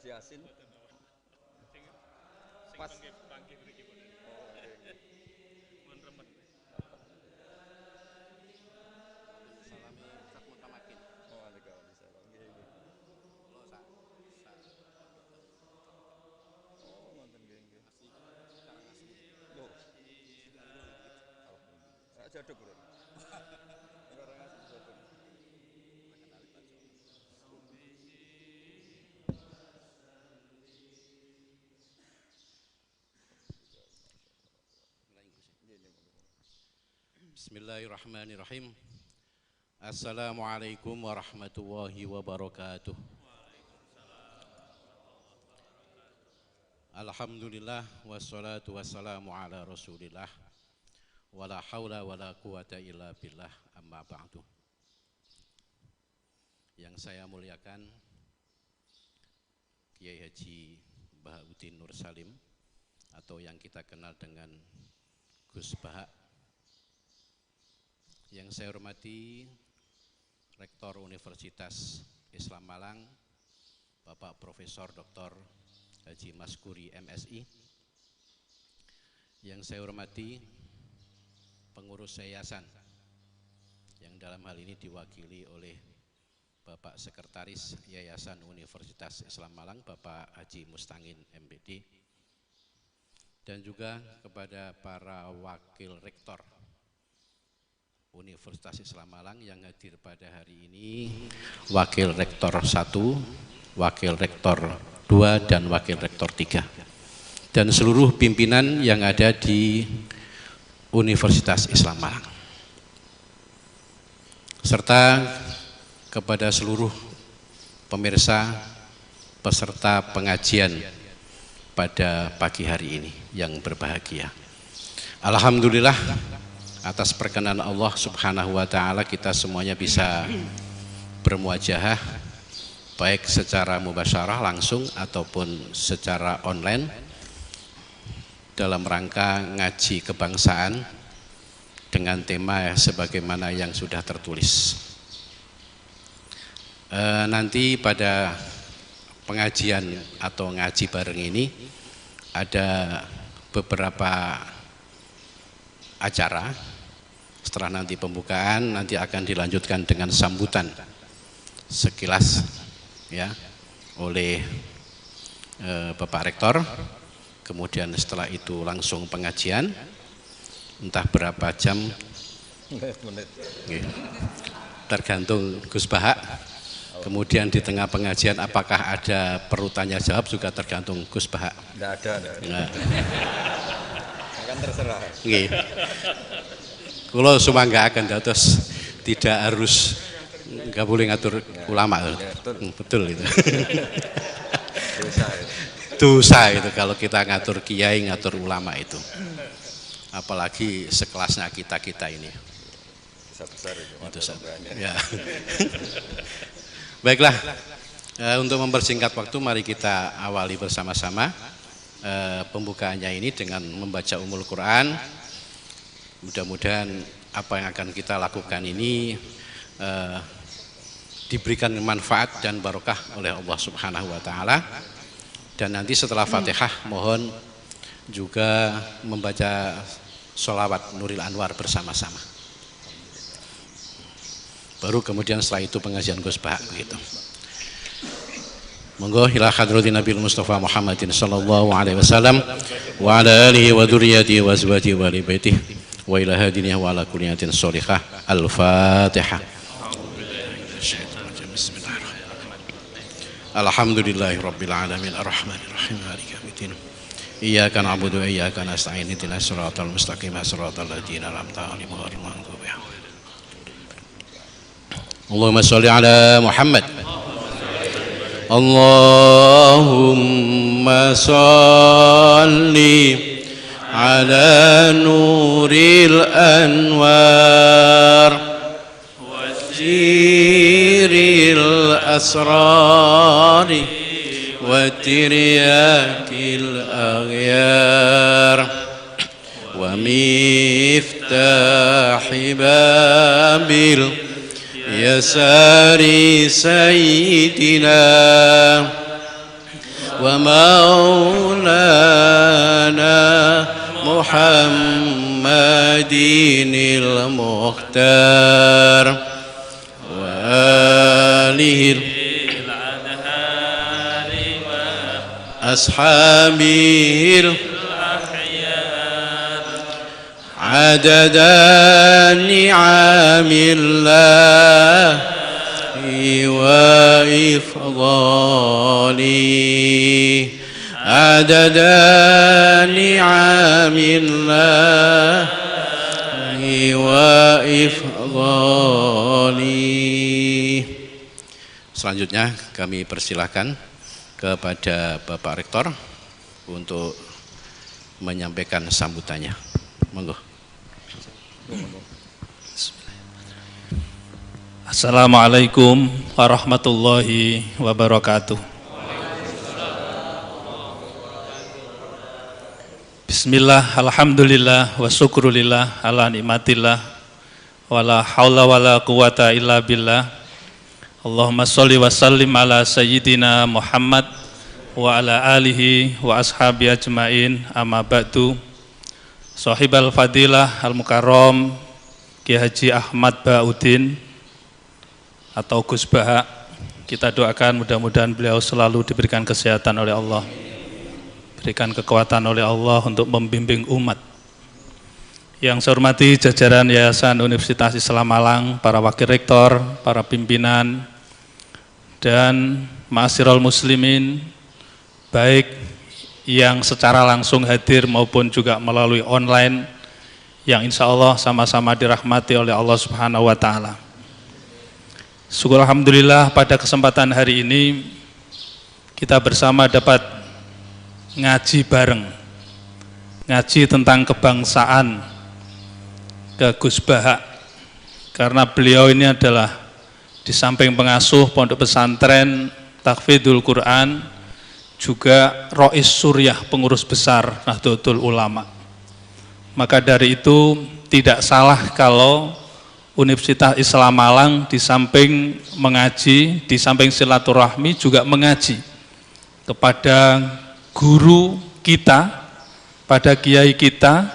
Gus Yasin. Pas. Waalaikumsalam. Nggih, nggih. Oh, wonten nggih, nggih. Loh, alhamdulillah. Jaduk lho. Karangasem jaduk. Nggih, nggih. Bismillahirrahmanirrahim. Assalamualaikum warahmatullahi wabarakatuh. Alhamdulillah wassalatu wassalamu ala Rasulillah. Wala haula wala quwata illa billah, amma ba'du. Yang saya muliakan Kiai Haji Bahauddin Nur Salim atau yang kita kenal dengan Gus Baha. Yang saya hormati Rektor Universitas Islam Malang, Bapak Profesor Dr. Haji Maskuri MSI. Yang saya hormati pengurus yayasan yang dalam hal ini diwakili oleh Bapak Sekretaris Yayasan Universitas Islam Malang, Bapak Haji Mustangin MBD, dan juga kepada para wakil rektor Universitas Islam Malang yang hadir pada hari ini, Wakil Rektor 1, Wakil Rektor 2, dan Wakil Rektor 3, dan seluruh pimpinan yang ada di Universitas Islam Malang, serta kepada seluruh pemirsa peserta pengajian pada pagi hari ini yang berbahagia. Alhamdulillah, atas perkenan Allah Subhanahu wa Ta'ala, kita semuanya bisa bermuajahah baik secara mubasyarah langsung ataupun secara online dalam rangka ngaji kebangsaan dengan tema sebagaimana yang sudah tertulis. Nanti pada pengajian atau ngaji bareng ini ada beberapa acara. Setelah nanti pembukaan, nanti akan dilanjutkan dengan sambutan sekilas ya oleh Bapak Rektor. Kemudian setelah itu langsung pengajian, entah berapa jam, Menit. tergantung Gus Baha. Kemudian di tengah pengajian apakah ada perlu tanya jawab juga tergantung Gus Baha. Enggak ada. Nah, Akan terserah. nggih. Kalau semua nggak akan terus tidak harus nggak boleh ngatur ulama, betul itu. Dosa itu. Dosa itu kalau kita ngatur kiai, ngatur ulama itu. Apalagi sekelasnya kita ini. Besar itu. Itu ya. Baiklah, untuk mempersingkat waktu, mari kita awali bersama-sama pembukaannya ini dengan membaca Ummul Quran. Mudah-mudahan apa yang akan kita lakukan ini diberikan manfaat dan barokah oleh Allah Subhanahu wa Ta'ala. Dan nanti setelah Fatihah mohon juga membaca sholawat Nuril Anwar bersama-sama. Baru kemudian setelah itu pengajian Gus Baha begitu. Monggo ila hadratin Nabi Mustafa Muhammadin sallallahu alaihi wasallam wa ala alihi wa dzurriyyatihi wa azwajihi wa ali baitihi wa ila hadinihi wa ala kulli niyatin sholihah. Al-Fatihah. Alhamdulillahi rabbil alamin arrahmanir rahim maliki yaumiddin. Iyyaka na'budu wa iyyaka nasta'in ihdinas siratal mustaqim siratal ladzina an'amta 'alaihim ghairil maghdubi 'alaihim. Allahumma shalli ala Muhammad. Allahumma shalli ala nuril anwar wasiril asrari wa tiryakil aghyar wa miftahi babil yasari sayyidina ومولانا محمد المختار وآله أصحابه عدد نعم الله وإفضاله عدد نعم الله وإفضاله. Selanjutnya kami persilahkan kepada Bapak Rektor untuk menyampaikan sambutannya. Monggo. Assalamualaikum warahmatullahi wabarakatuh. Bismillah, alhamdulillah, wa syukrulillah, ala nikmatillah, wala hawla wala quwata illa billah. Allahumma sholli wa sallim ala sayyidina Muhammad wa ala alihi wa ashabi ajmain, amma ba'du. Sahibal fadilah al-mukarram Ki Haji Ahmad Ba'udin atau Gus Baha, kita doakan mudah-mudahan beliau selalu diberikan kesehatan oleh Allah, berikan kekuatan oleh Allah untuk membimbing umat. Yang saya hormati jajaran Yayasan Universitas Islam Malang, para wakil rektor, para pimpinan, dan ma'asyiral muslimin, baik yang secara langsung hadir maupun juga melalui online, yang insya Allah sama-sama dirahmati oleh Allah Subhanahu wa Ta'ala. Syukur alhamdulillah pada kesempatan hari ini kita bersama dapat ngaji bareng, ngaji tentang kebangsaan ke Gus Baha, karena beliau ini adalah di samping pengasuh pondok pesantren Tahfidzul Quran, juga Rois Suriah, pengurus besar Nahdlatul Ulama. Maka dari itu tidak salah kalau Universitas Islam Malang di samping mengaji, di samping silaturahmi juga mengaji kepada guru kita, pada kiai kita,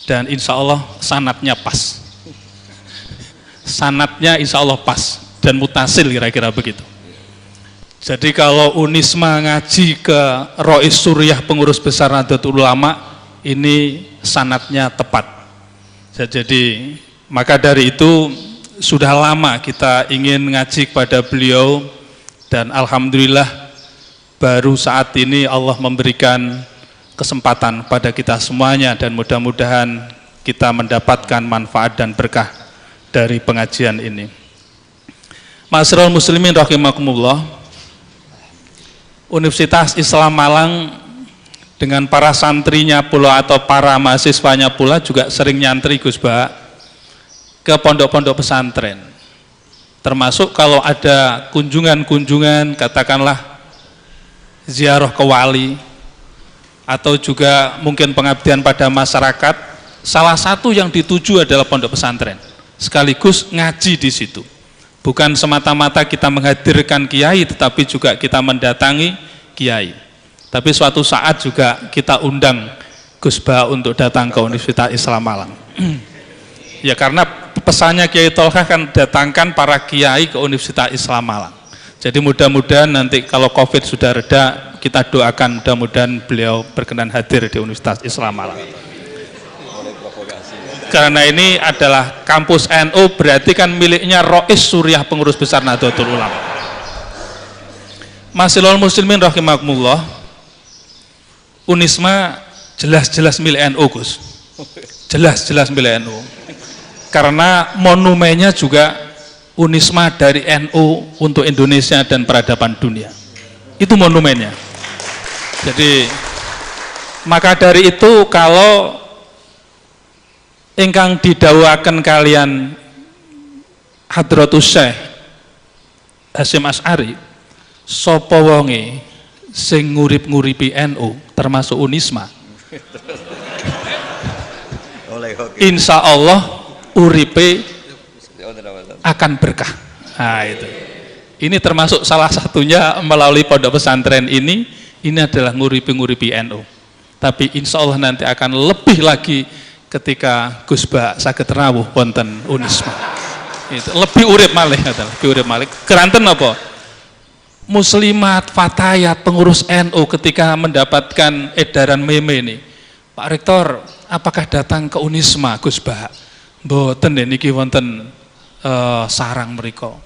dan insya Allah sanatnya pas. Sanatnya insya Allah pas dan mutasil, kira-kira begitu. Jadi kalau Unisma ngaji ke Rois Suriah, pengurus besar Nahdlatul Ulama, ini sanatnya tepat. Jadi maka dari itu sudah lama kita ingin ngaji kepada beliau, dan alhamdulillah baru saat ini Allah memberikan kesempatan pada kita semuanya, dan mudah-mudahan kita mendapatkan manfaat dan berkah dari pengajian ini. Ma'asyiral muslimin rahimakumullah, Universitas Islam Malang dengan para santrinya pula atau para mahasiswanya pula juga sering nyantri Gus Baha ke pondok-pondok pesantren. Termasuk kalau ada kunjungan-kunjungan, katakanlah ziarah ke wali, atau juga mungkin pengabdian pada masyarakat, salah satu yang dituju adalah pondok pesantren. Sekaligus ngaji di situ. Bukan semata-mata kita menghadirkan kiai, tetapi juga kita mendatangi kiai. Tapi suatu saat juga kita undang Gus Baha untuk datang ke Universitas Islam Malang. Ya, karena pesannya Kiai Tolha kan datangkan para kiai ke Universitas Islam Malang. Jadi mudah-mudahan nanti kalau COVID sudah reda, kita doakan mudah-mudahan beliau berkenan hadir di Universitas Islam Malang. Karena ini adalah kampus NU, berarti kan miliknya Rois Suriah, pengurus besar Nahdlatul Ulama. Ma'asyiral muslimin rahimakumullah, Unisma jelas-jelas milik NU, Gus. Jelas-jelas milik NU. Karena monumennya juga Unisma dari NU untuk Indonesia dan peradaban dunia. Itu monumennya. Jadi maka dari itu kalau ingkang didhawuhaken kalian Hadratus Syekh Hasyim Asy'ari, sapa wonge sing ngurip-nguripi NU termasuk Unisma, insya Allah uripe akan berkah. Nah, itu Ini termasuk salah satunya melalui pondok pesantren ini adalah nguripi NU. Tapi insya Allah nanti akan lebih lagi ketika Gus Ba saged rawuh wonten Unisma. Itu lebih urip malih, lebih urip malih. Keranten apa? Muslimat, fatayat, pengurus NU ketika mendapatkan edaran meme ini, Pak Rektor, apakah datang ke Unisma Gus Ba? Mboten niki wonten sarang mriko.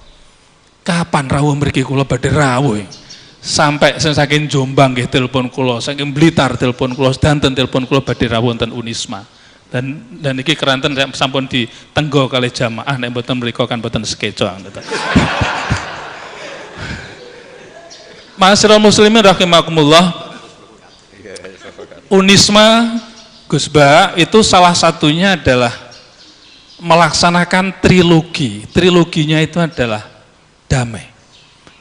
Kapan rawuh mriki kula badhe rawuh? Sampai saking Jombang nggih telepon kula, saking Blitar telepon kula, sedanten telepon kula badhe rawuh wonten Unisma. Dan iki keranten sampun ditenggo kalih jamaah nek mboten mriko kan mboten sekeco. Ma'asyiral muslimin rahimakumullah. Unisma Gus Ba itu salah satunya adalah melaksanakan trilogi. Triloginya itu adalah damai.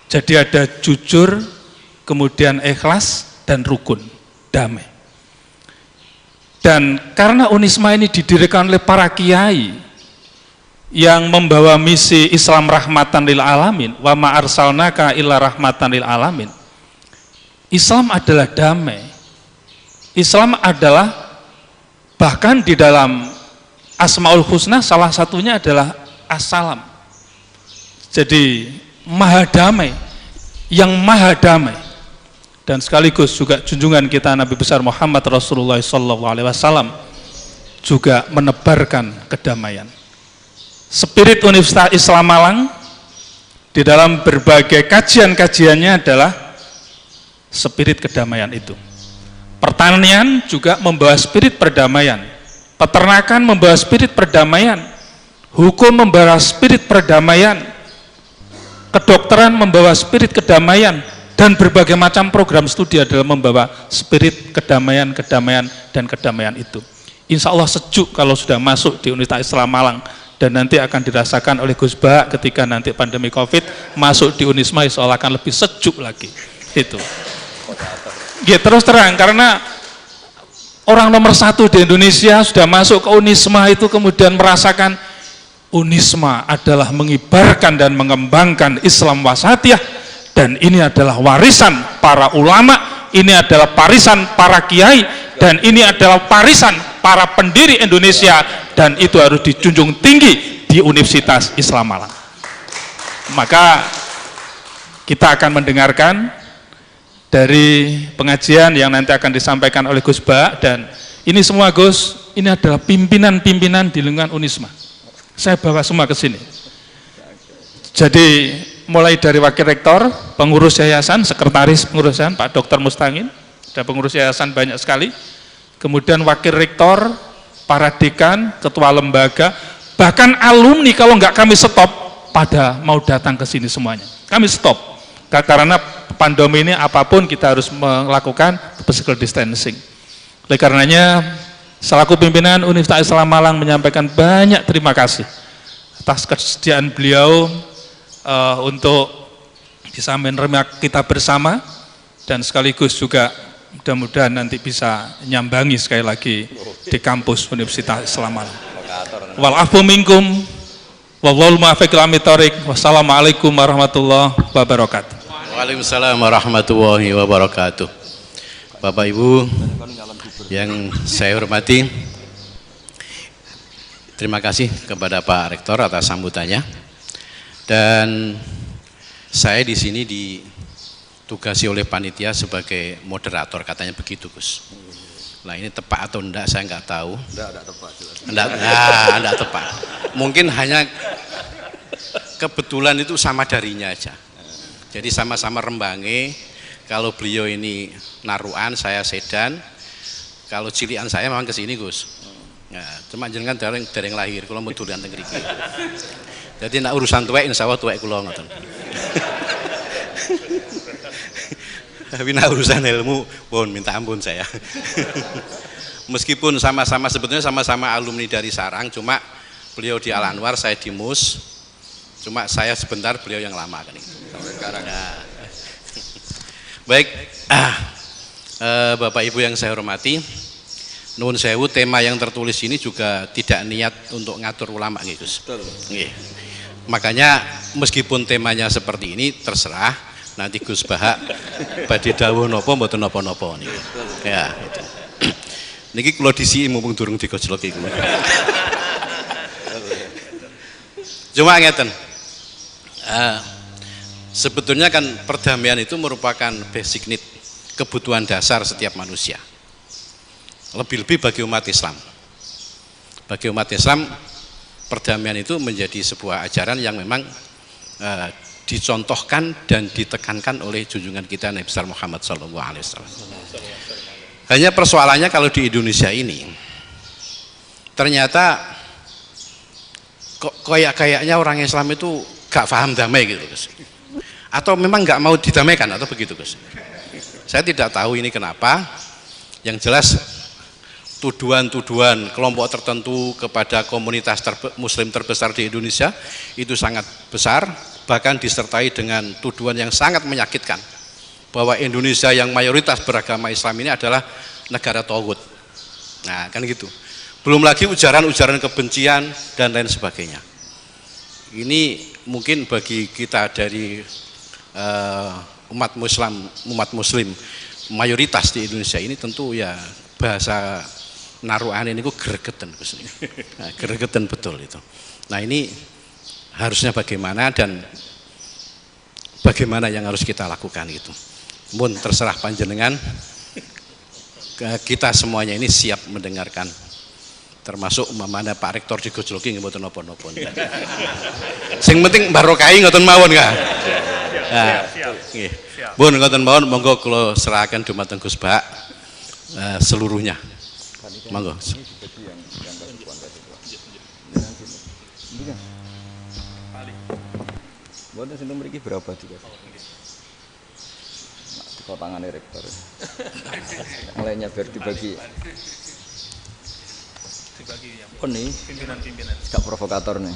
Jadi ada jujur, kemudian ikhlas, dan rukun, damai. Dan karena Unisma ini didirikan oleh para kiai yang membawa misi Islam rahmatan lil alamin, wa ma arsalnaka illa rahmatan lil alamin. Islam adalah damai. Islam adalah bahkan di dalam Asmaul Husna salah satunya adalah Assalam. Jadi maha damai, yang maha damai, dan sekaligus juga junjungan kita Nabi besar Muhammad Rasulullah SAW juga menebarkan kedamaian. Spirit Universitas Islam Malang di dalam berbagai kajian-kajiannya adalah spirit kedamaian itu. Pertanian juga membawa spirit perdamaian, peternakan membawa spirit perdamaian, hukum membawa spirit perdamaian, kedokteran membawa spirit kedamaian, dan berbagai macam program studi adalah membawa spirit kedamaian, dan kedamaian itu. Insya Allah sejuk kalau sudah masuk di Universitas Islam Malang, dan nanti akan dirasakan oleh Gus Ba ketika nanti pandemi COVID masuk di Unisma, insya Allah akan lebih sejuk lagi. Itu. Ya, terus terang, karena orang nomor 1 di Indonesia sudah masuk ke Unisma itu kemudian merasakan Unisma adalah mengibarkan dan mengembangkan Islam wasatiyah, dan ini adalah warisan para ulama, ini adalah warisan para kiai, dan ini adalah warisan para pendiri Indonesia, dan itu harus dijunjung tinggi di Universitas Islam Malang. Maka kita akan mendengarkan dari pengajian yang nanti akan disampaikan oleh Gus Ba, dan ini semua Gus, ini adalah pimpinan-pimpinan di lingkungan Unisma. Saya bawa semua ke sini. Jadi mulai dari wakil rektor, pengurus yayasan, sekretaris pengurus yayasan Pak Dr. Mustangin, ada pengurus yayasan banyak sekali. Kemudian wakil rektor, para dekan, ketua lembaga, bahkan alumni kalau nggak kami stop pada mau datang ke sini semuanya. Kami stop karena pandemi ini apapun kita harus melakukan physical distancing. Oleh karenanya selaku pimpinan Universitas Islam Malang menyampaikan banyak terima kasih atas kesediaan beliau untuk bisa menerima kita bersama, dan sekaligus juga mudah-mudahan nanti bisa nyambangi sekali lagi di kampus Universitas Islam Malang. Wal afu minkum wallahul muwaffiq ila aqwamit thoriq. Wassalamualaikum warahmatullahi wabarakatuh. Waalaikumsalam warahmatullahi wabarakatuh. Bapak Ibu yang saya hormati, terima kasih kepada Pak Rektor atas sambutannya. Dan saya di sini ditugasi oleh panitia sebagai moderator, katanya begitu Gus. Nah ini tepat atau enggak saya nggak tahu. Enggak tepat. Enggak tepat. Mungkin hanya kebetulan itu sama darinya aja. Jadi sama-sama rembange. Kalau beliau ini naruan, saya sedan. Kalau cilian saya memang kesini Gus. Nah, cuma jenengan dereng lahir, kalau mau durian teng mriki. Jadi nak urusan tuwek insya Allah tuwek kula ngoten. Tapi nak urusan ilmu, pun minta ampun saya. Meskipun sama-sama sebetulnya sama-sama alumni dari Sarang, cuma beliau di Al Anwar, saya di MUS. Cuma saya sebentar, beliau yang lama kan itu. Sampai sekarang. Nah. Baik, Bapak Ibu yang saya hormati, nuwun sewu, tema yang tertulis ini juga tidak niat untuk ngatur ulama nggih Gus. Nggih. Makanya meskipun temanya seperti ini terserah nanti Gus Bahak badhe dawuh napa mboten napa-napa niku. Ya, itu. Niki kula disiki mumpung durung digojloki kula. Cuma ngeten. Sebetulnya kan perdamaian itu merupakan basic need, kebutuhan dasar setiap manusia. Lebih-lebih bagi umat Islam. Bagi umat Islam, perdamaian itu menjadi sebuah ajaran yang memang dicontohkan dan ditekankan oleh junjungan kita Nabi besar Muhammad SAW. Hanya persoalannya kalau di Indonesia ini ternyata kayaknya orang Islam itu gak paham damai gitu, Gus. Atau memang gak mau didamaikan atau begitu, Gus. Saya tidak tahu ini kenapa. Yang jelas tuduhan-tuduhan kelompok tertentu kepada komunitas muslim terbesar di Indonesia itu sangat besar, bahkan disertai dengan tuduhan yang sangat menyakitkan bahwa Indonesia yang mayoritas beragama Islam ini adalah negara tauhid. Nah, kan gitu. Belum lagi ujaran-ujaran kebencian dan lain sebagainya. Ini mungkin bagi kita dari umat muslim mayoritas di Indonesia ini tentu ya bahasa naruhan ini gregetan, nah, gregetan betul itu. Nah, ini harusnya bagaimana dan bagaimana yang harus kita lakukan itu. Mun terserah panjenengan, kita semuanya ini siap mendengarkan, termasuk mana Pak Rektor digojloki mboten napa-napa. Sing penting barokahi ngoten mawon ka. Nggih. Pun ngoten mawon, monggo kula serahkan dumateng Gus Bahak seluruhnya. Monggo. Boten sinten mriki berapa juga? Kok tangane rektor. Lainnya biar dibagi. Oh nih, pimpinan-pimpinan. Gak provokator nih.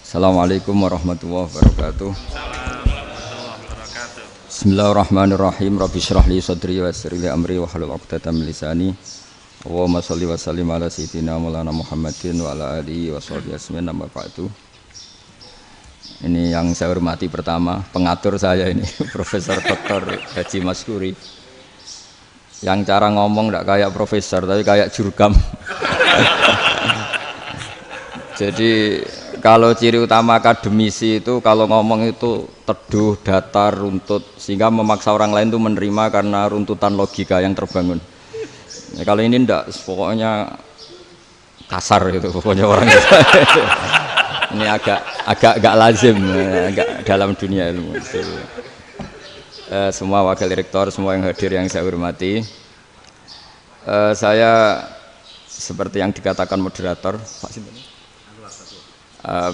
Assalamualaikum warahmatullahi wabarakatuh. Bismillahirrahmanirrahim. Rabbi shrah li sadri wa yassir li amri wa hlul 'uqdatam min lisani. Allahumma shalli wa sallim ala sayyidina Maulana Muhammadin wa ala alihi wa sahbihi ajmain. Amma ba'du. Ini yang saya hormati pertama, pengatur saya ini Profesor Dr. Haji Maskuri. Yang cara ngomong tidak kayak profesor tapi kayak jurkam. Jadi kalau ciri utama akademisi itu kalau ngomong itu teduh, datar, runtut, sehingga memaksa orang lain itu menerima karena runtutan logika yang terbangun. Ya, kalau ini enggak, pokoknya kasar gitu, pokoknya orang itu. Ini agak lazim, agak dalam dunia ilmu. Semua wakil rektor, semua yang hadir yang saya hormati, saya seperti yang dikatakan moderator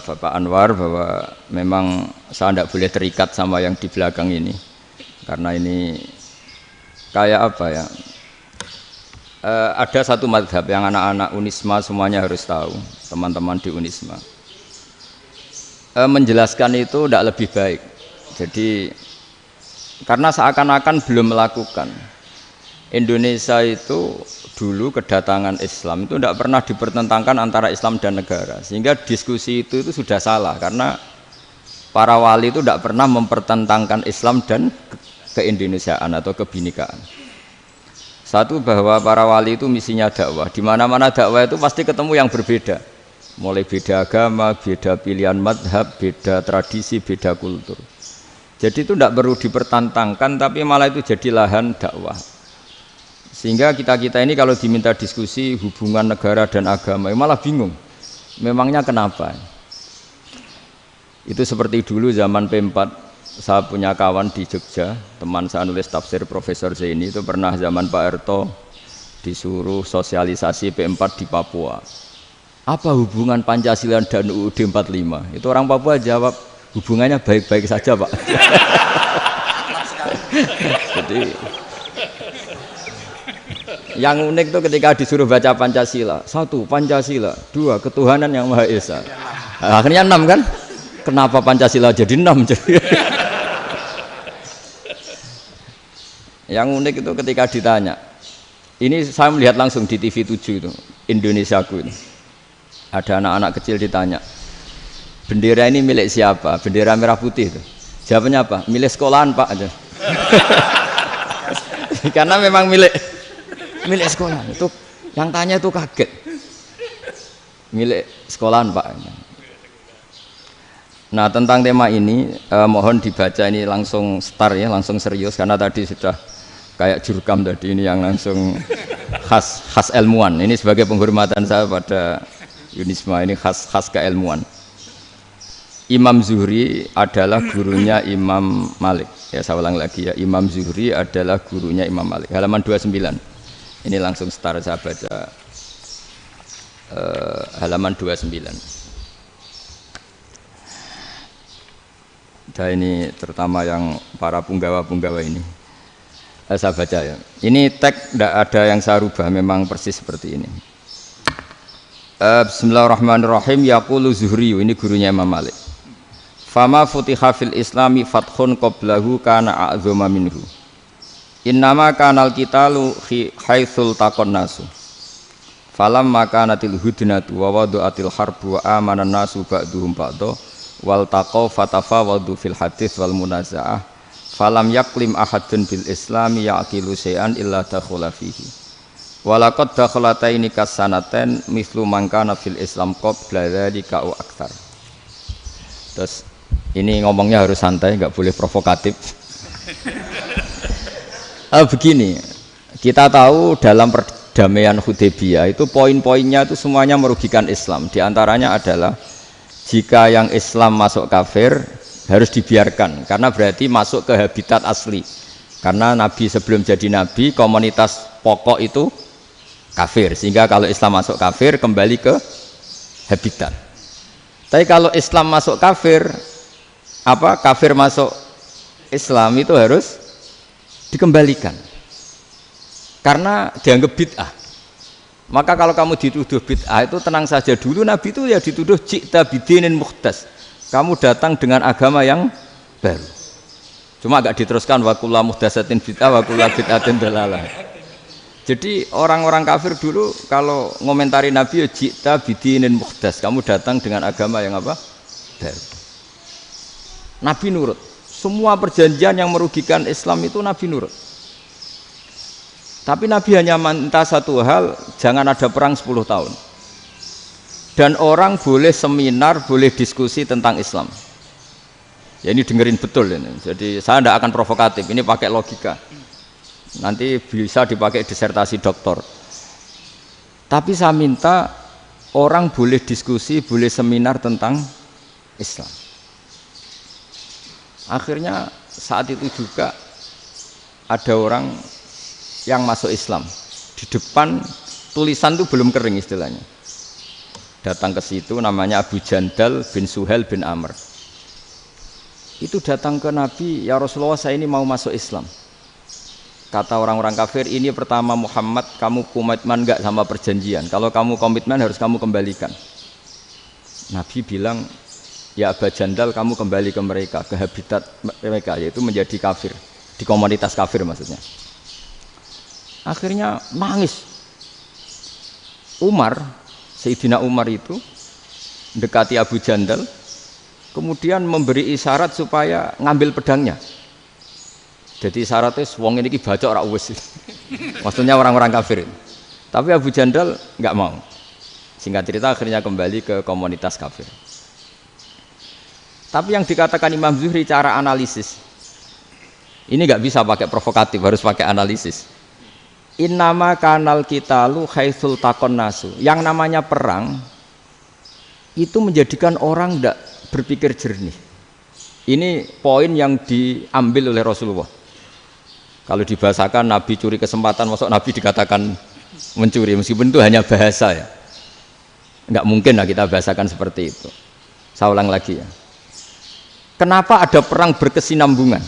Bapak Anwar, bahwa memang saya tidak boleh terikat sama yang di belakang ini, karena ini kayak apa ya, ada satu madhab yang anak-anak Unisma semuanya harus tahu, teman-teman di Unisma, menjelaskan itu tidak lebih baik. Jadi karena seakan-akan belum melakukan. Indonesia itu dulu kedatangan Islam itu tidak pernah dipertentangkan antara Islam dan negara, sehingga diskusi itu sudah salah, karena para wali itu tidak pernah mempertentangkan Islam dan keindonesiaan atau kebinekaan. Satu, bahwa para wali itu misinya dakwah, di mana-mana dakwah itu pasti ketemu yang berbeda, mulai beda agama, beda pilihan madhab, beda tradisi, beda kultur. Jadi itu tidak perlu dipertentangkan, tapi malah itu jadi lahan dakwah. Sehingga kita-kita ini kalau diminta diskusi hubungan negara dan agama, malah bingung. Memangnya kenapa? Itu seperti dulu zaman P4, saya punya kawan di Jogja, teman saya nulis tafsir Profesor Zaini, itu pernah zaman Pak Erto disuruh sosialisasi P4 di Papua. Apa hubungan Pancasila dan UUD 45? Itu orang Papua jawab, hubungannya baik-baik saja, Pak. Jadi yang unik itu ketika disuruh baca Pancasila, 1 Pancasila, 2 ketuhanan yang Maha Esa. Akhirnya 6 kan? Kenapa Pancasila jadi 6? Yang unik itu ketika ditanya, ini saya melihat langsung di TV 7 itu, Indonesiaku ini. Ada anak-anak kecil ditanya, bendera ini milik siapa? Bendera merah putih itu. Jawabannya apa? Milik sekolahan Pak. Karena memang milik sekolahan. Itu yang tanya itu kaget. Milik sekolahan Pak. Nah tentang tema ini mohon dibaca ini langsung start ya, langsung serius karena tadi sudah kayak jurkam tadi ini yang langsung khas ilmuwan. Ini sebagai penghormatan saya pada Yunisma ini khas keilmuan. Imam Zuhri adalah gurunya Imam Malik. Ya saya ulang lagi ya, Imam Zuhri adalah gurunya Imam Malik. Halaman 29. Ini langsung start saya baca halaman 29. Dan ini terutama yang para punggawa-punggawa ini saya baca ya. Ini teks tidak ada yang saya rubah, memang persis seperti ini. Bismillahirrahmanirrahim. Yaqulu Zuhri, ini gurunya Imam Malik. Fama futiha fil islami fathun qablahu kana a'zama minhu. Innama kanal qitalu haitsul taqon nasu. Falam makanatil hudnatu wa wadu'atil harbu wa amanan nasu ba'duhum ba'do wal taqaw fatafawadu fil hadits wal munaza'ah falam yaklim ahadun bil islami yaqilu syai'an illa dakhula fihi walaqad dakhalataini kasanaten mislu mangkana fil islam qabla dzalika au aktsar. Terus ini ngomongnya harus santai, enggak boleh provokatif. Begini, kita tahu dalam perdamaian Hudaybiyah itu poin-poinnya itu semuanya merugikan Islam. Di antaranya adalah jika yang Islam masuk kafir harus dibiarkan karena berarti masuk ke habitat asli. Karena Nabi sebelum jadi Nabi komunitas pokok itu kafir, sehingga kalau Islam masuk kafir kembali ke habitat. Tapi kalau Islam masuk kafir, kafir masuk Islam itu harus dikembalikan karena dianggap bid'ah. Maka kalau kamu dituduh bid'ah itu tenang saja dulu, Nabi itu ya dituduh ji'ta bidinin muhdas, kamu datang dengan agama yang baru. Cuma agak diteruskan wa kullu muhdatsatin bid'ah wa kullu bid'atin dalalah. Jadi orang-orang kafir dulu kalau ngomentari Nabi ya ji'ta bidinin muhdas, kamu datang dengan agama yang baru. Nabi nurut. Semua perjanjian yang merugikan Islam itu Nabi nurut. Tapi Nabi hanya minta satu hal, jangan ada perang 10 tahun. Dan orang boleh seminar, boleh diskusi tentang Islam. Ya ini dengerin betul ini. Jadi saya tidak akan provokatif, ini pakai logika. Nanti bisa dipakai disertasi doktor. Tapi saya minta orang boleh diskusi, boleh seminar tentang Islam. Akhirnya saat itu juga ada orang yang masuk Islam. Di depan tulisan itu belum kering istilahnya. Datang ke situ namanya Abu Jandal bin Suhail bin Amr. Itu datang ke Nabi, ya Rasulullah saya ini mau masuk Islam. Kata orang-orang kafir, ini pertama Muhammad, kamu komitmen enggak sama perjanjian? Kalau kamu komitmen harus kamu kembalikan. Nabi bilang, ya Abu Jandal kamu kembali ke mereka, ke habitat mereka, yaitu menjadi kafir, di komunitas kafir maksudnya. Akhirnya nangis. Sayyidina Umar itu mendekati Abu Jandal, kemudian memberi isyarat supaya ngambil pedangnya. Jadi isyaratnya wong ini baca ora wis. Maksudnya orang-orang kafir. Tapi Abu Jandal enggak mau. Singkat cerita akhirnya kembali ke komunitas kafir. Tapi yang dikatakan Imam Zuhri cara analisis ini enggak bisa pakai provokatif, harus pakai analisis. Innama kanal qitalu haitsul taqon nasu. Yang namanya perang itu menjadikan orang tidak berpikir jernih. Ini poin yang diambil oleh Rasulullah. Kalau dibahasakan Nabi curi kesempatan, masuk Nabi dikatakan mencuri, meskipun itu hanya bahasa ya. Enggak mungkin lah kita bahasakan seperti itu. Saya ulang lagi ya. Kenapa ada perang berkesinambungan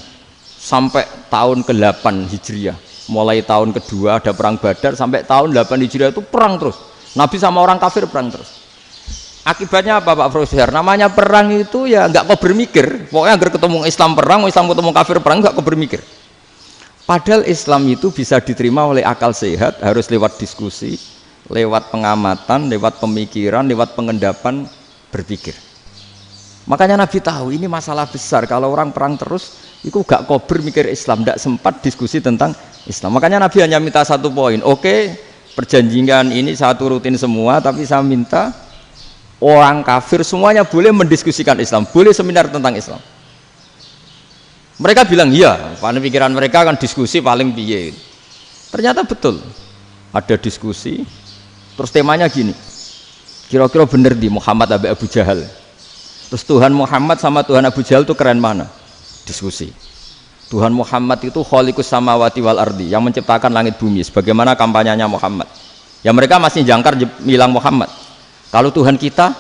sampai tahun ke-8 Hijriah? Mulai tahun kedua ada perang Badar sampai tahun 8 Hijriah itu perang terus. Nabi sama orang kafir perang terus. Akibatnya apa Pak Profesor? Namanya perang itu ya enggak kau bermikir. Pokoknya agar ketemu Islam perang, Islam ketemu kafir perang, enggak kau bermikir. Padahal Islam itu bisa diterima oleh akal sehat, harus lewat diskusi, lewat pengamatan, lewat pemikiran, lewat pengendapan berpikir. Makanya Nabi tahu ini masalah besar. Kalau orang perang terus, itu gak kober mikir Islam, gak sempat diskusi tentang Islam. Makanya Nabi hanya minta satu poin. Oke, perjanjian ini satu rutin semua, tapi saya minta orang kafir semuanya boleh mendiskusikan Islam, boleh seminar tentang Islam. Mereka bilang iya, pada pikiran mereka kan diskusi paling piye. Ternyata betul, ada diskusi. Terus temanya gini, kira-kira bener di Muhammad Abi Abu Jahal. Terus Tuhan Muhammad sama Tuhan Abu Jahal itu keren mana? Diskusi. Tuhan Muhammad itu khaliqus samawati wal ardi, yang menciptakan langit bumi. Sebagaimana kampanyenya Muhammad. Ya mereka masih jangkar bilang Muhammad. Kalau Tuhan kita,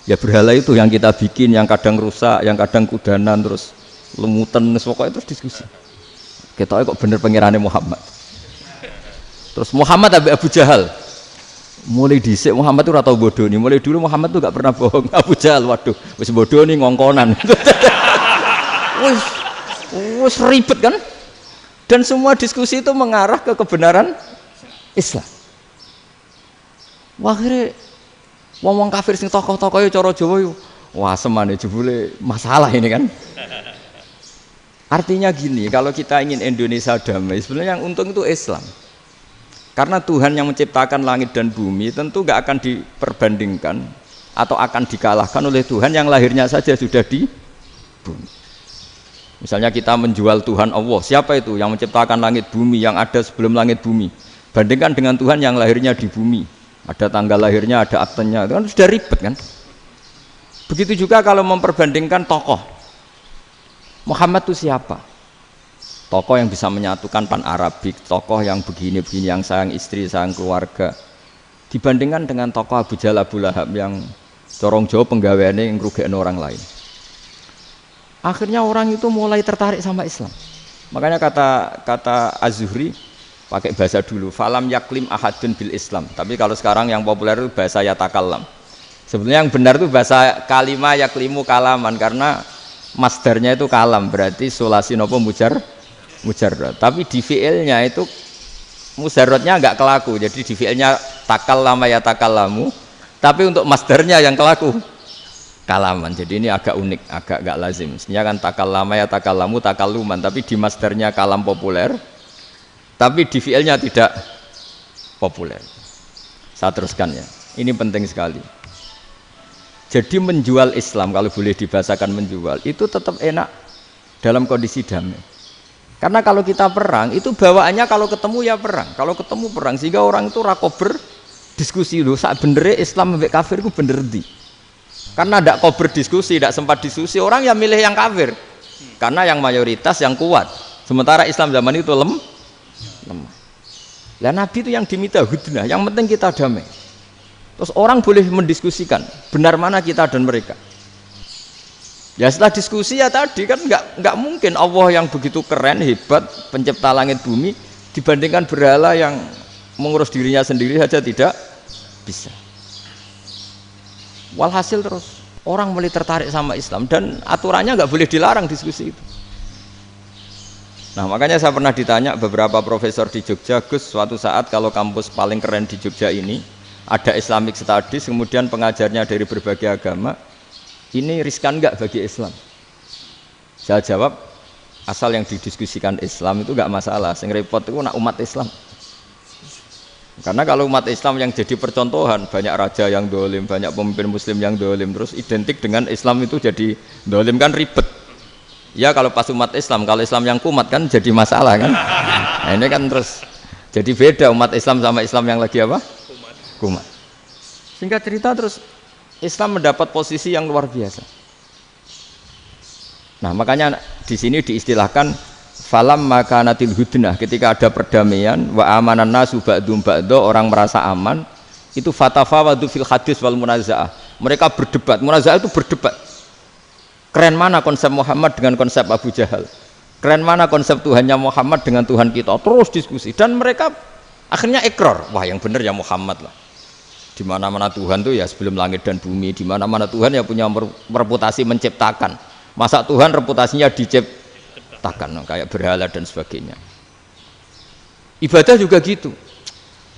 ya berhala itu yang kita bikin, yang kadang rusak, yang kadang kudanan, terus lemutan, pokoknya terus diskusi. Kita kok bener pengirannya Muhammad. Terus Muhammad Abu Jahal, mulai dhisik Muhammad itu ratau bodoh nih. Mulai dulu Muhammad tuh gak pernah bohong. Abu Jahal, waduh, wis bodoh nih ngongkonan. Wis ribet kan? Dan semua diskusi itu mengarah ke kebenaran Islam. Wah, akhirnya wong kafir sing tokoh-tokoh cara Jawa yo, wah semane jebule masalah ini kan. Artinya gini, kalau kita ingin Indonesia damai, sebenarnya yang untung itu Islam. Karena Tuhan yang menciptakan langit dan bumi tentu gak akan diperbandingkan atau akan dikalahkan oleh Tuhan yang lahirnya saja sudah di bumi. Misalnya kita menjual Tuhan Allah, siapa itu yang menciptakan langit bumi, yang ada sebelum langit bumi, bandingkan dengan Tuhan yang lahirnya di bumi, ada tanggal lahirnya, ada aktenya, itu kan sudah ribet kan. Begitu juga kalau memperbandingkan tokoh, Muhammad itu siapa? Tokoh yang bisa menyatukan pan-Arabik, tokoh yang begini-begini, yang sayang istri, sayang keluarga, dibandingkan dengan tokoh Abu Jahal, Abu Lahab yang corong jauh penggaweannya yang ngerugikan orang lain. Akhirnya orang itu mulai tertarik sama Islam. Makanya kata Az-Zuhri pakai bahasa dulu, falam yaklim ahadun bil Islam. Tapi kalau sekarang yang populer itu bahasa yatakallam. Sebenarnya yang benar itu bahasa kalimah yaklimu kalaman, karena masdarnya itu kalam, berarti sulasi nopo mujarrad. Tapi di fiilnya itu mujarradnya enggak kelaku. Jadi di fiilnya takallama yatakallamu, tapi untuk masdarnya yang kelaku kalaman. Jadi ini agak unik, agak enggak lazim. Sebenarnya kan takallama yatakallamu takalluman, tapi di masdarnya kalam populer, tapi di fiilnya tidak populer. Saya teruskan ya. Ini penting sekali. Jadi menjual Islam, kalau boleh dibahasakan menjual, itu tetap enak dalam kondisi damai. Karena kalau kita perang, itu bawaannya kalau ketemu ya perang. Kalau ketemu perang, sehingga orang itu rakober diskusi dulu. Saat benernya Islam sampai kafir itu bener di. Karena tidak kober diskusi, tidak sempat diskusi, orang yang milih yang kafir. Karena yang mayoritas yang kuat. Sementara Islam zaman itu lemah. Lah Nabi itu yang diminta hudnah, yang penting kita damai. Terus orang boleh mendiskusikan benar mana kita dan mereka. Ya setelah diskusi ya tadi kan nggak mungkin Allah yang begitu keren hebat pencipta langit bumi dibandingkan berhala yang mengurus dirinya sendiri saja tidak bisa. Walhasil terus orang mulai tertarik sama Islam dan aturannya nggak boleh dilarang diskusi itu. Nah makanya saya pernah ditanya beberapa profesor di Jogja, Gus, suatu saat kalau kampus paling keren di Jogja ini ada Islamic Studies, kemudian pengajarnya dari berbagai agama, ini riskan nggak bagi Islam? Saya jawab, asal yang didiskusikan Islam itu nggak masalah, yang repot itu nak umat Islam. Karena kalau umat Islam yang jadi percontohan, banyak raja yang dolim, banyak pemimpin muslim yang dolim, terus identik dengan Islam itu jadi dolim kan ribet. Ya kalau pas umat Islam, kalau Islam yang kumat kan jadi masalah kan. Nah ini kan terus jadi beda umat Islam sama Islam yang lagi apa? Kumat. Singkat cerita terus Islam mendapat posisi yang luar biasa. Nah makanya di sini diistilahkan falam makanatil hudnah, ketika ada perdamaian wa amanan nasu ba'dum ba'do, orang merasa aman, itu fatafawadu fil hadis wal munazaah. Mereka berdebat, munazaah itu berdebat. Keren mana konsep Muhammad dengan konsep Abu Jahal? Keren mana konsep Tuhannya Muhammad dengan Tuhan kita? Terus diskusi dan mereka akhirnya ikrar, wah yang benar ya Muhammad lah. Di mana-mana Tuhan tuh ya sebelum langit dan bumi, di mana-mana Tuhan ya punya reputasi menciptakan. Masa Tuhan reputasinya diciptakan kayak berhala dan sebagainya. Ibadah juga gitu.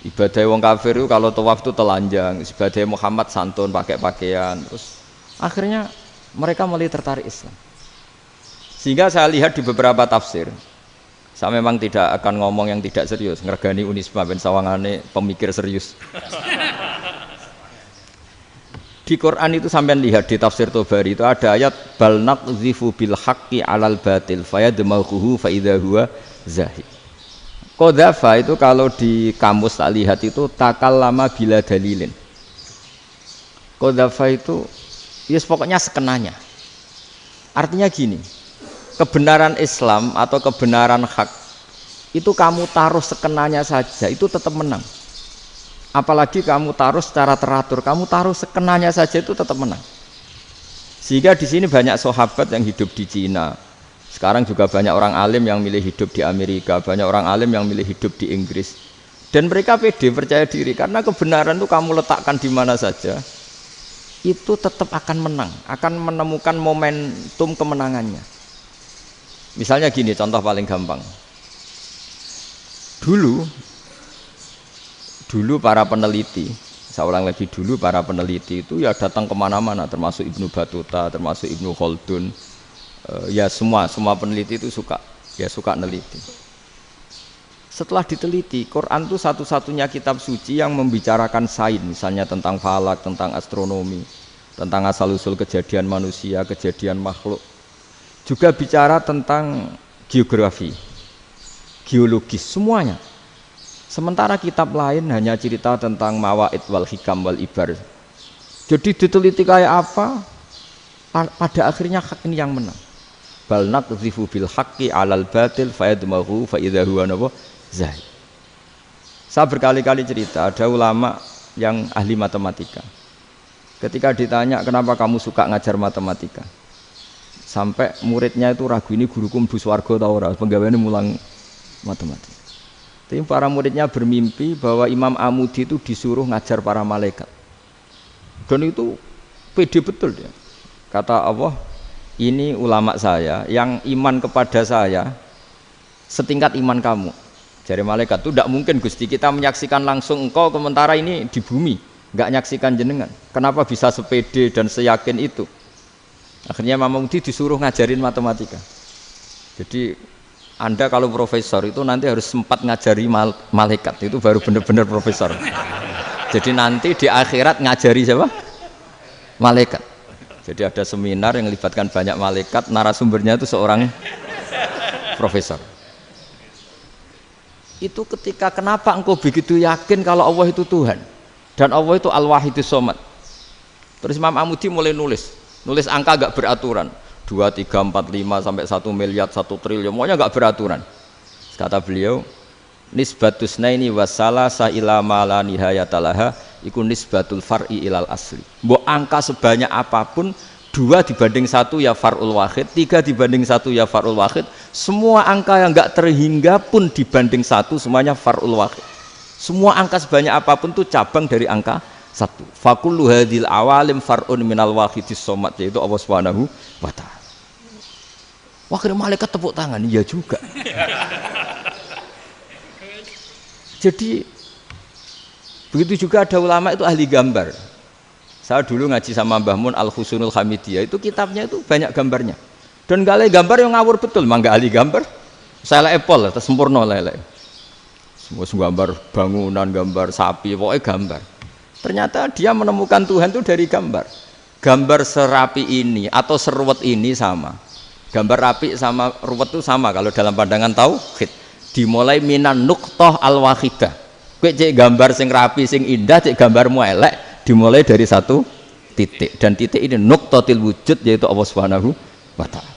Ibadah wong kafir itu kalau tawaf itu telanjang, ibadah Muhammad santun pakai pakaian. Terus akhirnya mereka mulai tertarik Islam. Sehingga saya lihat di beberapa tafsir, saya memang tidak akan ngomong yang tidak serius, ngergani Unisma ben sawangane pemikir serius. Di Quran itu sampean lihat di tafsir Tobari itu ada ayat bal naqzifu bil haqqi 'alal batil fayadmaghuhu fa idza huwa zahid. Qadzafa itu kalau di kamus tak lihat itu takallama bila dalilin. Qadzafa itu ya pokoknya sekenanya. Artinya gini, kebenaran Islam atau kebenaran hak itu kamu taruh sekenanya saja itu tetap menang. Apalagi kamu taruh secara teratur, kamu taruh sekenanya saja itu tetap menang. Sehingga di sini banyak sahabat yang hidup di Cina. Sekarang juga banyak orang alim yang milih hidup di Amerika, banyak orang alim yang milih hidup di Inggris. Dan mereka pede, percaya diri karena kebenaran itu kamu letakkan di mana saja, itu tetap akan menang, akan menemukan momentum kemenangannya. Misalnya gini, contoh paling gampang. Dulu para peneliti, saya ulang lagi dulu para peneliti itu ya datang kemana-mana, termasuk Ibnu Battuta, termasuk Ibnu Khaldun, ya semua peneliti itu suka neliti. Setelah diteliti, Quran itu satu-satunya kitab suci yang membicarakan sains, misalnya tentang falak, tentang astronomi, tentang asal-usul kejadian manusia, kejadian makhluk. Juga bicara tentang geografi, geologis, semuanya. Sementara kitab lain hanya cerita tentang mawaid wal hikam wal ibar. Jadi diteliti kayak apa, pada akhirnya hak ini yang menang. Bal naqzifu bil haqqi 'alal batil fayadmaghu fa idza huwa zahid. Saya berkali-kali cerita, ada ulama yang ahli matematika. Ketika ditanya kenapa kamu suka ngajar matematika, sampai muridnya itu ragu, ini guruku mlebu swarga ta ora, penggaweane mulang matematika. Tapi para muridnya bermimpi bahwa Imam Amudi itu disuruh ngajar para malaikat. Dan itu pede betul dia. Kata Allah, ini ulama saya yang iman kepada saya setingkat iman kamu. Jadi malaikat itu tidak mungkin Gusti kita menyaksikan langsung engkau, sementara ini di bumi nggak nyaksikan jenengan. Kenapa bisa sepede dan seyakin itu? Akhirnya Imam Amudi disuruh ngajarin matematika. Jadi Anda kalau profesor itu nanti harus sempat ngajari malaikat, itu baru benar-benar profesor. Jadi nanti di akhirat ngajari siapa? Malaikat. Jadi ada seminar yang melibatkan banyak malaikat, narasumbernya itu seorang profesor. Itu ketika kenapa engkau begitu yakin kalau Allah itu Tuhan dan Allah itu Al-Wahidus Shomad. Terus Imam Amudi mulai nulis angka gak beraturan. 2, 3, 4, 5 sampai 1 miliar, 1 triliun, pokoknya enggak beraturan. Kata beliau, nisbatus naini wasalasa ila ma la nihayatalaha iku nisbatul far'i ilal asli. Mbok angka sebanyak apapun, 2 dibanding 1 ya far'ul wahid, 3 dibanding 1 ya far'ul wahid. Semua angka yang enggak terhingga pun dibanding 1 semuanya far'ul wahid. Semua angka sebanyak apapun itu cabang dari angka 1. Fakullu hadil awalim far'un minal wahidis shomad, yaitu Allah Subhanahu wa ta'ala. Wah, kira malaikat tepuk tangan, iya juga. Jadi begitu juga ada ulama itu ahli gambar. Saya dulu ngaji sama Mbah Mun Al-Husunul Hamidiyah, itu kitabnya itu banyak gambarnya. Dan gale gambar yang ngawur betul, mangga ahli gambar. Saya epol, sempurna lele. Semua gambar bangunan, gambar sapi, pokoknya gambar. Ternyata dia menemukan Tuhan itu dari gambar. Gambar serapi ini atau seruwet ini sama. Gambar rapi sama ruwet itu sama kalau dalam pandangan tauhid. Dimulai minan nuqtah al-wahidah. Kowe cek gambar sing rapi sing indah, cek gambarmu elek, dimulai dari 1 titik. Dan titik ini nuqtatil wujud, yaitu Allah Subhanahu wa ta'ala.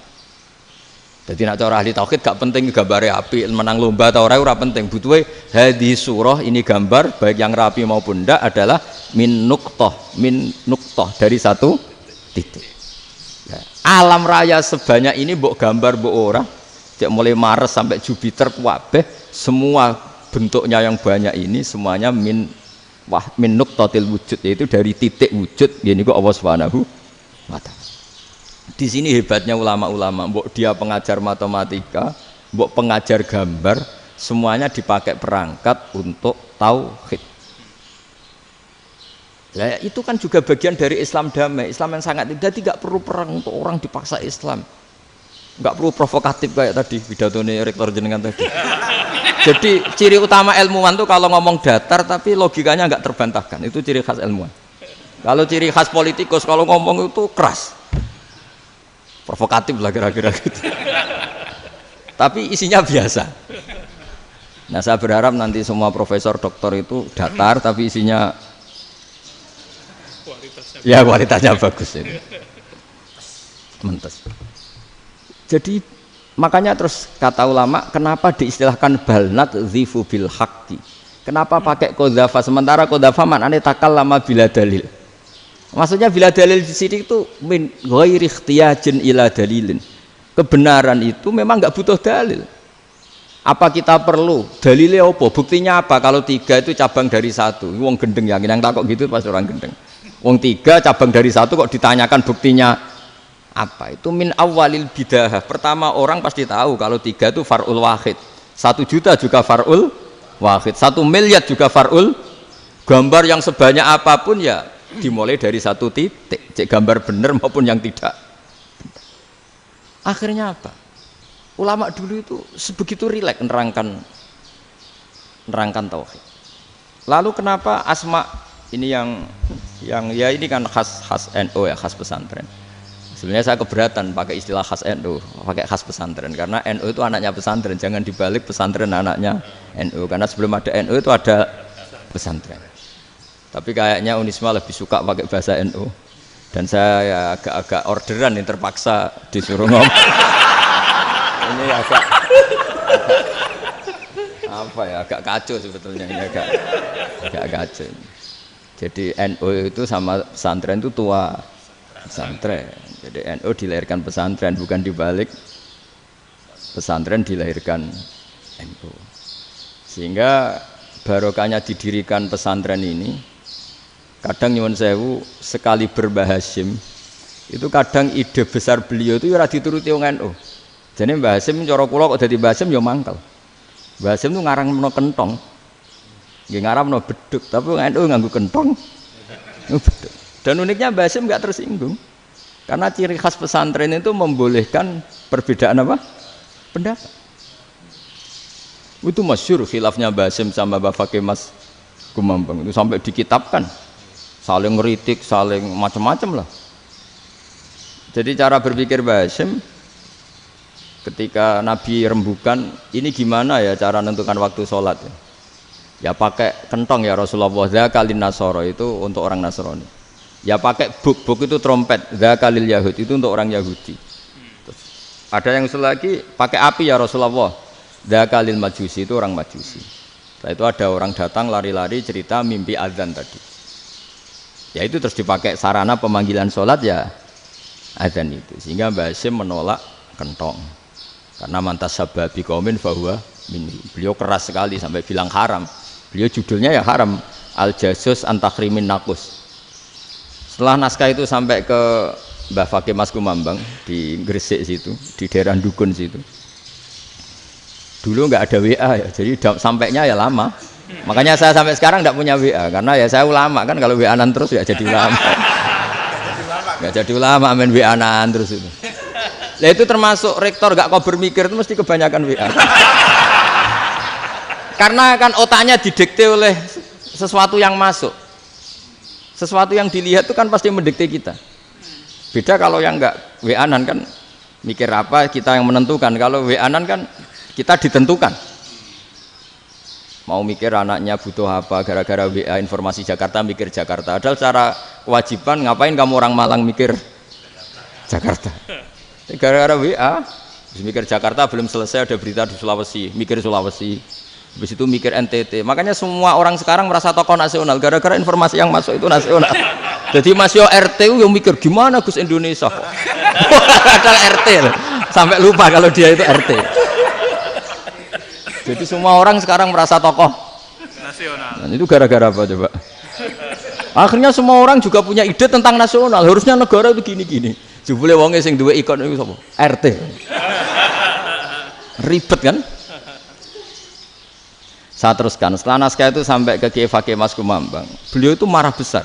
Jadi nak cara ahli tauhid gak penting gambare api, menang lomba atau ora penting. Butuhe hadis surah ini gambar baik yang rapi maupun ndak adalah min nuqtah dari 1 titik. Ya, alam raya sebanyak ini mbok gambar mbok ora, cek mulai Mars sampai Jupiter kabeh semua bentuknya yang banyak ini semuanya min nuqtatil wujud, yaitu dari titik wujud. Gini kok Allah Subhanahu wa ta'ala. Di sini hebatnya ulama-ulama, mbok dia pengajar matematika, mbok pengajar gambar, semuanya dipakai perangkat untuk tauhid. Nah, itu kan juga bagian dari Islam damai, Islam yang sangat tidak perlu perang untuk orang dipaksa Islam. Enggak perlu provokatif kayak tadi pidatone rektor jenengan tadi. Jadi ciri utama ilmuwan tuh kalau ngomong datar tapi logikanya enggak terbantahkan. Itu ciri khas ilmuwan. Kalau ciri khas politikus kalau ngomong itu keras. Provokatif lah kira-kira gitu. Tapi isinya biasa. Nah, saya berharap nanti semua profesor doktor itu datar tapi isinya kualitasnya bagus itu. Mentes. Jadi makanya terus kata ulama kenapa diistilahkan balnat zifu bil haqqi, kenapa pakai kodhafa sementara kodhafa maknanya takallama bila dalil, maksudnya bila dalil di sini itu min ghairi ikhtiyajin ila dalilin, kebenaran itu memang nggak butuh dalil. Apa kita perlu dalilnya apa, buktinya apa kalau 3 itu cabang dari 1, wong gendeng yang takut gitu pas orang gendeng, wong 3 cabang dari 1 kok ditanyakan buktinya apa? Itu min awalil bidah. Pertama orang pasti tahu kalau 3 itu far'ul wahid, 1 juta juga far'ul wahid, 1 miliar juga far'ul. Gambar yang sebanyak apapun ya dimulai dari 1 titik, cek gambar benar maupun yang tidak. Akhirnya apa? Ulama dulu itu sebegitu rileks nerangkan tauhid. Lalu kenapa asma ini yang ya ini kan khas NU ya, khas pesantren. Sebenarnya saya keberatan pakai istilah khas NU, pakai khas pesantren karena NU itu anaknya pesantren, jangan dibalik pesantren anaknya NU karena sebelum ada NU itu ada pesantren. Tapi kayaknya Unisma lebih suka pakai bahasa NU dan saya ya agak-agak orderan yang terpaksa disuruh ngomong. Ini agak apa ya, agak kacau sebetulnya ini agak kacau. Jadi NU itu sama pesantren itu tua pesantren. Jadi NU dilahirkan pesantren, bukan dibalik pesantren dilahirkan NU. Sehingga barokahnya didirikan pesantren ini, kadang nyuwun sewu sekali berbahashim itu kadang ide besar beliau itu ora dituruti wong NU. Jadi Mbah Hasim cara kula kok dadi Mbah Hasim ya mangkel. Mbah Hasim itu ngarangno kentong. Nggih ngaramno beduk, tapi wong NU nganggo kentong. Beduk. Dan uniknya Mbah Hasim enggak tersinggung. Karena ciri khas pesantren itu membolehkan perbedaan apa? Pendapat. Itu masyhur khilafnya Mbah Hasim sama Mbah Fakih Mas Kumambang itu sampai dikitabkan. Saling ngeritik, saling macam-macam lah. Jadi cara berpikir Mbah Hasim ketika Nabi rembukan, ini gimana ya cara menentukan waktu sholat ya? Ya pakai kentong ya Rasulullah, dzakalin nasara itu untuk orang Nasrani. Ya pakai buk itu trompet, dzakalil yahud itu untuk orang Yahudi. Terus, ada yang lagi pakai api ya Rasulullah, dzakalil majusi itu orang Majusi. Setelah itu ada orang datang lari-lari cerita mimpi azan tadi. Ya itu terus dipakai sarana pemanggilan sholat ya azan itu. Sehingga Mbah Hasim menolak kentong. Karena mantas sababi qaumin fahuwa minni. Beliau keras sekali sampai bilang haram. Beliau judulnya ya haram, al-jasus antakhrimin nakus. Setelah naskah itu sampai ke Mbah Fakih Mas Kumambang di Gresik situ, di daerah Dukun situ. Dulu nggak ada WA ya, jadi sampainya ya lama. Makanya saya sampai sekarang nggak punya WA karena ya saya ulama kan, kalau WA-an terus ya jadi ulama. Nggak jadi ulama main WA-an terus itu. Lah itu termasuk rektor gak kau bermikir itu mesti kebanyakan WA. Karena kan otaknya didikte oleh sesuatu yang masuk. Sesuatu yang dilihat itu kan pasti mendikte kita. Beda kalau yang enggak WA-an kan mikir apa kita yang menentukan. Kalau WA-an kan kita ditentukan. Mau mikir anaknya butuh apa gara-gara WA informasi Jakarta mikir Jakarta. Padahal secara kewajiban ngapain kamu orang Malang mikir Jakarta? Gara-gara WA, mikir Jakarta belum selesai ada berita di Sulawesi, mikir Sulawesi, habis itu mikir NTT. Makanya semua orang sekarang merasa tokoh nasional gara-gara informasi yang masuk itu nasional. Jadi masih RT yang mikir gimana Gus Indonesia kok. Padahal RT loh. Sampai lupa kalau dia itu RT. Jadi semua orang sekarang merasa tokoh nasional. Dan itu gara-gara apa coba? Akhirnya semua orang juga punya ide tentang nasional. Harusnya negara itu gini-gini. Jebule wonge sing duwe ikon iku sapa? RT. Ribet kan? Saya teruskan, setelah naskah itu sampai ke Kiai Fakih Mas Kumambang, beliau itu marah besar.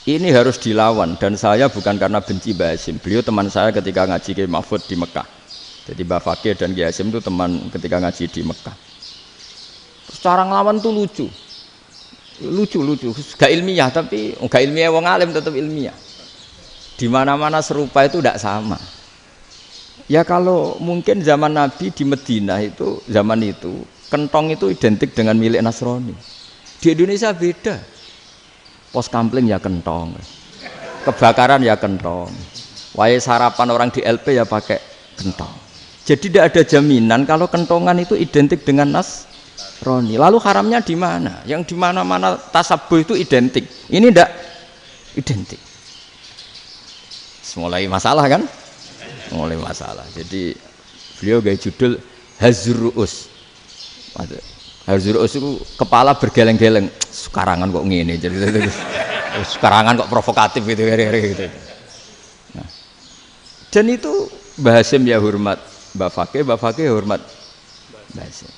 Ini harus dilawan, dan saya bukan karena benci Mbah Hasyim. Beliau teman saya ketika ngaji Kiai Mahfud di Mekah. Jadi Mbah Fakih dan Kiai Hasyim itu teman ketika ngaji di Mekah. Terus cara ngelawan tuh lucu, gak ilmiah, tapi gak ilmiah wong alim tetap ilmiah. Di mana-mana serupa itu tidak sama. Ya kalau mungkin zaman Nabi di Madinah itu, zaman itu kentong itu identik dengan milik Nasrani. Di Indonesia beda. Pos kampling ya kentong, kebakaran ya kentong, wae sarapan orang di LP ya pakai kentong. Jadi tidak ada jaminan kalau kentongan itu identik dengan Nasrani. Lalu haramnya di mana? Yang di mana-mana tasabuh itu identik. Ini tidak identik. Mulai masalah kan? Mulai masalah. Jadi beliau gaya judul Hazruus. Hazruus itu kepala bergeleng-geleng. Sekarangan kok ngene. Jadi sekarangan kok provokatif gitu. Nah. Dan itu Mbah Hasyim ya hormat Mbah Fakih hormat Mbah Hasyim.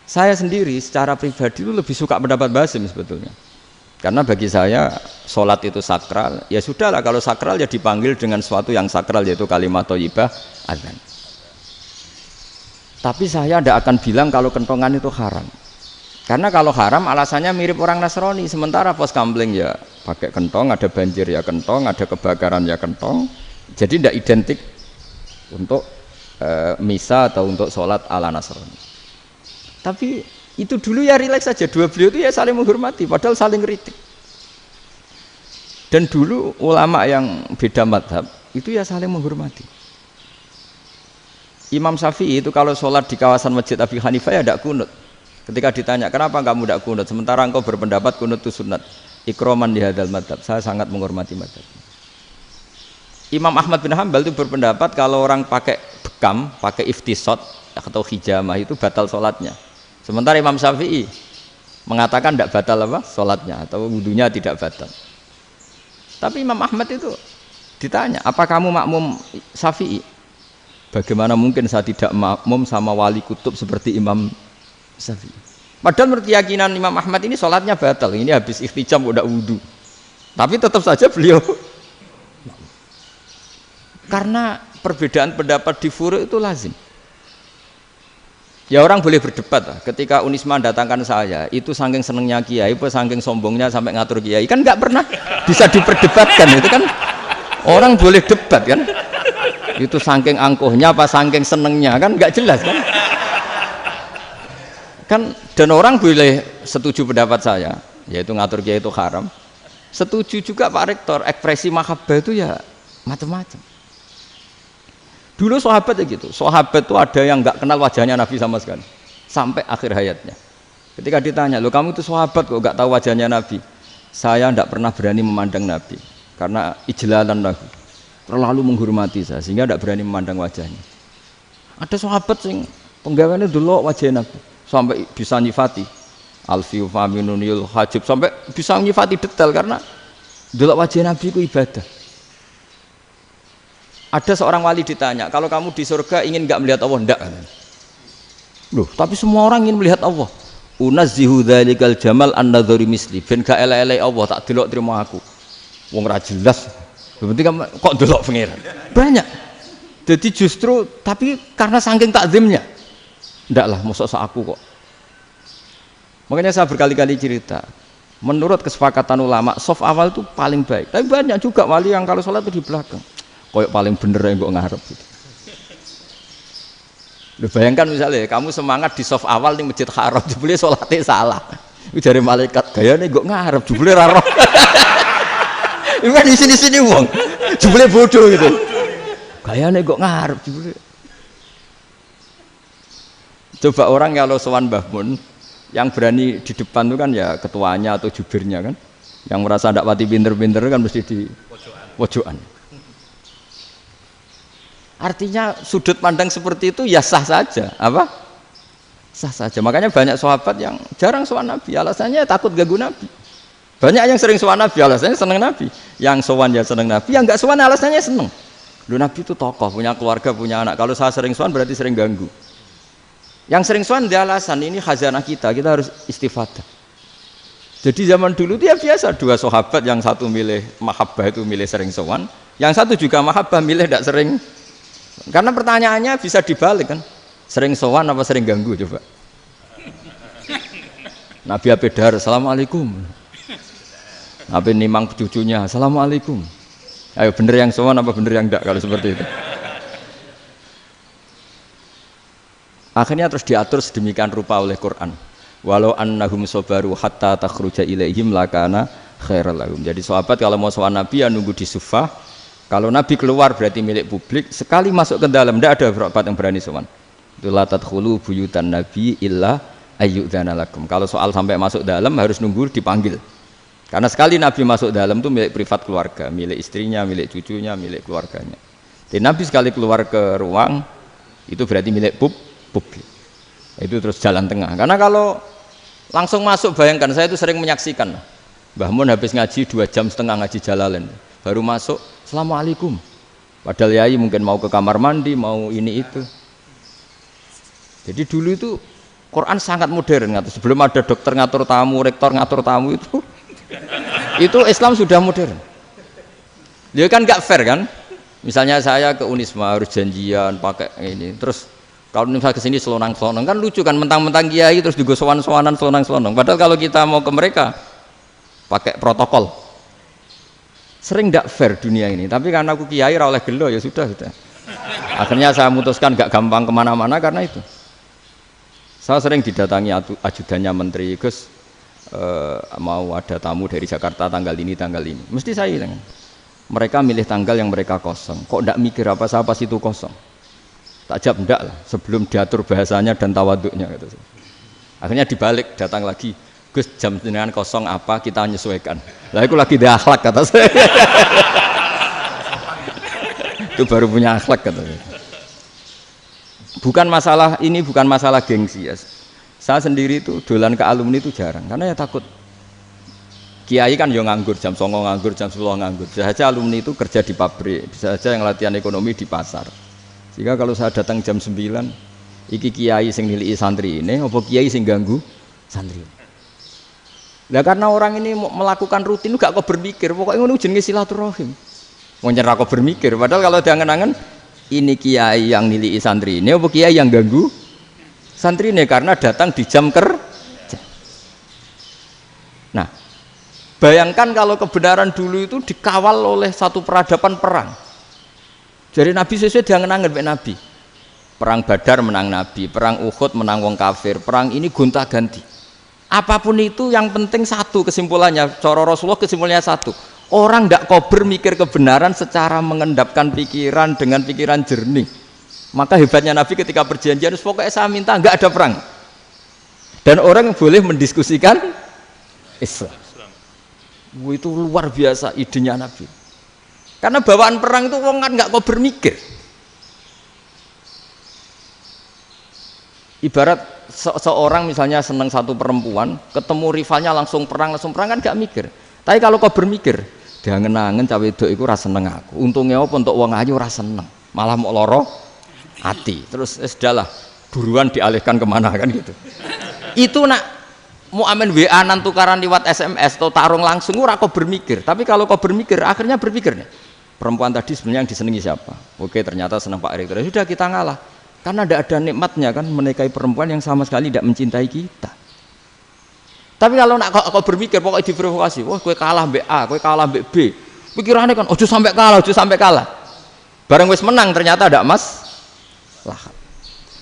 Saya sendiri secara pribadi itu lebih suka pendapat Mbah Hasyim sebetulnya. Karena bagi saya sholat itu sakral, ya sudahlah kalau sakral ya dipanggil dengan sesuatu yang sakral yaitu kalimat thayyibah adzan. Tapi saya tidak akan bilang kalau kentongan itu haram. Karena kalau haram alasannya mirip orang Nasrani, sementara pos kampling ya pakai kentong, ada banjir ya kentong, ada kebakaran ya kentong. Jadi tidak identik untuk misa atau untuk sholat ala Nasrani. Tapi itu dulu ya rileks saja, dua beliau itu ya saling menghormati padahal saling kritik. Dan dulu ulama yang beda madhab itu ya saling menghormati. Imam Syafi'i itu kalau sholat di kawasan Masjid Abi Hanifah ya tidak kunut. Ketika ditanya kenapa kamu tidak kunut sementara engkau berpendapat kunut itu sunat, ikroman di hadal madhab, saya sangat menghormati madhab. Imam Ahmad bin Hanbal itu berpendapat kalau orang pakai bekam, pakai iftisot atau hijamah itu batal sholatnya. Sementara Imam Syafi'i mengatakan tidak batal apa sholatnya atau wudunya tidak batal. Tapi Imam Ahmad itu ditanya, apa kamu makmum Syafi'i? Bagaimana mungkin saya tidak makmum sama wali kutub seperti Imam Syafi'i? Padahal menurut keyakinan Imam Ahmad ini sholatnya batal. Ini habis ikhtijam udah wudu. Tapi tetap saja beliau karena perbedaan pendapat di furu' itu lazim. Ya orang boleh berdebat lah. Ketika Unisma datangkan saya, itu saking senengnya kiai, apa saking sombongnya sampai ngatur kiai, kan nggak pernah bisa diperdebatkan. Itu kan orang boleh debat kan? Itu saking angkuhnya apa saking senengnya kan nggak jelas kan? Kan dan orang boleh setuju pendapat saya, yaitu ngatur kiai itu haram. Setuju juga Pak Rektor, ekspresi mahabbah itu ya macam-macam. Dulu sahabat ya gitu, sahabat itu ada yang nggak kenal wajahnya Nabi sama sekali sampai akhir hayatnya. Ketika ditanya, loh kamu itu sahabat kok nggak tahu wajahnya Nabi? Saya tidak pernah berani memandang Nabi karena ijlalan Nabi, terlalu menghormati saya sehingga tidak berani memandang wajahnya. Ada sahabat yang penggawaannya dulu wajah Nabi sampai bisa nyifati alfiu faminunil hajib, sampai bisa nyifati detail karena dulu wajah Nabi itu ibadah. Ada seorang wali ditanya, kalau kamu di surga ingin nggak melihat Allah? Enggak. Loh, tapi semua orang ingin melihat Allah. Unazzihu dzalikal jamal an-nadzari misli. Ben gak elek-elek Allah tak delok terima aku. Wong ra jelas. Penting kok delok pangeran. Banyak. Jadi justru tapi karena saking takzimnya. Enggak lah, mosok sak aku kok. Makanya saya berkali-kali cerita. Menurut kesepakatan ulama, soft awal itu paling baik. Tapi banyak juga wali yang kalau sholat itu di belakang. Koyok paling bener yang kok ngarep gitu. Loh, bayangkan misalnya kamu semangat di soft awal di Masjid Haram, jebule sholatnya salah. Itu dari malaikat, gayane kok ngarep, jebule ra roh. Iku di sini-sini wong, jebule bodoh gitu. Gayane kok ngarep jebule. Coba orang kalau sowan Mbah Mun, yang berani di depan itu kan ya ketuanya atau jubirnya kan. Yang merasa ndak pati pinter-pinter kan mesti di pojokan. Artinya sudut pandang seperti itu ya sah saja, apa? Sah saja. Makanya banyak sahabat yang jarang sowan Nabi, alasannya takut ganggu Nabi. Banyak yang sering sowan Nabi, alasannya seneng Nabi. Yang sowan ya seneng Nabi, yang enggak sowan alasannya seneng. Lu Nabi itu tokoh, punya keluarga, punya anak. Kalau saya sering sowan berarti sering ganggu. Yang sering sowan dia alasan ini khazanah kita harus istifadah. Jadi zaman dulu dia biasa dua sahabat, yang satu milih mahabbah itu milih sering sowan, yang satu juga mahabbah milih tidak sering. Karena pertanyaannya bisa dibalik kan, sering sowan apa sering ganggu coba. Nabi Abedar, assalamualaikum. Nabi nimang cucunya, assalamualaikum. Ayo bener yang sowan apa bener yang enggak kalau seperti itu. Akhirnya terus diatur sedemikian rupa oleh Quran. Walau annahum sabaru hatta takhruja ilaihim lakana khairal lahum. Jadi sahabat kalau mau sowan Nabi ya nunggu di sufah. Kalau Nabi keluar berarti milik publik. Sekali masuk ke dalam tidak ada sahabat yang berani sowan. Itu la tadkhulu buyutan nabi illa ayyudzana lakum. Kalau soal sampai masuk dalam harus nunggu dipanggil. Karena sekali Nabi masuk dalam itu milik privat keluarga, milik istrinya, milik cucunya, milik keluarganya. Jadi Nabi sekali keluar ke ruang itu berarti milik publik. Itu terus jalan tengah. Karena kalau langsung masuk, bayangkan saya itu sering menyaksikan Mbah Mun habis ngaji 2,5 jam ngaji Jalalain baru masuk, assalamualaikum, padahal yai mungkin mau ke kamar mandi, mau ini itu. Jadi dulu itu Quran sangat modern, sebelum ada dokter ngatur tamu, rektor ngatur tamu itu Islam sudah modern. Dia kan gak fair kan, misalnya saya ke Unisma harus janjian pakai ini, terus kalau misalnya kesini selonang-selonang kan lucu kan, mentang-mentang kiai terus juga sowan-sowanan selonang-selonang. Padahal kalau kita mau ke mereka pakai protokol. Sering tidak fair dunia ini. Tapi karena aku kiai ra oleh gelo ya sudah. Akhirnya saya memutuskan gak gampang kemana-mana karena itu. Saya sering didatangi ajudannya menteri, Gus mau ada tamu dari Jakarta tanggal ini. Mesti saya bilang, mereka milih tanggal yang mereka kosong. Kok tidak mikir apa pas itu kosong? Tak jawab enggak lah, sebelum diatur bahasanya dan tawaduknya gitu. Akhirnya dibalik, datang lagi, Gus jam jenengan kosong apa kita menyesuaikan. Lah itu lagi di akhlak kata saya. Itu baru punya akhlak kata saya. Bukan masalah ini, bukan masalah gengsi ya. Saya sendiri itu dolan ke alumni itu jarang, karena ya takut. Kiai kan yang nganggur, jam 9 nganggur, jam 10 nganggur. Bisa saja alumni itu kerja di pabrik, bisa saja yang latihan ekonomi di pasar. Sehingga kalau saya datang jam 9, iki kiai sing nilai santri ini, apa kiai sing ganggu santri. Nah karena orang ini melakukan rutin, gak kok berpikir, pokoknya ngono jenenge silaturahim. Wong ora kok berpikir, padahal kalau diangen-angen ini kiai yang nilai santri ini, apa kiai yang ganggu santri ini karena datang di jam kerja. Nah, bayangkan kalau kebenaran dulu itu dikawal oleh satu peradaban perang. Jadi Nabi sesuai diangen-angen Nabi. Perang Badar menang Nabi, perang Uhud menang wong kafir, perang ini gonta-ganti. Apapun itu yang penting satu kesimpulannya, cara Rasulullah kesimpulannya satu. Orang tidak kober mikir kebenaran secara mengendapkan pikiran dengan pikiran jernih. Maka hebatnya Nabi ketika perjanjian, pokoknya saya minta nggak ada perang. Dan orang boleh mendiskusikan Islam. Itu luar biasa idenya Nabi. Karena bawaan perang itu orang kan nggak kok bermikir. Ibarat seorang misalnya senang satu perempuan, ketemu rivalnya langsung perang kan nggak mikir. Tapi kalau kau bermikir, dia ngenangen cawe wedok iku ora seneng aku. Untungnya apa untuk wong ayu ora seneng, malah mau loro hati. Terus sudahlah, buruan dialihkan kemana kan gitu. Itu nak mau amen WA nan tukaran lewat SMS atau tarung langsung ora kau bermikir. Tapi kalau kau bermikir, akhirnya berpikir nih. Perempuan tadi sebenarnya yang disenangi siapa? Oke, ternyata senang Pak Rektor. Sudah kita ngalah. Karena tidak ada nikmatnya kan menikahi perempuan yang sama sekali tidak mencintai kita. Tapi kalau nak kau berpikir pokoknya diprovokasi, wah kue kalah mbek A, kue kalah mbek B. Pikirannya kan ojo sampai kalah. Bareng wis menang ternyata ada mas. Lah.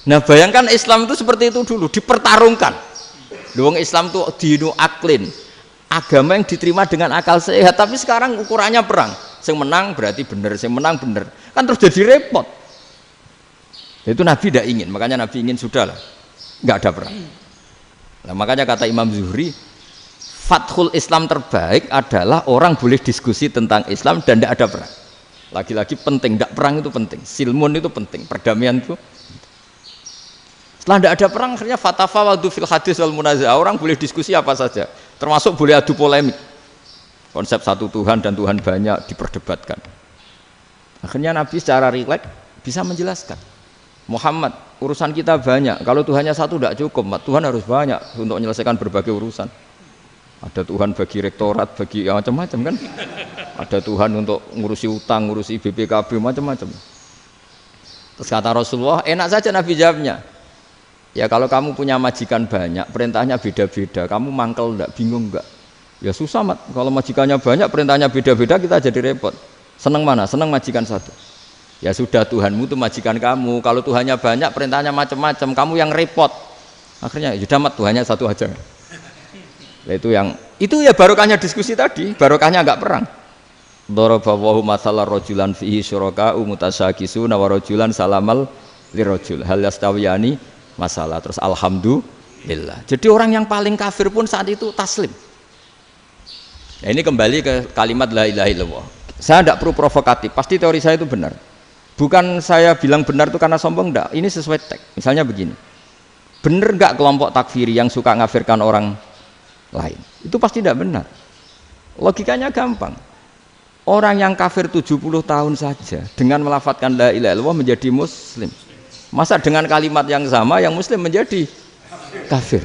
Nah, bayangkan Islam itu seperti itu dulu, dipertarungkan. Wong Islam itu dinu aklin. Agama yang diterima dengan akal sehat, tapi sekarang ukurannya perang. Sing menang berarti bener, sing menang bener. Kan terus jadi repot. Itu Nabi tidak ingin, makanya Nabi ingin sudahlah, nggak ada perang. Nah, makanya kata Imam Zuhri, fathul Islam terbaik adalah orang boleh diskusi tentang Islam dan tidak ada perang. Lagi-lagi penting, tidak perang itu penting, silmun itu penting, perdamaian itu. Setelah tidak ada perang, akhirnya fatafawadu fil hadis wal munazah, orang boleh diskusi apa saja, termasuk boleh adu polemik. Konsep satu Tuhan dan Tuhan banyak diperdebatkan. Akhirnya Nabi secara rileks bisa menjelaskan. Muhammad, urusan kita banyak. Kalau Tuhannya satu tidak cukup, Tuhan harus banyak untuk menyelesaikan berbagai urusan. Ada Tuhan bagi rektorat, bagi macam-macam kan. Ada Tuhan untuk ngurusi utang, ngurusi BPKB, macam-macam. Terus kata Rasulullah, enak saja Nabi jawabnya. Ya kalau kamu punya majikan banyak, perintahnya beda-beda, kamu mangkel enggak, bingung enggak? Ya susah mat, kalau majikannya banyak, perintahnya beda-beda, kita jadi repot. Senang mana? Senang majikan satu. Ya sudah, Tuhanmu itu majikan kamu. Kalau Tuhannya banyak, perintahnya macam-macam, kamu yang repot. Akhirnya sudah mat, Tuhannya satu aja. Nah, itu ya barokahnya diskusi tadi, barokahnya enggak perang. Daraballahu mathalan rajulan fihi syuraka'u mutasyakisuna wa rajulan salamal lirajul hal yastawiyani masalah. Terus alhamdulillah. Jadi orang yang paling kafir pun saat itu taslim. Nah, ini kembali ke kalimat la ilaha illallah. Saya tidak perlu provokatif, pasti teori saya itu benar. Bukan saya bilang benar itu karena sombong, enggak. Ini sesuai teks. Misalnya begini. Benar enggak kelompok takfiri yang suka ngafirkan orang lain? Itu pasti tidak benar. Logikanya gampang. Orang yang kafir 70 tahun saja dengan melafadzkan la ilaha illallah menjadi muslim. Masa dengan kalimat yang sama yang muslim menjadi kafir?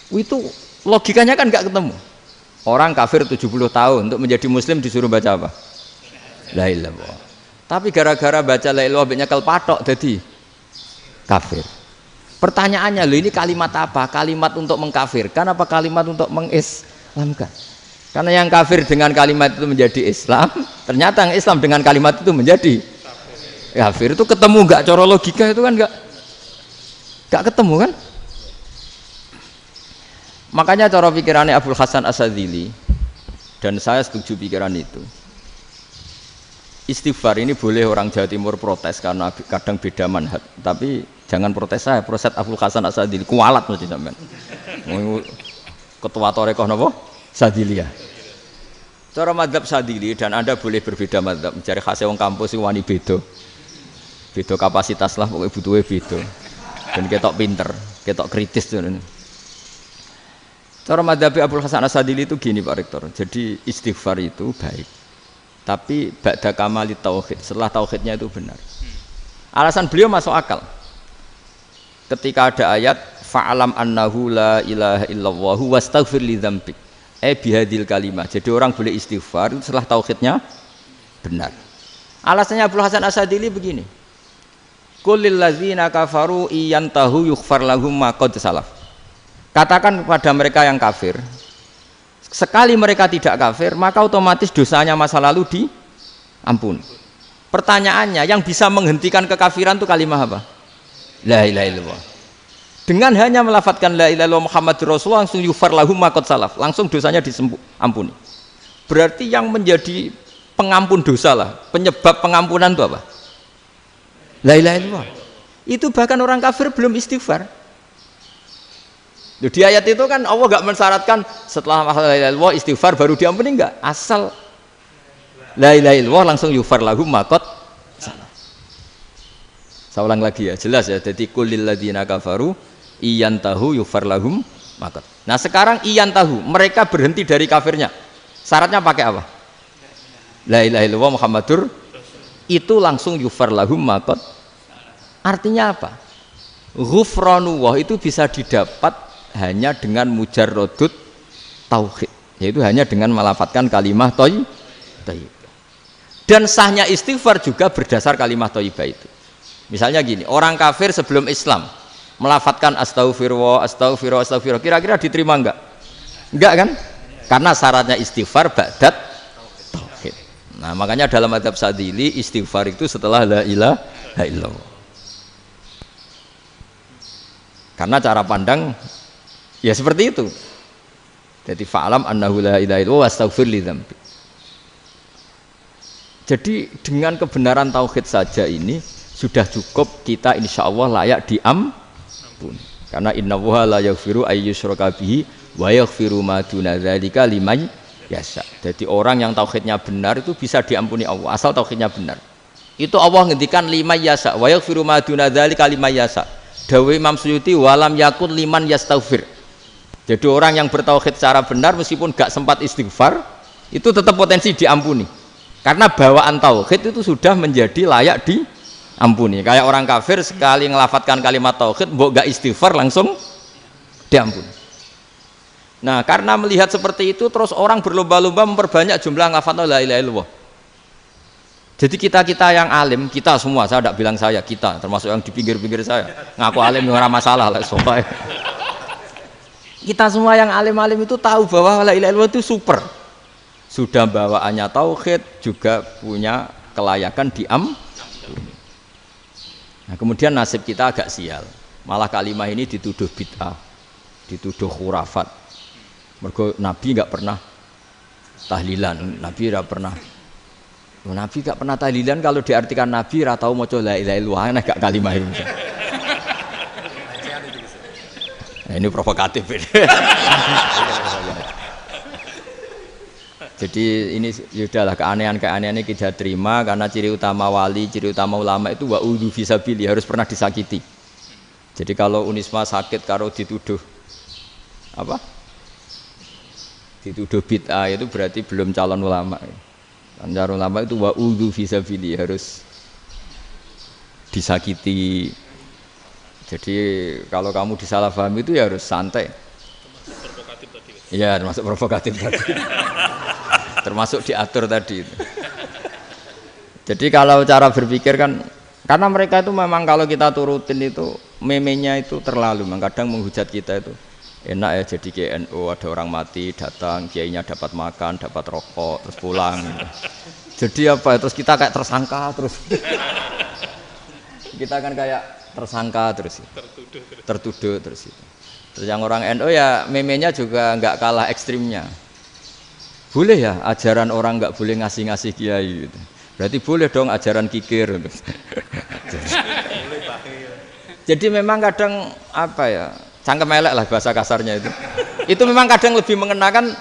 Itu logikanya kan enggak ketemu. Orang kafir 70 tahun untuk menjadi muslim disuruh baca apa? La ilaha illallah. Tapi gara-gara baca la ilaha illallah nyekel patok jadi kafir. Pertanyaannya, loh ini kalimat apa? Kalimat untuk mengkafirkan apa kalimat untuk mengislamkan? Karena yang kafir dengan kalimat itu menjadi Islam, ternyata yang Islam dengan kalimat itu menjadi kafir. Itu ketemu enggak cara logika itu kan enggak ketemu kan? Makanya cara pikirannya Abul Hasan Asyadzili, dan saya setuju pikiran itu. Istighfar ini boleh orang Jawa Timur protes karena kadang beda manhaj, tapi jangan protes saya, protes Abul Hasan Asyadzili kualat mesti sampean. Ketua Torekoh napa? Sadziliyah. Cara madzhab Sadzili, dan Anda boleh berbeda madzhab, mencari khasnya wong kampus wani beda. Beda kapasitas lah, pokoknya butuhnya beda. Dan ketok pinter, ketok kritis tuh. Cara madzhab Abul Hasan Asyadzili itu gini Pak Rektor. Jadi istighfar itu baik. Tapi ba'da kamali tauhid, setelah tauhidnya itu benar. Alasan beliau masuk akal. Ketika ada ayat fa'alam annahu la ilaha illallah wastaghfir li dzambik. Bihadil kalimah. Jadi orang boleh istighfar itu setelah tauhidnya benar. Alasannya Abul Hasan Asyadzili begini. Qul lil ladzina kafaru iyantahu yughfar lahum ma qad salaf. Katakan kepada mereka yang kafir, sekali mereka tidak kafir, maka otomatis dosanya masa lalu diampuni. Pertanyaannya, yang bisa menghentikan kekafiran itu kalimat apa? La ilaha illallah. Dengan hanya melafadzkan la ilaha illallah Muhammadur Rasulullah langsung yughfar lahum ma qad salaf, langsung dosanya diampuni. Berarti yang menjadi pengampun dosa lah, penyebab pengampunan itu apa? La ilaha illallah. Itu bahkan orang kafir belum istighfar. Di ayat itu kan Allah enggak mensyaratkan setelah la ilaha illallah istighfar baru diampuni, enggak. Asal la ilaha illallah langsung yughfar lahum ma qad salaf. Saya ulang lagi ya, jelas ya. Jadi qul lil ladzina kafaru iyantahu yughfar lahum ma qad. Nah, sekarang iyantahu, mereka berhenti dari kafirnya. Syaratnya pakai apa? La ilaha illallah Muhammadur, itu langsung yughfar lahum ma qad. Artinya apa? Ghufranullah itu bisa didapat hanya dengan mujarrodut tauhid, yaitu hanya dengan melafadzkan kalimah thayyibah. Dan sahnya istighfar juga berdasar kalimah thayyibah itu. Misalnya gini, orang kafir sebelum Islam melafadzkan astaghfirullah, astaghfirullah, astaghfirullah, kira-kira diterima enggak? Enggak kan? Karena syaratnya istighfar ba'dat tauhid. Nah, makanya dalam madzhab Sadzili istighfar itu setelah la ilaha illallah. Karena cara pandang ya seperti itu. Jadi fa'alam annahu la ilaha illallah wastaghfir li dzambi. Jadi dengan kebenaran tauhid saja ini sudah cukup kita insya Allah layak diampuni. Karena innallaha la yaghfiru ayyusyraka bihi wa yaghfiru ma duna dzalika liman yasha. Jadi orang yang tauhidnya benar itu bisa diampuni Allah asal tauhidnya benar. Itu Allah ngendikan liman yasha wa yaghfiru ma duna dzalika liman yasha. Dawe Imam Suyuti walam yakun liman yastaghfir. Jadi orang yang bertauhid secara benar meskipun gak sempat istighfar itu tetap potensi diampuni. Karena bawaan tauhid itu sudah menjadi layak diampuni. ampuni. Kayak orang kafir sekali ngelafatkan kalimat tauhid, mbok gak istighfar langsung diampuni. Nah, karena melihat seperti itu terus orang berlomba-lomba memperbanyak jumlah ngelafatkan la ilaha illallah. Jadi kita yang alim, kita semua, saya tidak bilang saya, kita termasuk yang di pinggir-pinggir saya ngaku alim ora masalah lah soalnya. Kita semua yang alim-alim itu tahu bahwa la ilaha illallah itu super. Sudah bawaannya tauhid, juga punya kelayakan Nah, kemudian nasib kita agak sial. Malah kalimah ini dituduh bid'ah, dituduh khurafat. Mergo Nabi enggak pernah tahlilan, Nabi enggak pernah. Nabi enggak pernah tahlilan, kalau diartikan Nabi ora tau maca la ilaha illallah, nek gak kalimah ini. Nah, ini provokatif ini. Jadi ini sudahlah keanehan-keanehan ini kita terima karena ciri utama wali, ciri utama ulama itu wa'udhu fisabili, harus pernah disakiti. Jadi kalau Unisma sakit kalau dituduh apa? Dituduh bid'ah itu berarti belum calon ulama. Calon ulama itu wa'udhu fisabili, harus disakiti. Jadi kalau kamu disalahpahami itu ya harus santai. Iya, termasuk provokatif tadi. Termasuk diatur tadi. Jadi kalau cara berpikir kan, karena mereka itu memang kalau kita turutin itu memenya itu terlalu, kadang menghujat kita itu enak ya jadi KNU, ada orang mati datang, kiainya dapat makan, dapat rokok, terus pulang. Jadi apa? Terus kita kayak tersangka terus. Kita kan kayak tersangka terus. Tertuduh terus itu. Terus yang orang NU ya memenya juga nggak kalah ekstrimnya. Boleh ya ajaran orang nggak boleh ngasih-ngasih kiai gitu. Berarti boleh dong ajaran kikir. Jadi memang kadang apa ya, cangkem elek lah bahasa kasarnya itu. Itu memang kadang lebih mengenakan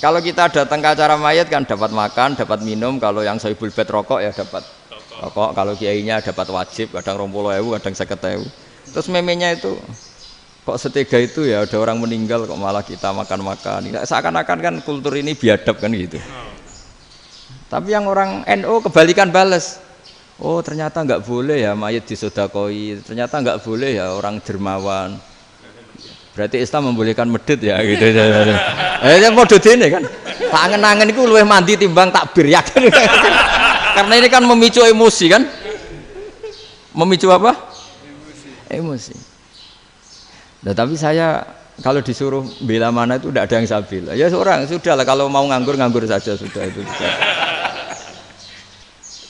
kalau kita datang ke acara mayat kan dapat makan, dapat minum. Kalau yang sohibul bed rokok ya dapat rokok. Kalau kiainya dapat wajib, kadang 20.000, kadang 50.000. Terus memenya itu kok setega itu ya, ada orang meninggal kok malah kita makan-makan. Seakan-akan kan kultur ini biadab kan gitu. Tapi yang orang NU kebalikan bales. Oh ternyata nggak boleh ya mayat disodakoi. Ternyata nggak boleh ya orang dermawan. Berarti Islam membolehkan medit ya gitu. Yang model ini kan. Tak angen-angen itu luwih mandi timbang takbir ya kan. Karena ini kan memicu emosi kan. Memicu apa? Emosi. Nah, tapi saya kalau disuruh bela mana itu tidak ada yang saya bela. Ya seorang sudahlah, kalau mau nganggur saja sudah itu.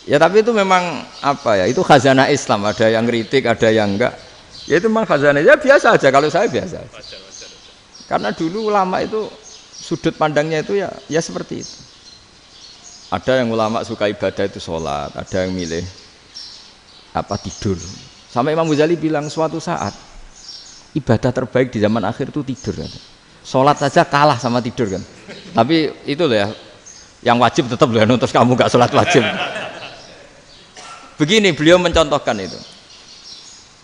Ya tapi itu memang apa ya? Itu khazanah Islam. Ada yang kritik, ada yang enggak. Ya itu memang khazanah. Ya biasa aja kalau saya biasa. Karena dulu ulama itu sudut pandangnya itu ya seperti itu. Ada yang ulama suka ibadah itu sholat, ada yang milih apa tidur. Sampai Imam Ghazali bilang suatu saat ibadah terbaik di zaman akhir itu tidur kan. Sholat saja kalah sama tidur kan. Tapi itu loh ya, yang wajib tetap loh, terus kamu gak sholat wajib. Begini beliau mencontohkan itu.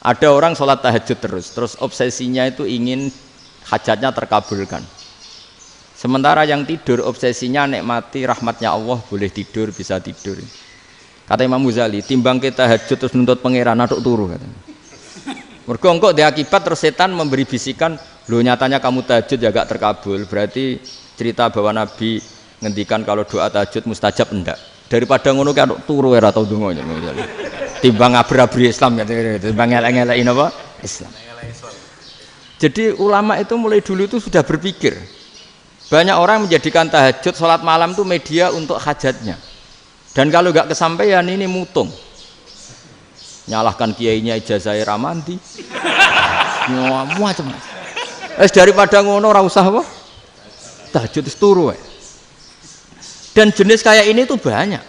Ada orang sholat tahajud terus obsesinya itu ingin hajatnya terkabulkan. Sementara yang tidur obsesinya nikmati rahmatnya Allah, boleh tidur, bisa tidur. Kata Imam Ghazali, timbang kita tahajud terus nuntut pangeran aduk turu katanya. Mergo engko dia akibat terus setan memberi bisikan, lho nyatanya kamu tahajud ya gak terkabul. Berarti cerita bahwa Nabi ngendikan kalau doa tahajud mustajab enggak. Daripada ngono kan turu ora tau donga. Timbang abri-abri Islam ya, timbang ngelek-ngelekin apa? Islam. Jadi ulama itu mulai dulu itu sudah berpikir. Banyak orang menjadikan tahajud salat malam itu media untuk hajatnya. Dan kalau gak kesampaian ini mutung. Nyalahkan kiainya ijazah ramandi macam daripada ngono ora usah apa tahajud turu. Dan jenis kayak ini tuh banyak,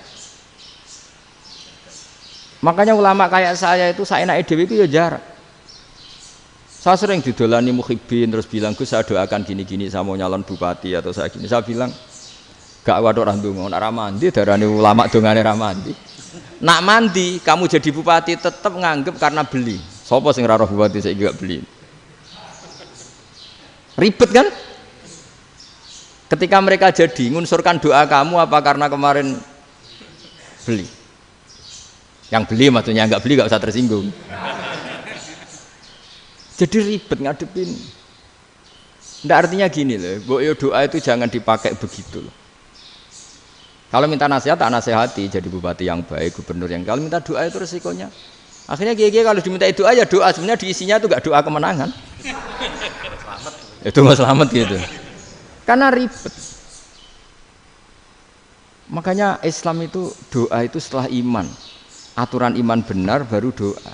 makanya ulama kayak saya itu saya enak dhewe itu ya jarak. Saya sering didolani muhibbin terus bilang Gus saya doakan gini-gini saya mau nyalon bupati atau saya gini, saya bilang gak waduh ra ndonga nek ra mandi darane ulama dongane ra mandi. Nak mandi kamu jadi bupati tetap nganggep karena beli. Sopo sing ora roh bupati saiki gak beli. Ribet kan? Ketika mereka jadi ngunsurkan doa kamu apa karena kemarin beli. Yang beli maksudnya, nggak beli nggak usah tersinggung. Jadi ribet ngadepin. Nggak, artinya gini loh, doa itu jangan dipakai begitu loh. Kalau minta nasihat, tak nasihati jadi bupati yang baik, gubernur yang. Kalau minta doa itu resikonya. Akhirnya kiai kalau diminta doa ya doa, sebenarnya diisinya itu nggak doa kemenangan. Itu nggak selamat gitu. Karena ribet. Makanya Islam itu doa itu setelah iman. Aturan iman benar baru doa.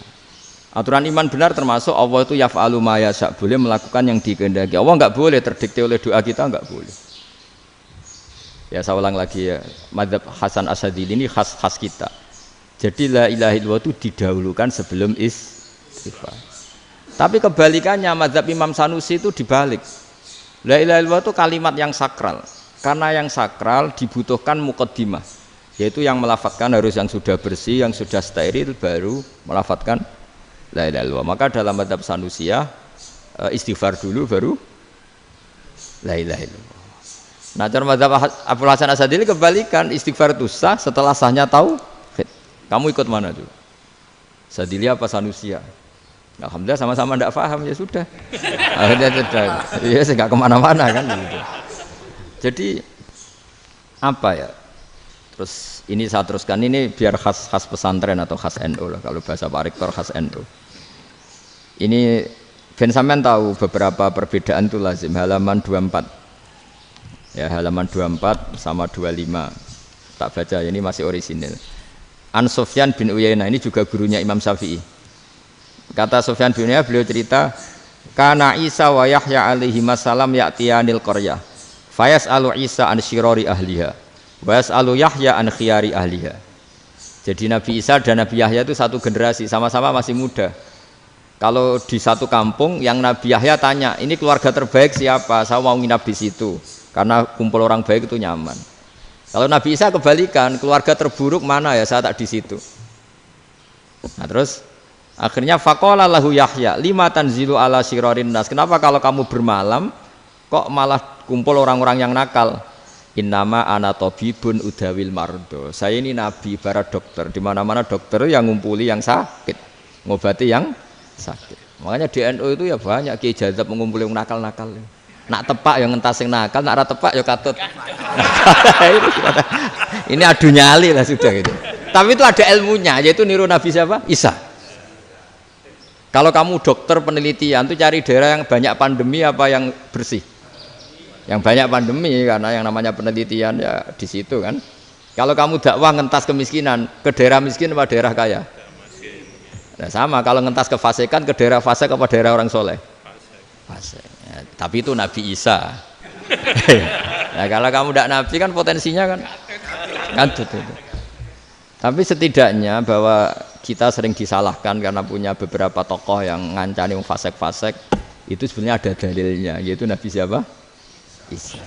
Aturan iman benar termasuk Allah itu yaf'alu ma yasha, boleh melakukan yang dikehendaki. Allah enggak boleh terdikte oleh doa kita, enggak boleh. Ya saya ulang lagi ya, mazhab Hasan Asyadzili ini khas kita. Jadi la ilaha illallah itu didahulukan sebelum istighfar. Tapi kebalikannya mazhab Imam Sanusi itu dibalik. La ilaha illallah itu kalimat yang sakral. Karena yang sakral dibutuhkan muqaddimah, yaitu yang melafadzkan harus yang sudah bersih, yang sudah steril baru melafadzkan la ilaha illallah. Maka dalam mazhab Sanusiyah istighfar dulu baru la ilaha illallah. Nah, cara mazhab Abdul Hasan Asyadzili kebalikan, istighfar itu sah setelah sahnya tauhid. Kamu ikut mana tuh? Asyadzili apa Sanusiyah? Alhamdulillah sama-sama tidak paham, ya sudah. Akhirnya sudah. Ya saya nggak kemana-mana kan gitu. Jadi apa ya? Terus ini saya teruskan, ini biar khas pesantren atau khas NU lah, kalau bahasa Pak Rektor khas NU. Ini Ben sampean tahu beberapa perbedaan itu lazim, halaman 24. Ya, halaman 24 sama 25. Tak baca, ini masih orisinil. An Sufyan bin Uyainah, ini juga gurunya Imam Syafi'i. Kata Sufyan bin Uyainah, beliau cerita, kana Isa wa Yahya alaihi salam ya'tiyanil qaryah. Fayas'alu Isa an syirari ahliha. Wa yas'alu Yahya an khiyari ahliha. Jadi Nabi Isa dan Nabi Yahya itu satu generasi, sama-sama masih muda. Kalau di satu kampung yang Nabi Yahya tanya, ini keluarga terbaik siapa? Saya mau nginap di situ. Karena kumpul orang baik itu nyaman. Kalau Nabi Isa kebalikan, keluarga terburuk mana ya, saya tak di situ. Nah terus akhirnya faqala lahu Yahya, lima tanzilu ala syirarin nas. Kenapa kalau kamu bermalam kok malah kumpul orang-orang yang nakal? Innama ana tabibun udawil mardo. Saya ini nabi, para dokter. Di mana-mana dokter yang ngumpuli yang sakit, ngobati yang sakit. Makanya di NU itu ya banyak kiai jazab mengumpuli yang nakal-nakal. Nak tepak yang ngentas yang nakal, nak ora tepak ya katut. Ini adu nyali lah sudah gitu. Tapi itu ada ilmunya, yaitu niru Nabi siapa? Isa. Kalau kamu dokter penelitian tuh cari daerah yang banyak pandemi apa yang bersih? Yang banyak pandemi, karena yang namanya penelitian ya di situ kan. Kalau kamu dakwah ngentas kemiskinan, ke daerah miskin apa daerah kaya? Nah sama, kalau ngentas kefasikan ke daerah fasik apa daerah orang soleh? Fasik. Ya, tapi itu Nabi Isa. Nah kalau kamu tidak Nabi kan potensinya kan itu. Tapi setidaknya bahwa kita sering disalahkan karena punya beberapa tokoh yang ngancani fasik-fasik, itu sebenarnya ada dalilnya, yaitu Nabi siapa? Isa.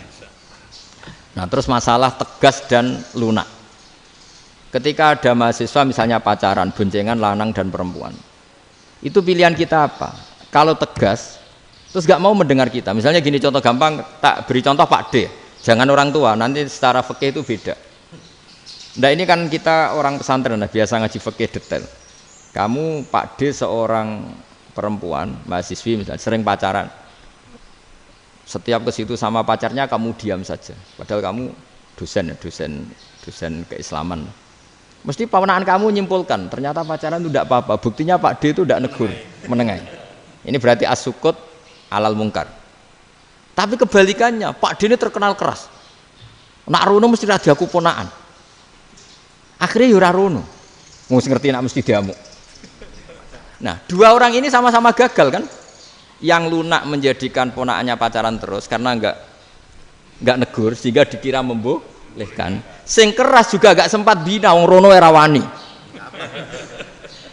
Nah terus masalah tegas dan lunak. Ketika ada mahasiswa misalnya pacaran, boncengan lanang dan perempuan, itu pilihan kita apa? Kalau tegas, terus gak mau mendengar kita. Misalnya gini, contoh gampang, tak beri contoh Pak D. Jangan orang tua, nanti secara fikih itu beda. Nah ini kan kita orang pesantren, nah, biasa ngaji fikih detail. Kamu Pak D seorang perempuan, mahasiswi misalnya, sering pacaran. Setiap ke situ sama pacarnya kamu diam saja. Padahal kamu dosen keislaman. Mesti pamanaan kamu nyimpulkan, ternyata pacaran itu tidak apa-apa. Buktinya Pak D itu tidak negur, menengahi. Ini berarti as-sukut alal mungkar. Tapi kebalikannya, Pak D ini terkenal keras. Nak rono mesti ra diaku ponaan. Akhirnya yo ora rono. Mesti ngerti nak mesti diamuk. Nah, dua orang ini sama-sama gagal kan? Yang lunak menjadikan ponaannya pacaran terus karena enggak negur sehingga dikira membolehkan. Sing keras juga gak sempat bina wong rono era wani.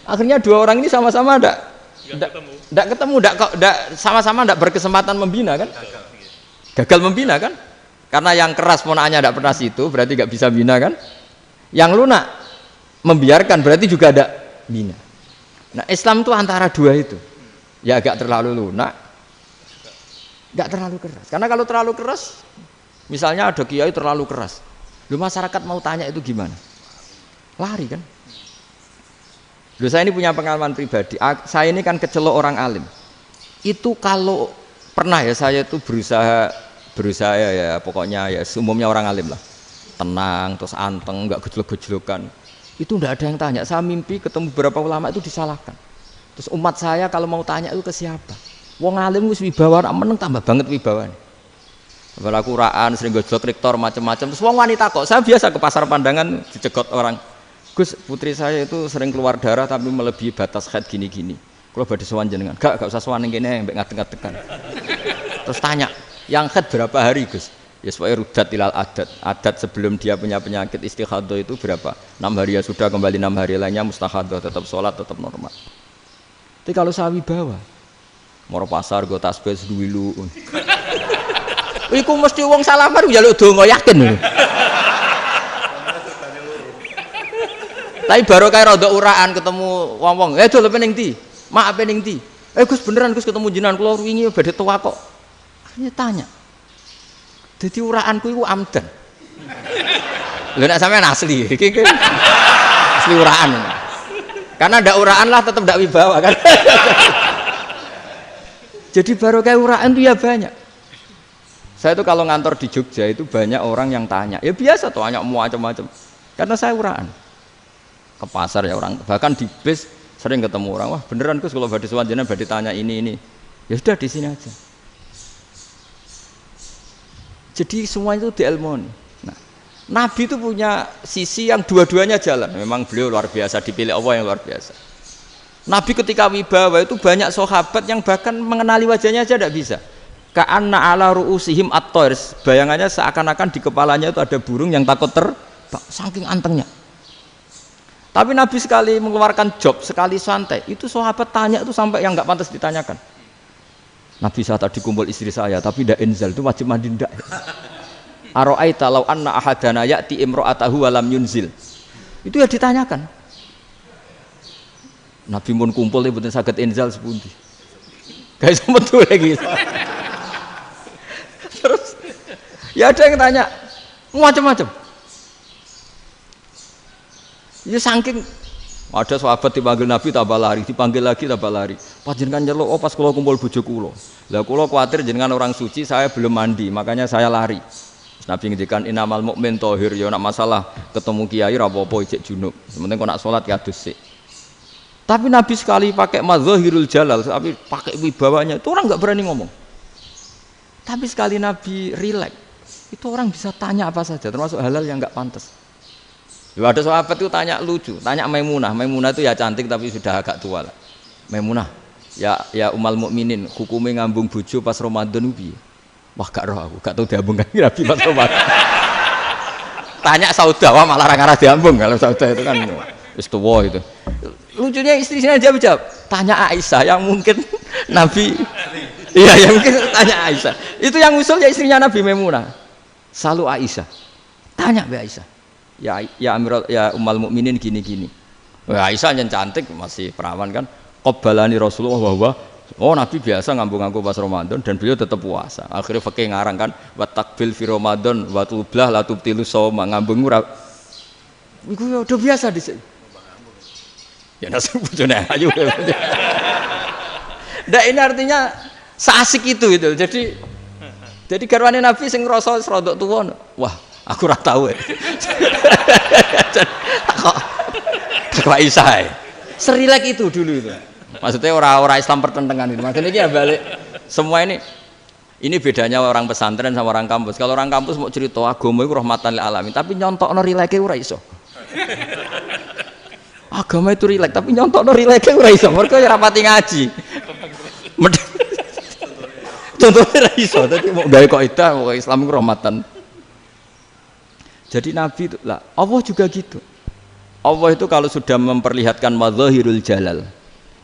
Akhirnya dua orang ini sama-sama enggak ketemu, sama-sama enggak berkesempatan membina kan? Gagal membina kan? Karena yang keras ponaannya enggak pernah situ, berarti enggak bisa bina kan? Yang lunak membiarkan berarti juga ada bina. Nah, Islam itu antara dua itu. Ya agak terlalu lunak, enggak terlalu keras. Karena kalau terlalu keras, misalnya ada kiai terlalu keras. Lu masyarakat mau tanya itu gimana? Lari kan? Loh, saya ini punya pengalaman pribadi. Saya ini kan kecelok orang alim. Itu kalau pernah ya saya itu berusaha ya pokoknya ya umumnya orang alim lah. Tenang, terus anteng, enggak gejlok-gejlokan. Itu enggak ada yang tanya. Saya mimpi ketemu beberapa ulama itu disalahkan. Terus umat saya kalau mau tanya itu ke siapa? Wong alim wis wibawa, meneng tambah banget wibawane. Bala Quran sering gojlok rektor macam-macam. Terus wong wanita kok. Saya biasa ke pasar pandangan dicegot orang. Gus, putri saya itu sering keluar darah tapi melebihi batas haid gini-gini. Kalau badhe sowan jenengan, gak usah sowan ning kene mbek ngadeg-ngadegan. Terus tanya, yang haid berapa hari, Gus? Ya supaya rudat ilal adat. Adat sebelum dia punya penyakit istihadah itu berapa? 6 hari ya sudah, kembali 6 hari lainnya mustahadah, tetap sholat, tetap normal. Tapi kalau sawi bawa, moro pasar go tasbih duwilu. Iku mesti wong salaman njaluk donga yakin. Tapi baru kayak rada uraan ketemu wong-wong. Dol pening ndi? Mak pening ndi? Gus beneran Gus ketemu jenengan kula wingi badhe tua kok. Akhirnya tanya. Dadi uraanku iku amdan. Lho nek sampean asli, iki asli uraan. Karena ndak uraan lah tetap ndak wibawa kan. Jadi baru kayak uraan itu ya banyak. Saya itu kalau ngantor di Jogja itu banyak orang yang tanya. Ya biasa tuh tanya macam-macam. Karena saya uraan. Ke pasar ya orang, bahkan di bis sering ketemu orang, wah beneran Gus kalau badhe sowan jenengan badhe tanya ini. Ya sudah di sini aja. Jadi semua itu diilmoni. Nah, Nabi itu punya sisi yang dua-duanya jalan. Memang beliau luar biasa, dipilih Allah yang luar biasa. Nabi ketika wibawa itu banyak sahabat yang bahkan mengenali wajahnya aja tidak bisa. Ka'anna ala ru'usihim at-tayr. Bayangannya seakan-akan di kepalanya itu ada burung yang takut terbang, saking antengnya. Tapi Nabi sekali mengeluarkan job, sekali santai, itu sahabat tanya itu sampai yang nggak pantas ditanyakan. Nabi saat tadi kumpul istri saya, tapi tidak inzal, itu wajib mandi ndak. Aro'aita law anna ahadana ya'ti imro'atahu walam yunzil. Itu ya ditanyakan. Nabi mun kumpul itu betul saged inzal sepundi. Guys, betul lagi. Terus ya ada yang tanya macam-macam. Ya saking ada sahabat dipanggil Nabi tambah lari, dipanggil lagi tambah lari. Panjenengan nyeluk, oh pas kula kumpul bojo kula. Lah kula kuwatir jenengan orang suci, saya belum mandi, makanya saya lari. Terus Nabi ngendikan inamal mukmin thahir, ya nak masalah ketemu kiai ra apa-apa ijek junub. Sementing kok nak salat ya adus sik. Tapi Nabi sekali pakai madzahirul jalal, tapi pakai wibawanya, itu orang enggak berani ngomong. Tapi sekali Nabi rileks, itu orang bisa tanya apa saja, termasuk halal yang enggak pantas. Ada sahabat itu tanya lucu, tanya Maimunah. Maimunah itu ya cantik tapi sudah agak tua lah. Maimunah, ya umal mukminin, hukumnya ngambung bojo pas Ramadan piye? Wah gak roh aku, gak tahu diambung kan Nabi pas Ramadan. Tanya Saudah, wah malah ngarah diambung kalau Saudah itu kan wis tuwa itu. Lucunya istrinya dia jawab, tanya Aisyah yang mungkin Nabi. Iya, yang mungkin tanya Aisyah. Itu yang usul ya istrinya Nabi Maimunah. Selalu Aisyah. Tanya Mbak Aisyah. Ya Amirul ya umal mukminin gini-gini. Wah, Aisyah yang cantik masih perawan kan. Qabbalani Rasulullah bahwa oh Nabi biasa ngambung-ngambung pas Ramadan dan beliau tetap puasa. Akhirnya fakih ngarang kan wa takbil fi Ramadan wa tublah la tubtilu shauma ngambung ora. Iku udah biasa di sini. Ya nasi bojone ayu. Ndak ini artinya seasik itu gitu. Jadi garwane Nabi sing ngrasa rodok tuwa. Wah, aku ora tahu ya. Kok Aisyah. Serilek itu dulu itu. Maksudnya orang Islam pertentangan itu. Maksudnya ini ya balik semua ini bedanya orang pesantren sama orang kampus. Kalau orang kampus mau cerita agama itu rahmatan lil alamin, tapi nyontokno rileke ora iso. Agama itu rilek, tapi nyontokno rileke ora iso. Mergo ya rapati ngaji. Contohnya ora iso, dadi mau gawe kaidah kok Islam itu rahmatan. Jadi Nabi itu lah, Allah juga gitu. Allah itu kalau sudah memperlihatkan madzahirul jalal,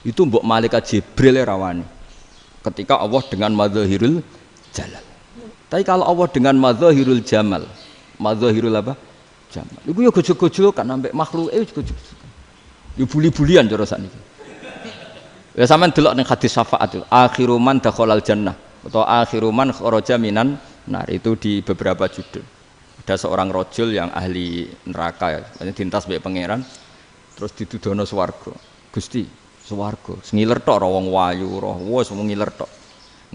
itu mbok malaikat Jibril rawani. Ketika Allah dengan madzahirul jalal. Tapi kalau Allah dengan madzahirul jamal, madzahirul apa? Jamal. Iku ya gojol-gojol kan ambek makhluk gojol. Ya buli-bulian cara sakniki. Ya sampean delok ning hadis syafaat itu, akhiru man dakhalal jannah atau akhiru man kharaja minan nar, itu di beberapa judul. Ada seorang rojul yang ahli neraka ya, dintas mbek pangeran terus ditudono swarga. Gusti swarga, ngiler tok ora wong wayu ora wis wong ngiler tok.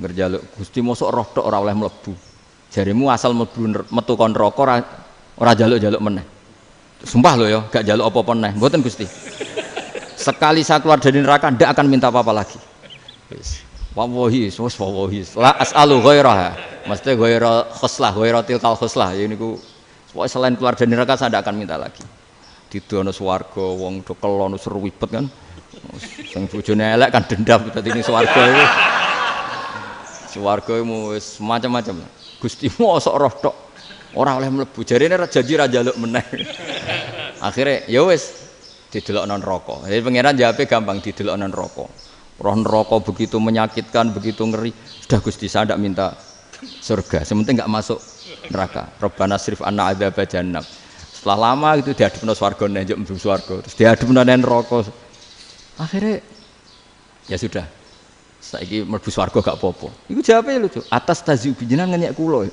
Ngger njaluk Gusti mosok roh tok ora oleh mlebu. Jarimu asal mlebu metu kon neraka ora njaluk-njaluk meneh. Sumpah lho ya, gak njaluk apa-apa meneh. Mboten Gusti. Sekali saya keluar dari neraka ndak akan minta apa-apa lagi. Wis. Wallahi, wallahi. La as'alu ghairaha. Mesti ghaira khoslah, ghaira tilkal khoslah. Ya niku pokoke selain keluar dari neraka saya ndak akan minta lagi. Didono swarga wong do kelon seruwibet kan. Sing bojone elek kan dendam dadi ning swarga iku. Swarga iku wis macam-macam. Gusti mosok roh tok ora oleh mlebu. Jarine janji ra njaluk meneh. Akhire ya wis didelokno neraka. Jadi pangeran jawabe gampang didelokno neraka. Roh neraka begitu menyakitkan, begitu ngeri. Sudah Gusti saya ndak minta surga. Sementing enggak masuk neraka. Rabbana srif anna adzab jahannam. Setelah lama itu diadepno swarga njuk mlebu swarga. Terus diadepno neraka. Akhirnya ya sudah. Saiki mlebu swarga gak apa-apa. Iku jawabe lucu. Atas taziubi jenengan ngenyek kula.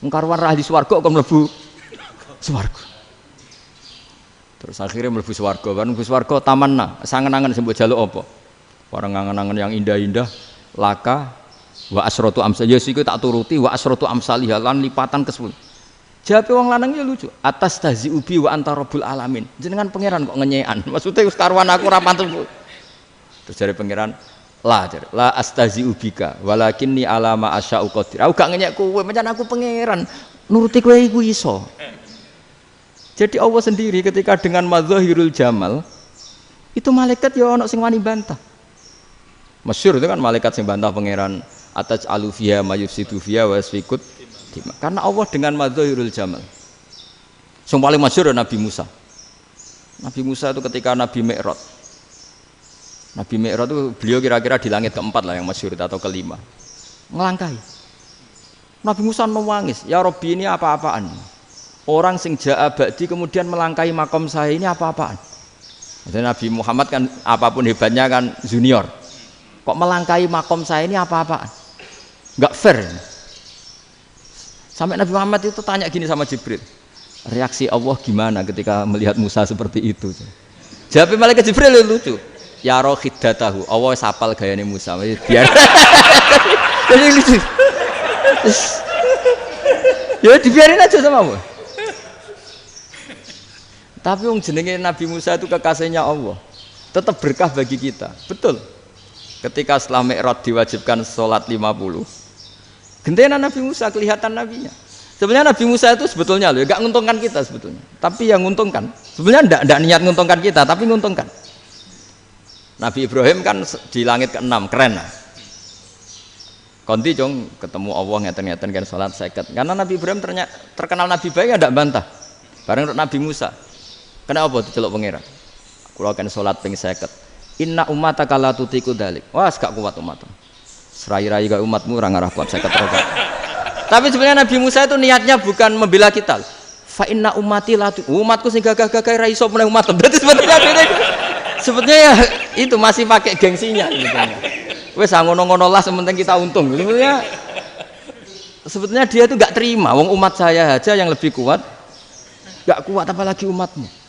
Wong karuan ra ahli swarga kok mlebu swarga. Terus akhirnya mlebu swarga, kan mlebu swarga tamanna, sangen-angen sing mbok jaluk apa? Bareng angen-angen yang indah-indah, laka wa asratu amsal. Ya siku tak turuti wa asratu amsalih lan lipatan ke-10. Jawabe wong lanang ya lucu. Atas taziubi wa anta rabbul alamin. Jenengan pangeran kok ngenyekan. Maksudnya wis karuan aku ora pantes. Terus jare pangeran, la astaziubika walakinni alama asya'u qadir. Aku gak ngenyek kowe, pancen aku pangeran. Nuruti kowe iku iso. Jadi Allah sendiri ketika dengan madzahirul jamal itu malaikat ya ono sing wani bantah. Masyhur itu kan malaikat sing bantah pangeran ataj alufia mayufsidu fiha wasfikut. Karena Allah dengan madzahirul jamal. Sing paling masyhur Nabi Musa. Nabi Musa itu ketika Nabi Mi'raj. Nabi Mi'raj itu beliau kira-kira di langit keempat lah yang masyhur atau kelima. Ngelangkai. Nabi Musa nangis, "Ya Rabbi ini apa-apaan?" Orang sing ja'a ba'di kemudian melangkai makom saya ini apa-apaan? Jadi Nabi Muhammad kan apapun hebatnya kan junior. Kok melangkai makom saya ini apa-apaan? Enggak fair. Sampai Nabi Muhammad itu tanya gini sama Jibril. Reaksi Allah gimana ketika melihat Musa seperti itu? Jawab malaikat Jibril lucu. Ya roh khiddatahu. Allah sapal gayane Musa. Biar. Jadi lucu. Ya dibiarin aja sama Allah. Tapi wong jenenge Nabi Musa itu kekasihnya Allah. Tetap berkah bagi kita. Betul. Ketika setelah Mi'raj diwajibkan sholat 50. Gentena Nabi Musa kelihatan nabinya. Sebenarnya Nabi Musa itu sebetulnya loh, enggak menguntungkan kita sebetulnya. Tapi yang menguntungkan. Sebenarnya enggak niat menguntungkan kita, tapi menguntungkan. Nabi Ibrahim kan di langit ke-6, keren lah. Konti jong ketemu Allah ngeten-ngeten kan sholat 50. Karena Nabi Ibrahim terkenal Nabi baik enggak bantah. Bareng Nabi Musa. Kenapa diceluk pangeran? Kula kan salat ping 50. Inna ummataka la tutiku dzalik. Wah, gak kuat umatmu. Serai-rai gak umatmu ora ngarah kuat 50 rokaat. Tapi sebenarnya Nabi Musa itu niatnya bukan membela kita. Fa inna ummati la umatku sing gagah-gagah ra iso meneh umat. Berarti sebetulnya ya itu masih pakai gengsinya sebetulnya. Wes ngono-ngono lah sementing kita untung. Sebetulnya dia itu gak terima. Wong umat saya aja yang lebih kuat. Gak kuat apalagi umatmu.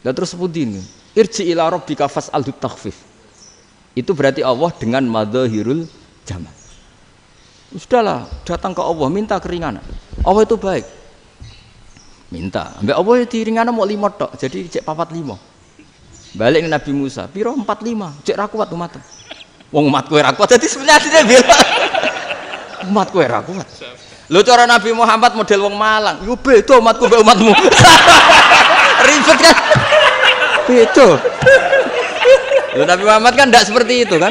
Dan terus sebutin irji ila rabbika fas'alhu takhfif. Itu berarti Allah dengan madzahirul jamal. Sudahlah, datang ke Allah minta keringanan. Allah itu baik. Minta, ambek Allah diringanan mau 5 tok, jadi cek 45. Balik ke Nabi Musa, piro 45, cek ra kuat umat. Wong umatku ra kuat, jadi sebenarnya dia bilang umatku ra kuat. Lho cara Nabi Muhammad model wong Malang, yo beda umatku mbek umatmu. Ribet kan? Beda. Lho Nabi Muhammad kan enggak seperti itu kan?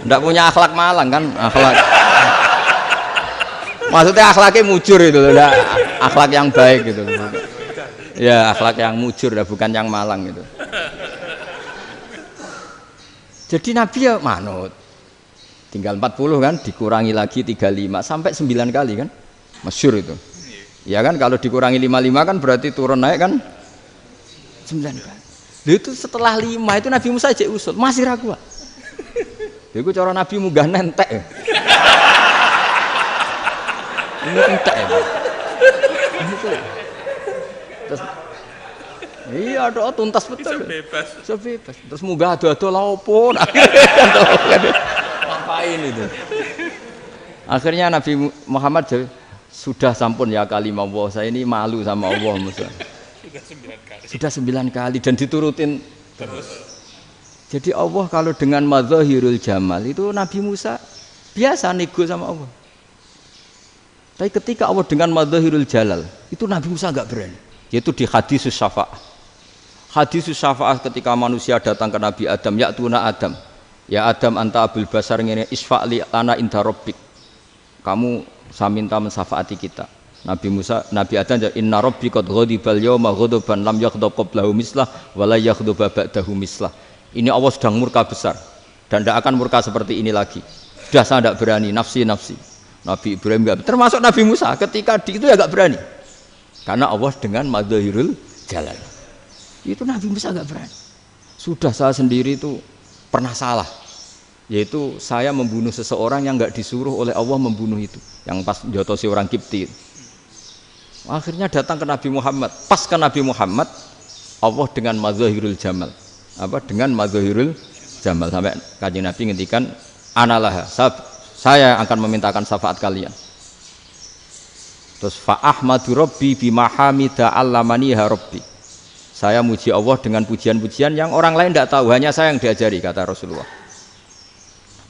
Enggak punya akhlak Malang kan? Akhlak. Maksudnya akhlaknya mujur itu loh, enggak akhlak yang baik gitu. Ya, akhlak yang mujur bukan yang Malang gitu. Jadi Nabi ya manut. Tinggal 40 kan, dikurangi lagi 35 sampai 9 kali kan? Masyhur itu. Ya kan kalau dikurangi 55 kan berarti turun naik kan 9 kali. Itu setelah 5 itu Nabi Musa aja usul, masih ragu. Iku cara Nabi munggah nentek. Ini entek ya. Terus Iya, doa tuntas betul. Bebas. Bisa bebas. Terus munggah ado-ado lah opo. Ngapain itu? Akhirnya Nabi Muhammad sudah sampun ya kalimah Allah, saya ini malu sama Allah Musa. Sudah 9 kali dan diturutin terus. Jadi Allah kalau dengan madzahirul jamal itu Nabi Musa biasa nego sama Allah. Tapi ketika Allah dengan madzahirul jalal itu Nabi Musa enggak berani. Yaitu di hadisus syafa'ah. Hadisus syafa'ah ketika manusia datang ke Nabi Adam, ya'tuna Adam. Ya Adam anta abul basar ngene isfa'li lana inda rabbik. Kamu saya minta mensafaati kita. Nabi Musa, Nabi Adam, inna rabbi qad ghadibal yawma ghadaban lam yaghdab qablahu mislah wa la yaghdab ba'dahu mislah. Ini Allah sedang murka besar dan tidak akan murka seperti ini lagi. Sudah saya tidak berani, nafsi. Nabi Ibrahim enggak, termasuk Nabi Musa ketika itu ya enggak berani. Karena Allah dengan madzahirul jalal. Itu Nabi Musa enggak berani. Sudah saya sendiri itu pernah salah. Yaitu saya membunuh seseorang yang enggak disuruh oleh Allah membunuh itu. Yang pas jotosi orang Kipti. Akhirnya datang ke Nabi Muhammad. Pas ke Nabi Muhammad, Allah dengan madzahirul jamal. Dengan madzahirul jamal sampai Kanjeng Nabi ngendikan analah. Saya akan memintakan syafaat kalian. Terus fa ahmadu rabbi bima hamida allamaniha rabbi. Saya muji Allah dengan pujian-pujian yang orang lain tidak tahu, hanya saya yang diajari, kata Rasulullah.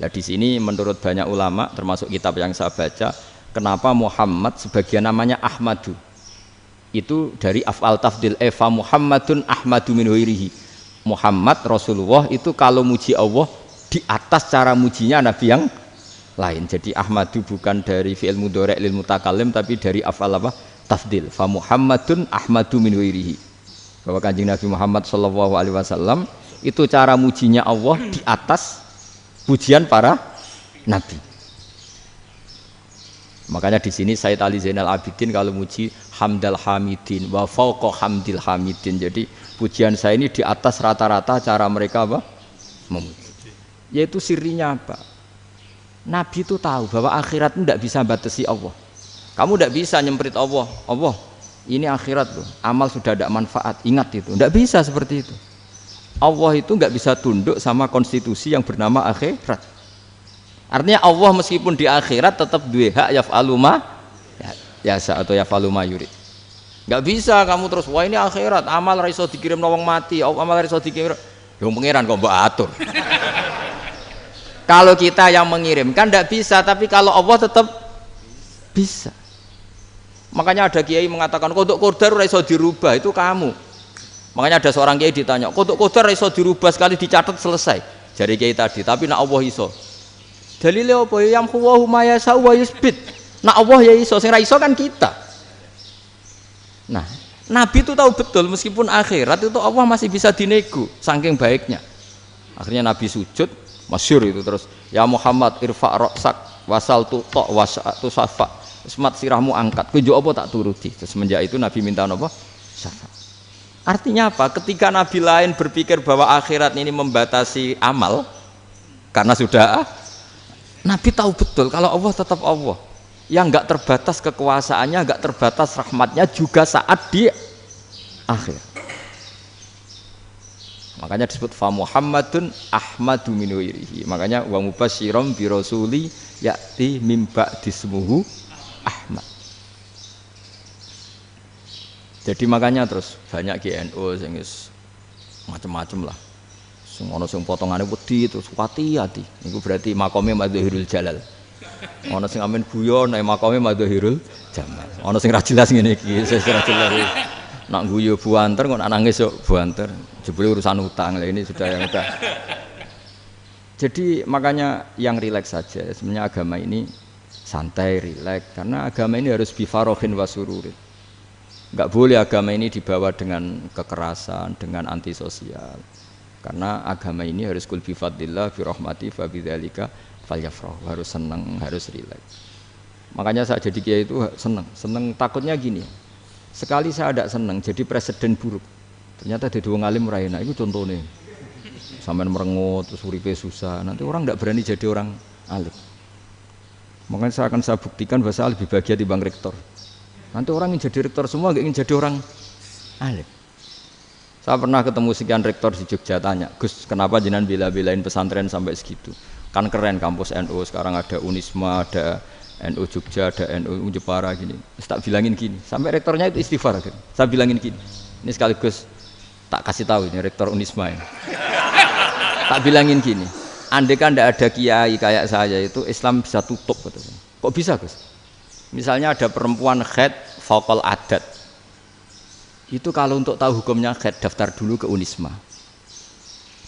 Nah di sini menurut banyak ulama termasuk kitab yang saya baca, kenapa Muhammad sebagian namanya Ahmadu? Itu dari af'al tafdil fa Muhammadun Ahmadu min ghairihi. Muhammad Rasulullah itu kalau muji Allah di atas cara mujinya nabi yang lain. Jadi Ahmadu bukan dari fi'il mudhari' lil mutakallim tapi dari af'al tafdil. Fa Muhammadun Ahmadu min ghairihi. Bahwa Kanjeng Nabi Muhammad sallallahu alaihi wasallam itu cara mujinya Allah di atas pujian para nabi. Makanya di sini Sayyid Ali Zainal Abidin kalau muji hamdal hamidin wa fauqa hamdil hamidin. Jadi pujian saya ini di atas rata-rata cara mereka memuji. Yaitu sirinya apa? Nabi itu tahu bahwa akhirat itu tidak bisa batasi Allah. Kamu tidak bisa nyemprit Allah. Allah, ini akhirat loh. Amal sudah tidak manfaat. Ingat itu. Tidak bisa seperti itu. Allah itu nggak bisa tunduk sama konstitusi yang bernama akhirat. Artinya Allah meskipun di akhirat tetap duwe hak yaf'alu ma yasa atau yaf'alu ma yurid. Nggak bisa kamu terus wah ini akhirat, amal ra iso dikirim wong mati, amal ra iso dikirim. Ya pangeran kok mbok atur. Kalau kita yang mengirimkan tidak bisa, tapi kalau Allah tetap bisa. Makanya ada kiai mengatakan kodok qadar ora iso dirubah, itu kamu. Makanya ada seorang kiai ditanya, kodok qadar ora iso dirubah sekali dicatat selesai. Jari kiai tadi, tapi nak Allah iso. Dalile apa ya yamhuwa ma yasha wa yusbit. Nak Allah ya iso, sing ra iso kan kita. Nah, Nabi itu tahu betul meskipun akhirat itu Allah masih bisa dinego saking baiknya. Akhirnya Nabi sujud, masyhur itu terus, ya Muhammad irfa' ra'sak wasal tu ta wasatu safa. Semat sirahmu angkat, kowe njuk apa tak turuti. Terus semenjak itu Nabi minta apa? Syafaat. Artinya apa? Ketika Nabi lain berpikir bahwa akhirat ini membatasi amal karena sudah Nabi tahu betul kalau Allah tetap Allah yang enggak terbatas kekuasaannya, enggak terbatas rahmatnya juga saat di akhir. Makanya disebut fa Muhammadun Ahmadu min ghairihi. Makanya wa mubasysyiran bi rasuli ya'ti mim ba'di ismuhu Ahmad. Jadi makanya terus banyak GNU sing macam-macam lah. Sing ana sing potongane wedi terus hati-hati. Niku berarti makome madzahirul jalal. Ana sing amen guyon nek makome madzahirul jamal. Ana sing ra jelas ngene iki, sing ra jelas. Nak guyu buanter kok nak nangis kok buanter. Jebule urusan utang. Lah ini sudah yang udah. Jadi makanya yang rileks saja. Sebenarnya agama ini santai, rileks karena agama ini harus bifarohin wasururin. Enggak boleh agama ini dibawa dengan kekerasan, dengan antisosial. Karena agama ini harus kul bi fadlillah bi rahmati fa bidzalika falyafrahu, harus senang, harus rileks. Makanya saya jadi kiai itu senang takutnya gini. Sekali saya tidak senang jadi presiden buruk. Ternyata jadi wong alim ora enak, itu contohnya. Sampean merengut terus uripe susah, nanti orang tidak berani jadi orang alim. Makanya saya buktikan bahwa saya lebih bahagia dibanding rektor. Nanti orang ingin jadi rektor semua, nggak ingin jadi orang alim. Saya pernah ketemu sekian rektor di Jogja, tanya, Gus, kenapa jenengan bela-belain pesantren sampai segitu? Kan keren kampus NU, sekarang ada Unisma, ada NU Jogja, ada NU Jepara gini. Terus tak bilangin gini, sampai rektornya itu istighfar. Gitu. Saya bilangin gini, ini sekaligus tak kasih tahu ini rektor Unisma ini. Tak bilangin gini, andai kan tidak ada kiai kayak saya itu Islam bisa tutup. Gitu. Kok bisa Gus? Misalnya ada perempuan haid faqal adat. Itu kalau untuk tahu hukumnya haid daftar dulu ke Unisma.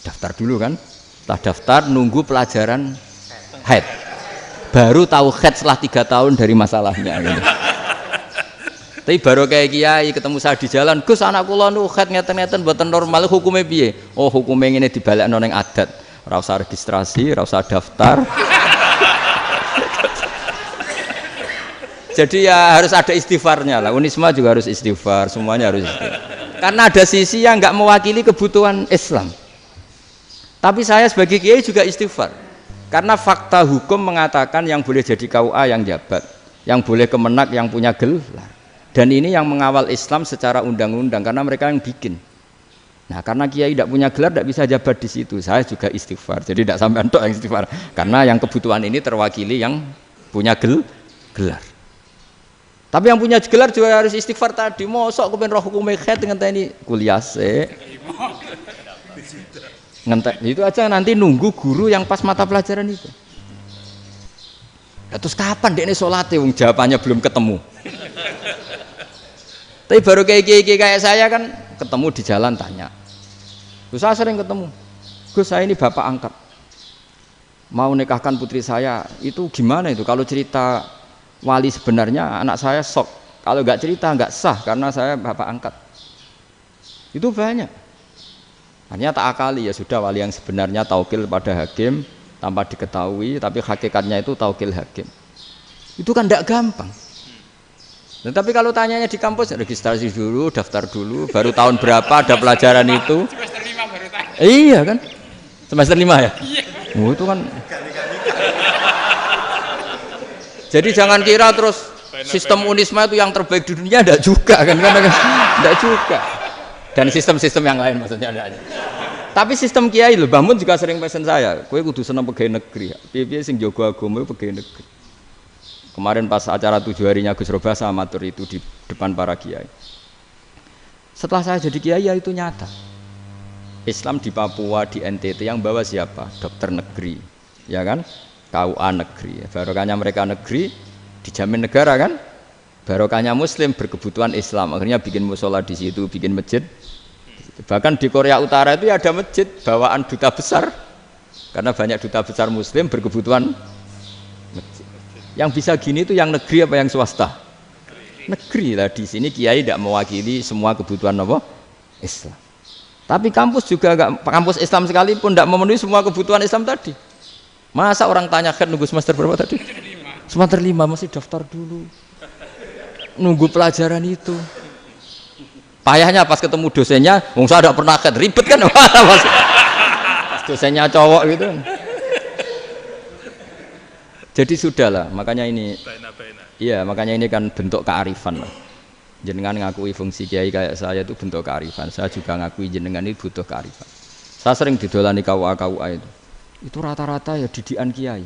Daftar dulu kan? Setelah daftar nunggu pelajaran haid. Baru tahu haid setelah 3 tahun dari masalahnya. Gitu. Tapi baru kayak kiai ketemu saya di jalan, Gus anak kula nu haid ngeten-ngeten mboten normal hukumnya piye? Oh hukumnya ngene dibalekno ning adat. Ora usah registrasi, ora usah daftar. Jadi ya harus ada istighfarnya lah. Unisma juga harus istighfar, semuanya harus istighfar. Karena ada sisi yang nggak mewakili kebutuhan Islam. Tapi saya sebagai kiai juga istighfar. Karena fakta hukum mengatakan yang boleh jadi KUA yang jabat, yang boleh kemenak yang punya gelar. Dan ini yang mengawal Islam secara undang-undang karena mereka yang bikin. Nah, karena kiai tidak punya gelar tidak bisa jabat di situ. Saya juga istighfar. Jadi tidak sampai entok yang istighfar. Karena yang kebutuhan ini terwakili yang punya gelar. Tapi yang punya gelar juga harus istighfar tadi. Mosok kepen roh hukum haid dengan ini kuliah se. Ngentek itu aja nanti nunggu guru yang pas mata pelajaran itu. Ya, terus kapan dekne salate wong jawabannya belum ketemu. Tapi baru kayak saya kan ketemu di jalan tanya. Terus saya sering ketemu. Gus saya ini bapak angkat. Mau nikahkan putri saya itu gimana itu kalau cerita wali sebenarnya anak saya sok, kalau nggak cerita nggak sah karena saya bapak angkat. Itu banyak. Hanya tak akali ya sudah wali yang sebenarnya taukil pada hakim tanpa diketahui, tapi hakikatnya itu taukil hakim. Itu kan tidak gampang. Nah, tapi kalau tanyanya di kampus registrasi dulu, daftar dulu, baru tahun berapa ada pelajaran itu? Semester 5 baru tanya. Iya kan? Semester 5 ya? Iya. Oh, itu kan. Jadi jangan kira terus sistem Unisma itu yang terbaik di dunia, tidak juga kan, tidak juga. Dan sistem-sistem yang lain maksudnya ada. Tapi sistem kiai loh, Bamun juga sering pesen saya, kowe kudu seneng pegawai negeri, piye-piye sing jaga agama pegawai negeri. Kemarin pas acara 7 harinya Gus Roba sama matur itu di depan para kiai. Setelah saya jadi kiai ya itu nyata. Islam di Papua, di NTT yang bawa siapa? Dokter negeri, ya kan? KUA negeri, barokahnya mereka negeri dijamin negara kan, barokahnya Muslim berkebutuhan Islam, akhirnya bikin musola di situ, bikin masjid. Bahkan di Korea Utara itu ya ada masjid bawaan duta besar, karena banyak duta besar Muslim berkebutuhan masjid. Yang bisa gini itu yang negeri apa yang swasta? Negeri lah. Di sini kiai tidak mewakili semua kebutuhan apa? Islam. Tapi kampus juga enggak, kampus Islam sekalipun tidak memenuhi semua kebutuhan Islam tadi. Masa orang tanya kan nunggu semester berapa tadi? Semester 5 masih daftar dulu. Nunggu pelajaran itu. Payahnya pas ketemu dosennya, wong saya tidak pernah kan ribet kan? Pas dosennya cowok gitu. Jadi sudahlah, makanya ini. Iya, makanya ini kan bentuk kearifan lah. Jenengan ngakui fungsi kiai kayak saya itu bentuk kearifan. Saya juga ngakui jenengan ini butuh kearifan. Saya sering didolani KUA itu. Itu rata-rata ya didikan kiai.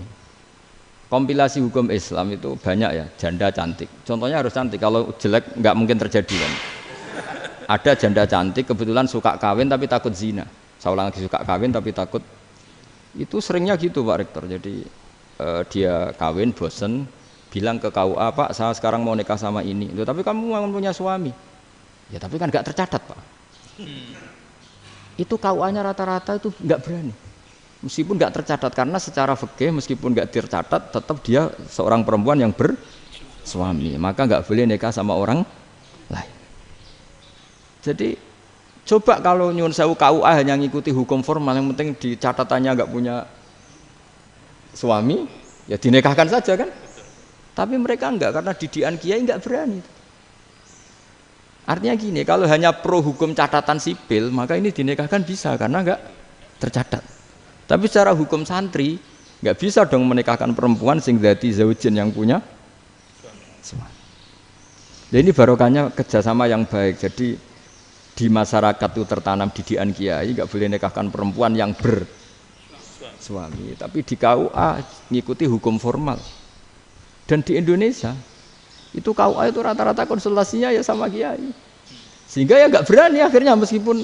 Kompilasi hukum Islam itu banyak ya, janda cantik. Contohnya harus cantik, kalau jelek nggak mungkin terjadi kan. Ada janda cantik kebetulan suka kawin tapi takut zina. Saya ulang lagi, suka kawin tapi takut. Itu seringnya gitu Pak Rektor. Jadi dia kawin bosen, bilang ke KUA, Pak saya sekarang mau nikah sama ini. Loh, tapi kamu mau punya suami. Ya tapi kan nggak tercatat Pak. Itu KUA-nya rata-rata itu nggak berani. Meskipun nggak tercatat, karena secara fikih meskipun nggak tercatat tetap dia seorang perempuan yang bersuami, maka nggak boleh nikah sama orang lain. Jadi coba kalau nyuwun sewu KUA hanya ngikuti hukum formal, yang penting di catatannya nggak punya suami, ya dinikahkan saja kan. Tapi mereka enggak, karena didikan kiai nggak berani. Artinya gini, kalau hanya pro hukum catatan sipil, maka ini dinikahkan bisa karena nggak tercatat. Tapi secara hukum santri nggak bisa dong menikahkan perempuan sing dzati zaujin yang punya suami. Jadi ini barokahnya kerjasama yang baik. Jadi di masyarakat itu tertanam didikan kiai, nggak boleh nikahkan perempuan yang bersuami. Tapi di KUA ngikuti hukum formal. Dan di Indonesia itu KUA itu rata-rata konsultasinya ya sama kiai. Sehingga ya nggak berani akhirnya meskipun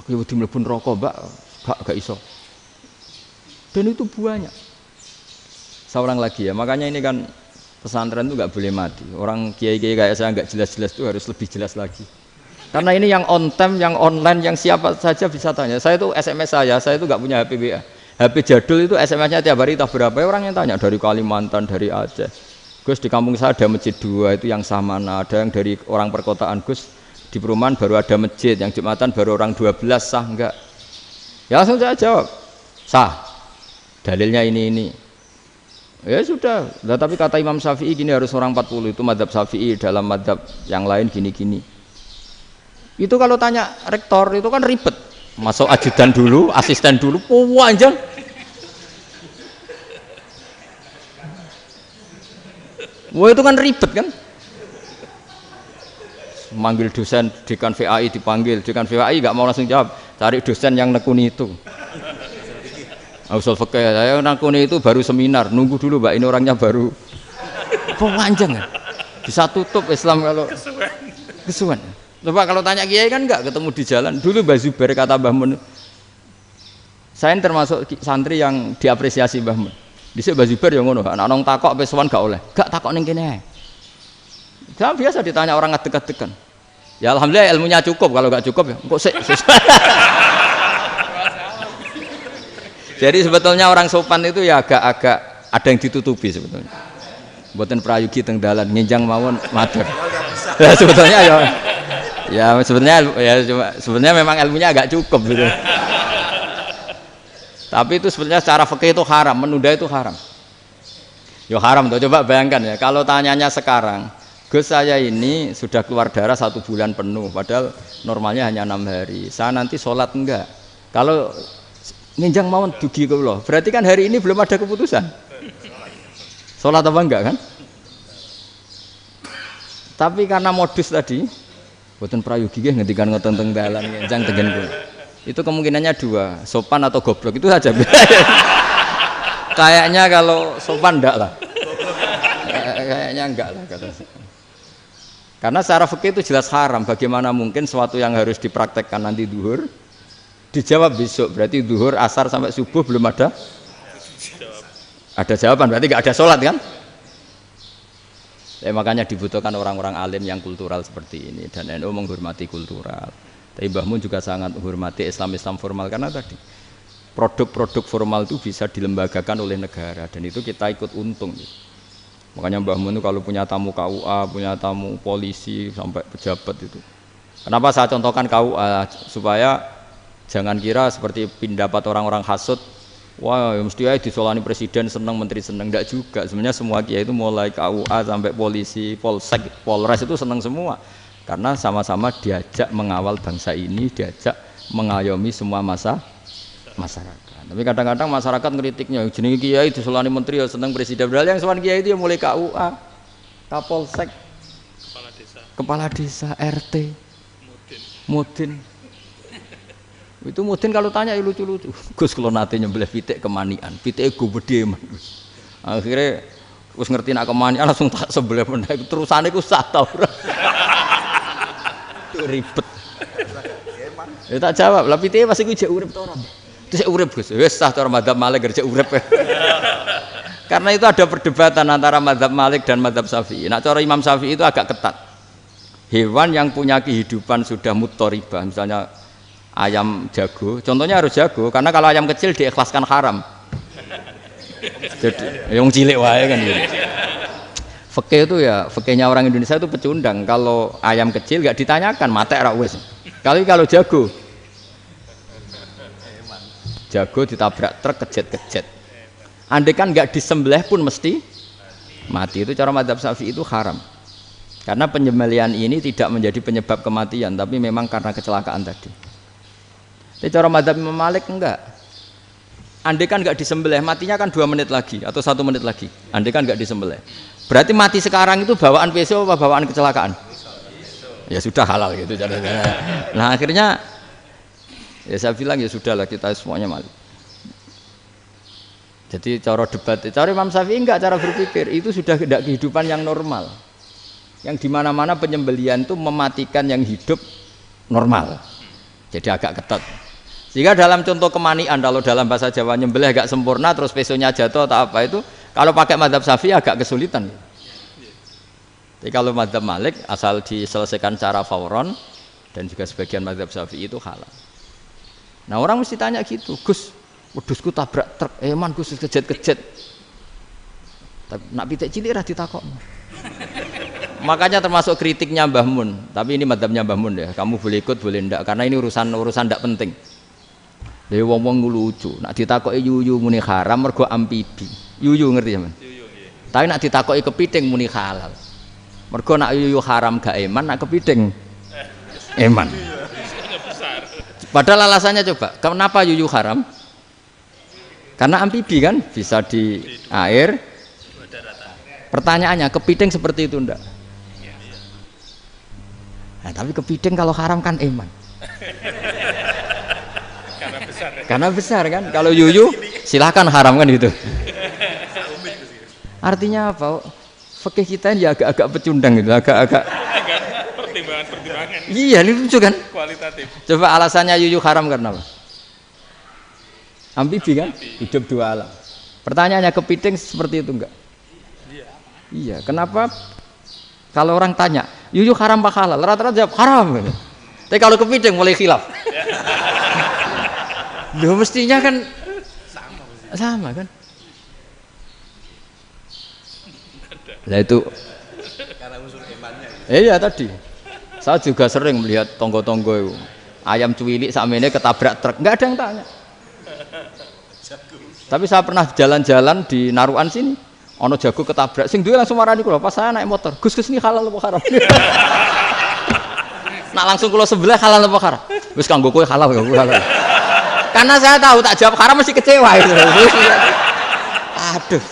aku ya wedi mlebu neraka, Mbak, gak iso. Dan itu banyak. Seorang lagi ya, makanya ini kan pesantren itu nggak boleh mati. Orang kiai-kiai kayak saya nggak jelas-jelas itu harus lebih jelas lagi. Karena ini yang on time, yang online, yang siapa saja bisa tanya. Saya itu SMS saya itu nggak punya HP WA. HP jadul itu SMS-nya tiap hari entah berapa. Orang yang tanya dari Kalimantan, dari Aceh. Gus di kampung saya ada masjid 2 itu yang Samana, ada yang dari orang perkotaan. Gus di perumahan baru ada masjid, yang Jumatan baru orang 12, sah enggak? Ya langsung saya jawab, sah. Dalilnya ini. Ya sudah, nah, tapi kata Imam Syafi'i gini harus orang 40, itu madzhab Syafi'i, dalam madzhab yang lain gini-gini. Itu kalau tanya rektor itu kan ribet. Masuk ajudan dulu, asisten dulu, panjang. Wah itu kan ribet kan? Manggil dosen dekan VAI dipanggil, dekan VAI nggak mau langsung jawab, cari dosen yang nekuni itu. Usul fikih saya nekuni itu baru seminar, nunggu dulu Mbak ini orangnya baru. Panjang kan? Bisa tutup Islam kalau kesuwen. Coba kalau tanya kiai kan nggak ketemu di jalan. Dulu Mbah Zubair kata Mbah Mun, saya termasuk santri yang diapresiasi Mbah Mun. Dhisik Mbah Zubair yang ngono, anak nong takok pesuan gak oleh. Gak takok ning kene. Saya biasa ditanya orang ngadeg-adegan. Ya alhamdulillah ilmunya cukup, kalau gak cukup ya kok sik. Jadi sebetulnya orang sopan itu ya agak-agak ada yang ditutupi sebetulnya. Mboten prayogi teng dalan nginjang mawon matur. Ya sebetulnya ya sebenarnya memang ilmunya agak cukup gitu. Tapi itu sebenarnya secara fikih itu haram, menunda itu haram. Yo haram tuh, coba bayangkan ya, kalau tanyanya sekarang, Gus saya ini sudah keluar darah 1 bulan penuh, padahal normalnya hanya 6 hari. Saya nanti sholat enggak? Kalau nginjang mawon dugi kula, berarti kan hari ini belum ada keputusan. Sholat apa enggak kan? Tapi karena modus tadi, boten prayogi nggih ngendikan ngoten teng dalan nginjang tegen kula. Itu kemungkinannya 2, sopan atau goblok, itu saja. Kayaknya kalau sopan enggak lah. Kayaknya enggak lah kata. Karena secara fikih itu jelas haram. Bagaimana mungkin sesuatu yang harus dipraktekkan nanti duhur dijawab besok, berarti duhur, asar sampai subuh belum ada jawaban, berarti enggak ada sholat kan? Makanya dibutuhkan orang-orang alim yang kultural seperti ini, dan NU menghormati kultural. Tapi Mbah Mun juga sangat menghormati Islam formal, karena tadi produk-produk formal itu bisa dilembagakan oleh negara, dan itu kita ikut untung gitu. Makanya Mbah Mun itu kalau punya tamu KUA, punya tamu polisi sampai pejabat itu. Kenapa saya contohkan KUA? Supaya jangan kira seperti pendapat orang-orang hasud, wah mesti aja disolani presiden seneng, menteri seneng. Enggak juga, sebenarnya semua kiai itu mulai KUA sampai polisi, polsek, polres itu seneng semua. Karena sama-sama diajak mengawal bangsa ini, diajak mengayomi semua masyarakat. Tapi kadang-kadang masyarakat ngeritiknya, jenenge kiai disolani menteri ya seneng presiden. Padahal yang sowan kiai itu ya mulai KUA, Kapolsek, kepala desa, RT, Mudin. Itu Mudin kalau tanya ya lucu-lucu. Gus kalau nate nyembelih pitik kemanian, pitike go gede man. Akhirnya wis ngerti nak kemanian langsung tak sebelah meneh. Terusane ku sah ta ora. Ribet. Ya tak jawab, lah pitike pas iku jek urip ta ora? Terus urip Gus. Wis sah cara madzhab Malik jek urip. Karena itu ada perdebatan antara madzhab Malik dan madzhab Syafi'i. Nah, cara Imam Syafi'i itu agak ketat. Hewan yang punya kehidupan sudah mutharibah, misalnya ayam jago, contohnya harus jago, karena kalau ayam kecil diikhlaskan haram. Jadi yang cilik wae kan gitu. Fikih itu ya, fikihnya orang Indonesia itu pecundang. Kalau ayam kecil nggak ditanyakan, mate ra wis. Kalau jago ditabrak truk kejet-kejet. Andai kan nggak disembelih pun mesti mati. Itu cara madzhab Syafi'i itu haram. Karena penyembelihan ini tidak menjadi penyebab kematian, tapi memang karena kecelakaan tadi. Tapi cara madzhab Imam Malik enggak. Andai kan nggak disembelih, matinya kan 2 menit lagi atau 1 menit lagi. Andai kan nggak disembelih. Berarti mati sekarang itu bawaan pisau apa bawaan kecelakaan? ya sudah halal gitu caranya. Nah akhirnya ya saya bilang ya sudahlah kita semuanya Malik. Jadi cara debat, cara Imam Syafi'i enggak, cara berpikir itu sudah tidak kehidupan yang normal. Yang dimana-mana penyembelian itu mematikan yang hidup normal. Jadi agak ketat. Sehingga dalam contoh kemanian, kalau dalam bahasa Jawa nyembelih agak sempurna terus pesonya jatuh atau apa itu, kalau pakai mazhab Syafi'i agak kesulitan. Jadi kalau mazhab Malik asal diselesaikan secara fauron dan juga sebagian mazhab Syafi'i itu halal. Nah orang mesti tanya gitu, Gus, wedhusku tabrak truk, eman Gus kejet-kejet. Tapi nak pitik cilik ra ditakokno. Makanya termasuk kritiknya Mbah Mun, tapi ini mazhabnya Mbah Mun ya. Kamu boleh ikut boleh ndak karena ini urusan ndak penting. Dewe wong-wong lucu, nak ditakoki yuyu muni haram mergo amfibi. Yuyu ngerti sampean? Yuyu nggih. Tapi nak ditakoki kepiting muni halal. Mergo nak yuyu haram gak eman, nak kepiting eman. Padahal alasannya coba, kenapa yuyu haram? Karena amfibi kan, bisa di air. Pertanyaannya, kepiting seperti itu enggak? Nah, tapi kepiting kalau haram kan eman. Karena besar kan. Kalau yuyu silahkan haram kan gitu. Artinya apa? Fikih kita ya agak-agak pecundang gitu, agak-agak pertimbangan. Iya, ini lucu kan? Kualitatif. Coba alasannya yuyu haram karena apa? Amfibi kan? Hidup dua alam. Pertanyaannya kepiting seperti itu enggak? Iya. Kenapa? Kalau orang tanya, yuyu haram apa halal? Rata-rata jawab haram. Tapi kalau kepiting mulai khilaf. Loh mestinya kan sama kan? Nah itu karena unsur imannya. Iya tadi. Saya juga sering melihat tonggo-tonggo itu. Ayam cuwilik sakmene ketabrak truk, enggak ada yang tanya. Tapi saya pernah jalan-jalan di Narukan sini. Ono jago ketabrak, sing duwe langsung marani kula pas saya naik motor. Gus ini halal apa haram? Nak langsung kula sebelah halal apa haram? Wis kanggo kowe halal ya halal. Karena saya tahu tak jawab haram mesti kecewa itu. Aduh,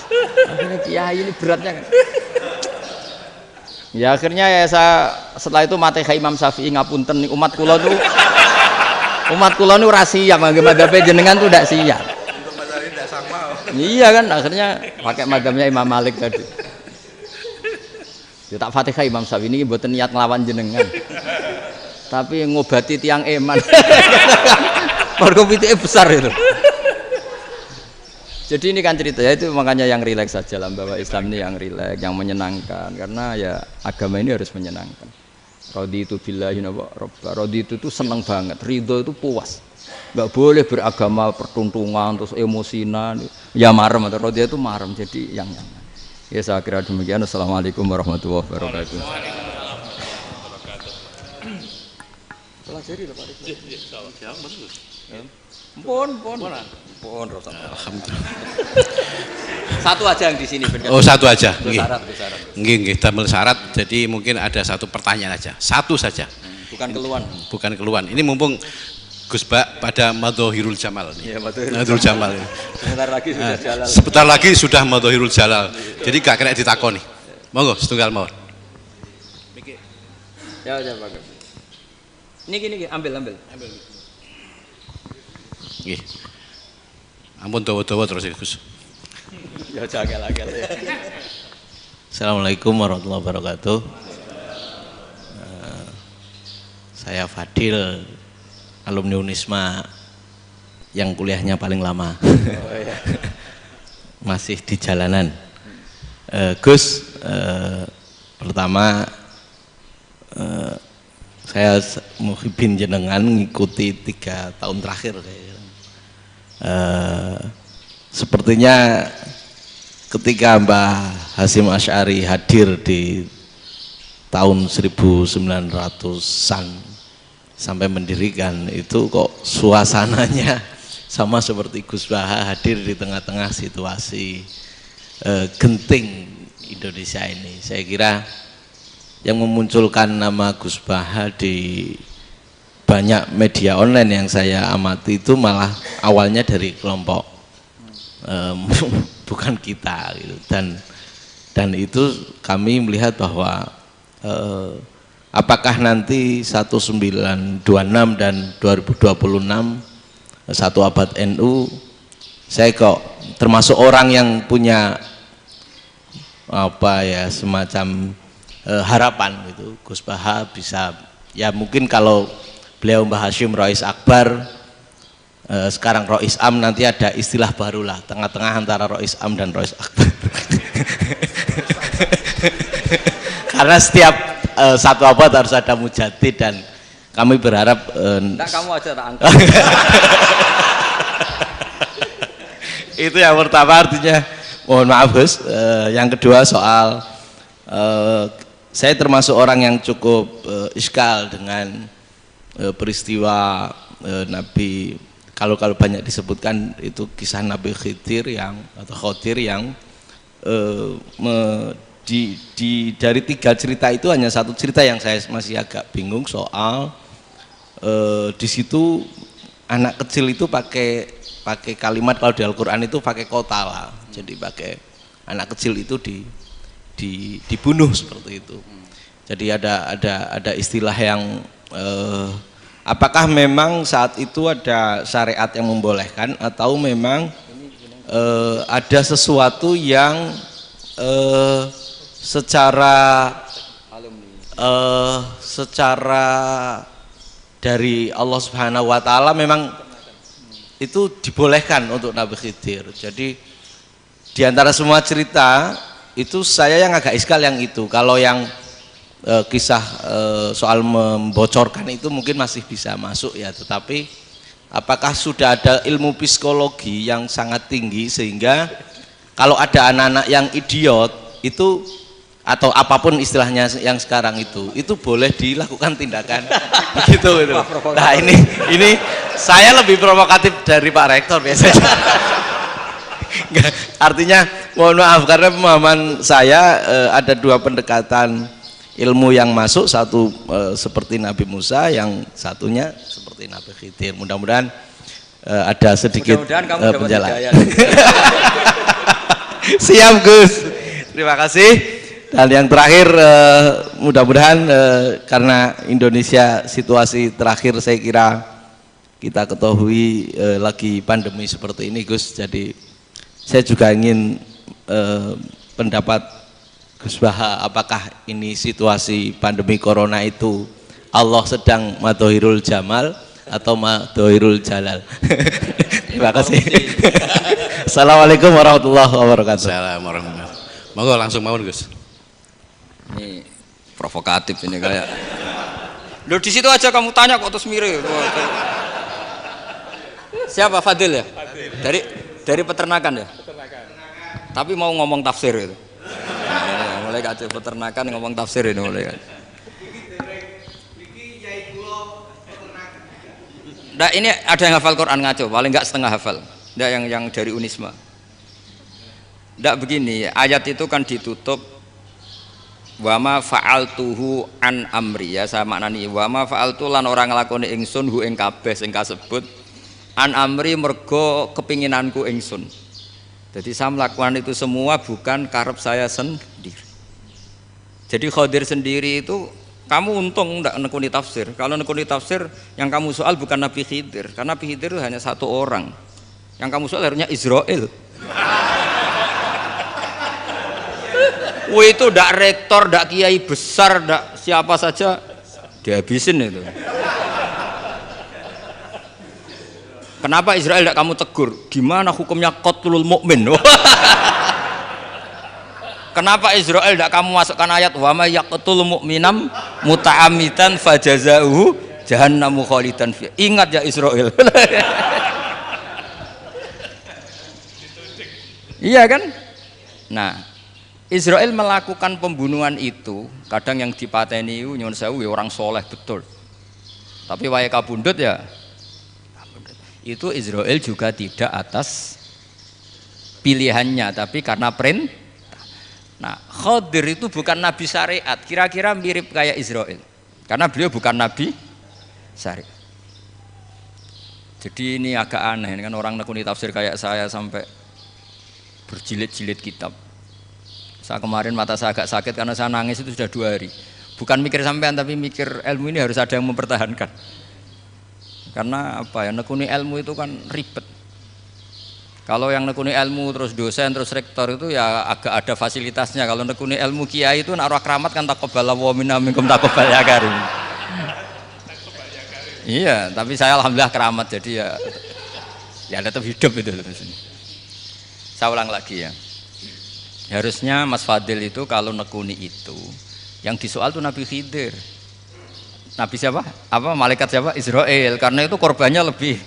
akhirnya kiai ini beratnya kan. Ya akhirnya ya saya setelah itu mate Imam Syafi'i ngapunten umat kula nu ra siap mangke madhabe jenengan tuh ndak siap. Untuk madhabe ndak sama. Iya kan akhirnya pakai madhabnya Imam Malik tadi. Ya tak Fatihah Imam Syafi'i ini mboten niat nglawan jenengan. Tapi ngobati tiang eman. Mergo pitike besar itu. Jadi ini kan cerita ya itu makanya yang rileks saja lah bahwa Islam ini yang rileks, yang menyenangkan karena ya agama ini harus menyenangkan. Raditu billahi robba. Raditu itu seneng banget, ridho itu puas. Enggak boleh beragama pertuntungan terus emosinan. Ya marem atau raditu itu marem jadi yang nyaman. Ya saya kira demikian. Assalamualaikum warahmatullahi wabarakatuh. Pelajari lho Pak. Insyaallah. Pun. Alhamdulillah. Satu aja yang di sini benar. Oh, satu aja. Nggih. Nggih. Damel syarat. Jadi mungkin ada satu pertanyaan aja. Satu saja. Bukan keluhan. Ini mumpung Gus Bak pada Madhohirul Jamal nih. Ya, Madhohirul Jamal. Sebentar lagi sudah Madhohirul Jalal. Jadi gak kena ditakoni. Monggo setunggal mawon. Ya, bagus. Ini gini, ambil. Nggih. Ampun dawa-dawa terus Gus. Ya jagal-jagal ya. Assalamualaikum warahmatullahi wabarakatuh. Saya Fadil, alumni Unisma yang kuliahnya paling lama. Oh, iya. Masih di jalanan. Gus, pertama saya muhibin jenengan ngikuti 3 tahun terakhir. Sepertinya ketika Mbah Hasyim Asy'ari hadir di tahun 1900-an sampai mendirikan itu kok suasananya sama seperti Gus Baha hadir di tengah-tengah situasi genting Indonesia ini. Saya kira yang memunculkan nama Gus Baha di banyak media online yang saya amati itu malah awalnya dari kelompok bukan kita gitu. Dan itu kami melihat bahwa apakah nanti 1926 dan 2026 satu abad NU, saya kok termasuk orang yang punya apa ya, semacam harapan gitu, Gus Baha bisa, ya mungkin kalau beliau Mbah Hashim Rois Akbar, sekarang Rois Am, nanti ada istilah baru lah, tengah-tengah antara Rois Am dan Rois Akbar. Karena setiap satu abad harus ada mujadid, dan kami berharap enggak, kamu aja tak angkat. Itu yang pertama, artinya mohon maaf Gus. Yang kedua soal saya termasuk orang yang cukup iskal dengan peristiwa Nabi, kalau banyak disebutkan itu kisah Nabi Khidir yang, atau Khodir yang dari 3 cerita itu hanya satu cerita yang saya masih agak bingung soal di situ anak kecil itu pakai kalimat, kalau di Al-Quran itu pakai kotala, jadi pakai anak kecil itu dibunuh seperti itu. Jadi ada istilah yang apakah memang saat itu ada syariat yang membolehkan, atau memang ada sesuatu yang secara dari Allah Subhanahu wa taala memang itu dibolehkan untuk Nabi Khidir. Jadi di antara semua cerita itu saya yang agak iskal yang itu. Kalau yang kisah soal membocorkan itu mungkin masih bisa masuk ya, tetapi apakah sudah ada ilmu psikologi yang sangat tinggi sehingga kalau ada anak-anak yang idiot itu, atau apapun istilahnya yang sekarang itu boleh dilakukan tindakan begitu gitu. Nah ini saya lebih provokatif dari Pak Rektor biasanya. Artinya mohon maaf, karena pemahaman saya ada 2 pendekatan ilmu yang masuk, satu seperti Nabi Musa, yang satunya seperti Nabi Khidir. Mudah-mudahan ada sedikit penjelasan. Siap Gus, terima kasih. Dan yang terakhir, mudah-mudahan karena Indonesia situasi terakhir saya kira kita ketahui lagi pandemi seperti ini Gus, jadi saya juga ingin pendapat Gus Baha, apakah ini situasi pandemi corona itu Allah sedang madhohirul jamal atau madhohirul jalal? Terima kasih. Assalamualaikum warahmatullahi wabarakatuh. Assalamualaikum warahmatullahi wabarakatuh. Monggo langsung mawon Gus. Ini provokatif ini kayak. Loh di situ aja kamu tanya kok terus mirip. Siapa Fadil ya? Dari peternakan ya? Peternakan. Tapi mau ngomong tafsir itu. Nah, mulai kacau peternakan ngomong tafsir ini mulai. Nah, ini ada yang hafal Quran ngaco, paling enggak setengah hafal. Enggak yang dari Unisma. Enggak begini, ayat itu kan ditutup wama fa'altuhu an amri, ya saya maknani wama fa'altu lan orang nglakoni ingsun hu ing kabeh sing kasebut an amri mergo kepinginanku ingsun. Jadi saya melakukan itu semua bukan karep saya sendiri. Jadi Khadir sendiri itu kamu untung enggak nekuni tafsir. Kalau nekuni tafsir yang kamu soal bukan Nabi Khidir, karena Nabi Khidir itu hanya satu orang. Yang kamu soal harusnya Israel. Wih, itu ndak rektor, ndak kiai besar, ndak siapa saja dihabisin itu. Kenapa Israel ndak kamu tegur? Gimana hukumnya qatlul mukmin? Kenapa Israel ndak kamu masukkan ayat wa may yaqtul mu'minam muta'ammidan fajazauhu jahannamu khalidan fi. Ingat ya Israel. Iya kan? Nah, Israel melakukan pembunuhan itu, kadang yang dipateni nyuwun sewu orang soleh betul. Tapi wae kabundut ya. Itu Israel juga tidak atas pilihannya, tapi karena perintah. Nah, Khadir itu bukan nabi syariat, kira-kira mirip kayak Israel. Karena beliau bukan nabi syariat. Jadi ini agak aneh, ini kan orang nekuni tafsir kayak saya sampai berjilid-jilid kitab. Saya kemarin mata saya agak sakit karena saya nangis itu sudah 2 hari. Bukan mikir sampean tapi mikir ilmu ini harus ada yang mempertahankan. Karena apa ya, nekuni ilmu itu kan ribet. Kalau yang nekuni ilmu terus dosen terus rektor itu ya agak ada fasilitasnya. Kalau nekuni ilmu kiai itu naruh keramat kan taqabbala wa minna minkum taqabbal ya karim. Iya, tapi saya alhamdulillah keramat jadi ya tetap hidup itu. Saya ulang lagi ya. Harusnya Mas Fadil itu kalau nekuni itu yang disoal tuh Nabi Khidir. Nabi siapa? Apa malaikat siapa? Israel. Karena itu korbannya lebih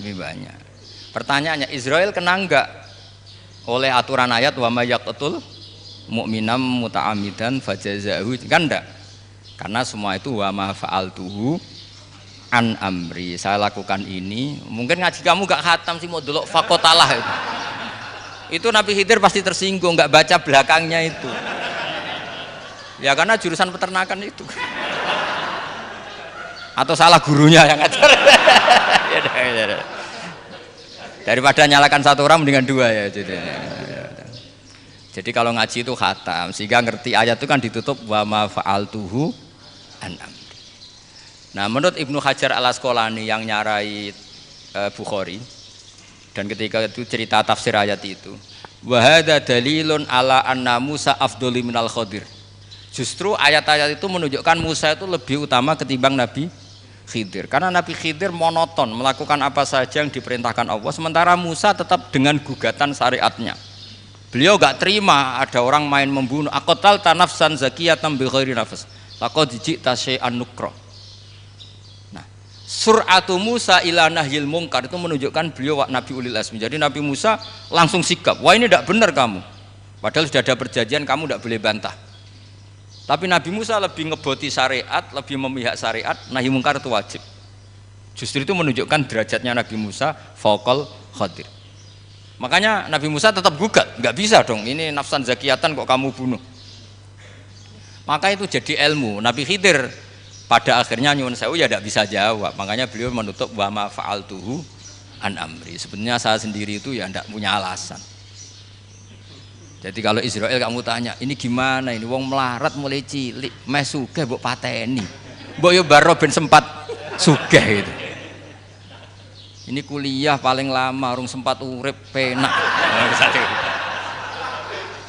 banyak. Pertanyaannya, Israel kena enggak oleh aturan ayat wa may yaqtul mu'minam muta'ammidan fajazahu? Kan enggak. Karena semua itu wa ma fa'altuhu an amri. Saya lakukan ini. Mungkin ngaji kamu enggak khatam sih mau delok fakotalah itu. Itu Nabi Khidir pasti tersinggung, enggak baca belakangnya itu. Ya karena jurusan peternakan itu. Atau salah gurunya yang ngajar. Ya. Daripada nyalakan satu orang mendingan dua ya. Jadi kalau ngaji itu khatam sehingga ngerti ayat itu kan ditutup wa ma fa'altuhu an amri. Nah, menurut Ibnu Hajar Al-Asqalani yang nyarai Bukhari dan ketika itu cerita tafsir ayat itu, wa hadza dalilun ala anna Musa afdhali minal Khadir. Justru ayat-ayat itu menunjukkan Musa itu lebih utama ketimbang Nabi Khidir, karena Nabi Khidir monoton melakukan apa saja yang diperintahkan Allah, sementara Musa tetap dengan gugatan syariatnya. Beliau gak terima ada orang main membunuh. Aqtal tanafsan zakiyatan bi ghairi nafs laqad ji'ta syai'an nukra. Nah, sur'atu Musa ila nahyil munkar itu menunjukkan beliau Nabi ulil azmi. Jadi Nabi Musa langsung sikap, wah ini tidak benar kamu, padahal sudah ada perjanjian kamu tidak boleh bantah. Tapi Nabi Musa lebih ngeboti syariat, lebih memihak syariat, nahi mungkar itu wajib. Justru itu menunjukkan derajatnya Nabi Musa fauqal Khadir. Makanya Nabi Musa tetap gugat, nggak bisa dong, ini nafsan zakiyatan kok kamu bunuh. Maka itu jadi ilmu. Nabi Khidir pada akhirnya nyuwun sewu ya tidak bisa jawab. Makanya beliau menutup wa ma fa'altuhu an amri. Sebenarnya saya sendiri itu ya tidak punya alasan. Jadi kalau Israel kamu tanya, ini gimana ini wong melarat mulai cilik, meh sugih mbok pateni. Mbok yo baro ben sempat sugih itu. Ini kuliah paling lama urung sempat urip penak.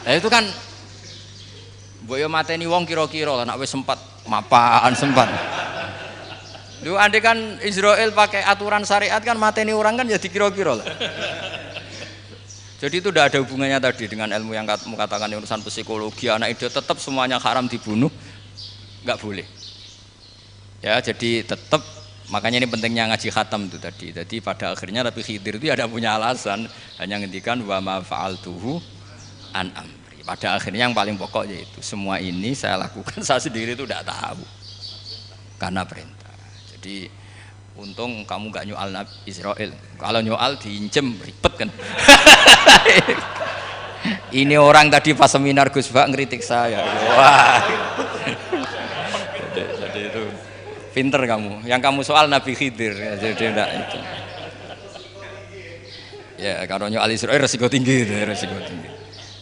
Nah itu kan mbok yo mateni wong kira-kira lah nek wis sempat mapan sempat. Lu andai kan Israel pakai aturan syariat kan mateni orang kan ya dikira-kira lah. Jadi itu tidak ada hubungannya tadi dengan ilmu yang kamu katakan urusan psikologi, anak itu tetap semuanya haram dibunuh, nggak boleh. Ya jadi tetap, makanya ini pentingnya ngaji khatam itu tadi. Jadi pada akhirnya Nabi Khidir itu ada punya alasan, hanya ngendikan wa ma fa'altuhu an amri. Pada akhirnya yang paling pokok yaitu semua ini saya lakukan, saya sendiri itu tidak tahu karena perintah. Jadi untung kamu gak nyoal Nabi Israel. Kalau nyoal diincem ribet kan. Ini orang tadi pas seminar Gus Bak ngeritik saya. Wah. Jadi itu pinter kamu. Yang kamu soal Nabi Khidir. Jadi enggak itu. Ya kalau nyoal Israel resiko tinggi.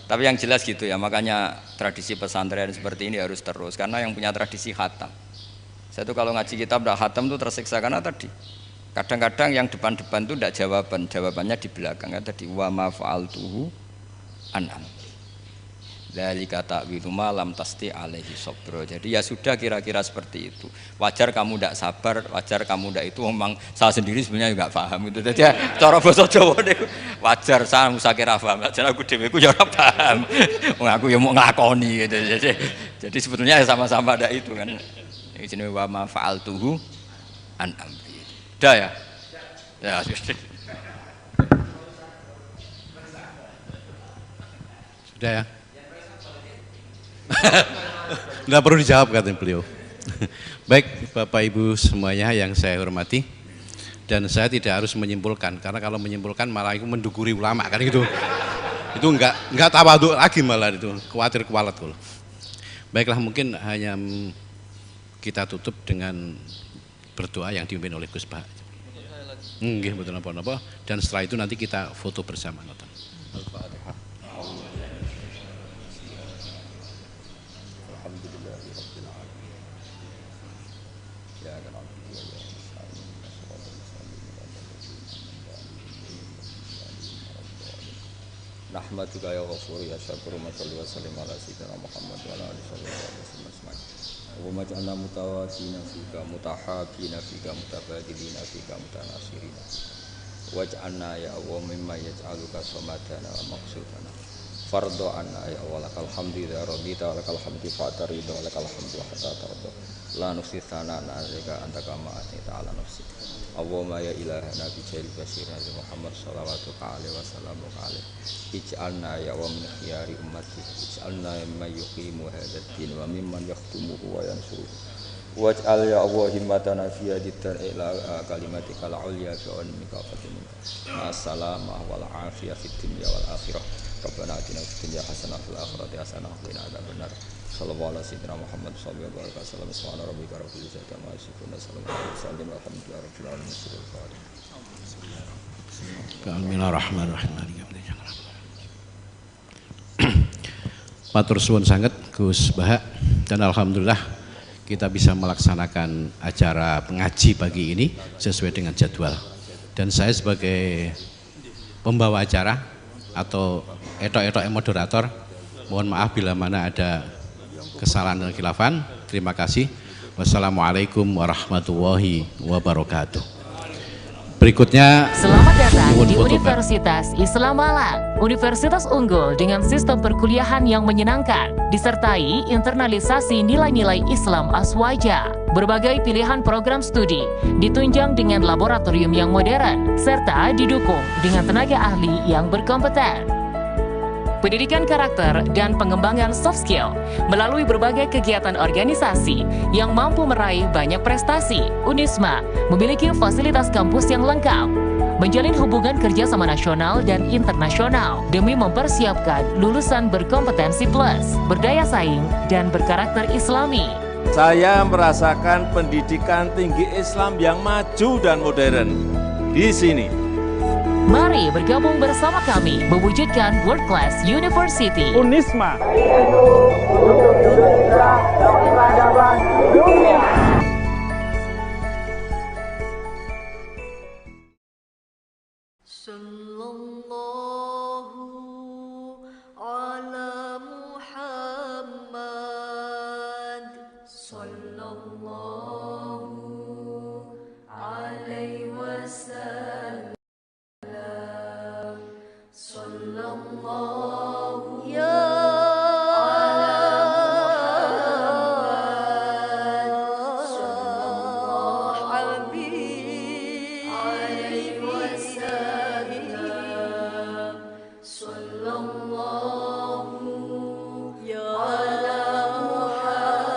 Tapi yang jelas gitu ya. Makanya tradisi pesantren seperti ini harus terus. Karena yang punya tradisi khatam. Saya tuh kalau ngaji kitab tidak khatam tuh tersiksa karena tadi kadang-kadang yang depan-depan tuh tidak jawabannya di belakang kan tadi wa ma fa'altuhu an amri dzalika ta'wilu ma lam tasti alaihi sabra. Jadi ya sudah kira-kira seperti itu. Wajar kamu tidak sabar, wajar kamu tidak itu memang saya sendiri sebenarnya juga paham itu. Jadi cara basa Jawa niku wajar saya musakira paham. Jadi aku dhewe ku ya ora paham. Wong aku ya mau nglakoni gitu. Jadi sebetulnya sama-sama ada itu kan. Ini jenis wa ma fa'altuhu an amri. Udah ya? Ya sudah. Sudah ya? Tidak perlu dijawab katanya beliau. Baik Bapak Ibu semuanya yang saya hormati, dan saya tidak harus menyimpulkan karena kalau menyimpulkan malah itu menduguri ulama kan gitu. Itu enggak tawadhu lagi malah itu, khawatir kualat kalau. Baiklah mungkin hanya kita tutup dengan berdoa yang dipimpin oleh Gus Pak. Nggih mboten napa-napa dan setelah itu nanti kita foto bersama. Al-Fatihah. Alhamdulillahi rabbil alamin. Ya kan Nahmaduka ya ghafur ya syakur wa salli wa sallim ala sayyidina Muhammad wa ala alihi wa sahbihi. Allahumma ij'alna mutawaddina fika mutahabina fika mutabadilina fika mutanasirina. Waj'alna ya Allah mimma yaj'aluka samadana wa maqsudana. Fardhu anna ya Allah lakal hamdu ya rabbita wa lakal hamdu fa'tarida wa lakal hamdu hatta tarda. La nuhsi tsana'an 'alaika anta kama athnayta 'ala nafsika. Allahumma ya ilahana bi jail basir Nabi Muhammad sallallahu alaihi wasallam ij'alna ya wa min khiyari ummati ij'alna mimman yuqimu hadzal din wa mimman yakhtumuhu wa yansuru waj'al ya Allah himmatana fi hadithar ila kalimatikal ulya fi ulmika fatin assalamah wal afiyah fid dunya wal akhirah rabbana atina fid dunya hasanah fil akhirati hasanah wa qina adzabannar sallallahu alaihi wasallam Muhammad sallallahu alaihi wasallam subhana rabbika rabbil izzati amma yasifun salamun alal mursalin walhamdulillahi rabbil alamin. Bismillahirrahmanirrahim. Matur suwun sanget Gus Bahak, dan alhamdulillah kita bisa melaksanakan acara pengaji pagi ini sesuai dengan jadwal. Dan saya sebagai pembawa acara atau etok-etok moderator, mohon maaf bila mana ada kesalahan dan khilafan. Terima kasih. Wassalamualaikum warahmatullahi wabarakatuh. Berikutnya, selamat datang di Universitas Islam Malang, universitas unggul dengan sistem perkuliahan yang menyenangkan, disertai internalisasi nilai-nilai Islam aswaja. Berbagai pilihan program studi ditunjang dengan laboratorium yang modern, serta didukung dengan tenaga ahli yang berkompeten. Pendidikan karakter dan pengembangan soft skill melalui berbagai kegiatan organisasi yang mampu meraih banyak prestasi. Unisma memiliki fasilitas kampus yang lengkap, menjalin hubungan kerjasama nasional dan internasional demi mempersiapkan lulusan berkompetensi plus, berdaya saing, dan berkarakter Islami. Saya merasakan pendidikan tinggi Islam yang maju dan modern di sini. Mari bergabung bersama kami mewujudkan World Class University. Unisma. Sallallahu ala Muhammad. Sallallahu alaihi wasallam. Sallallahu ya Muhammad. Sallallahu alaihi wasallam. Sallallahu ya Muhammad.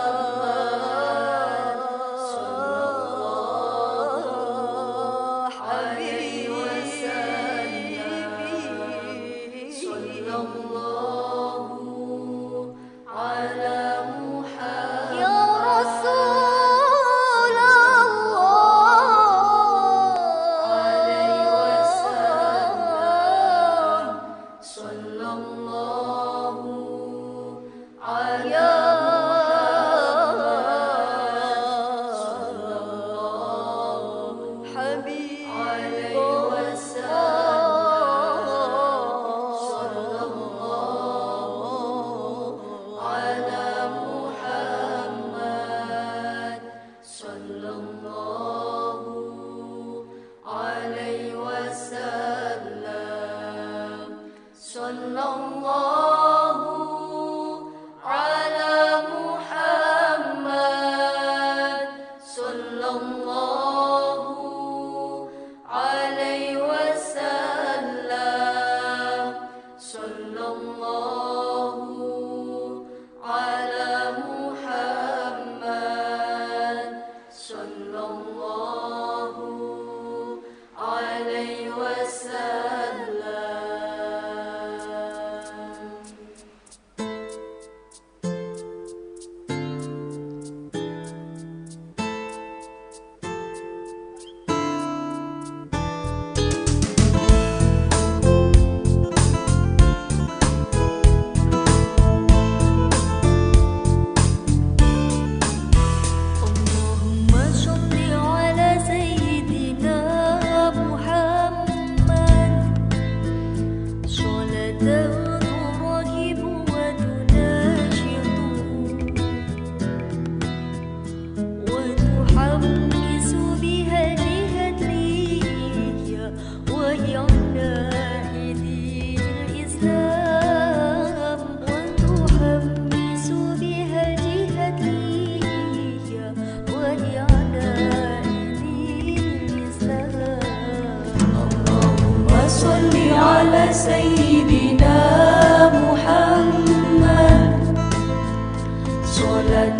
صلاة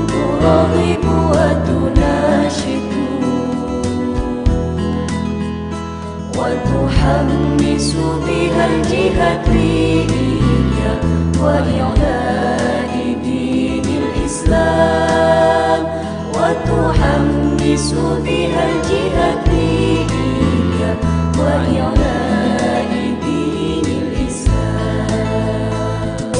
ترغب وتناشد وتحمس بها الجهادية وإعلاء دين الإسلام وتحمس بها الجهادية وإعلاء دين الإسلام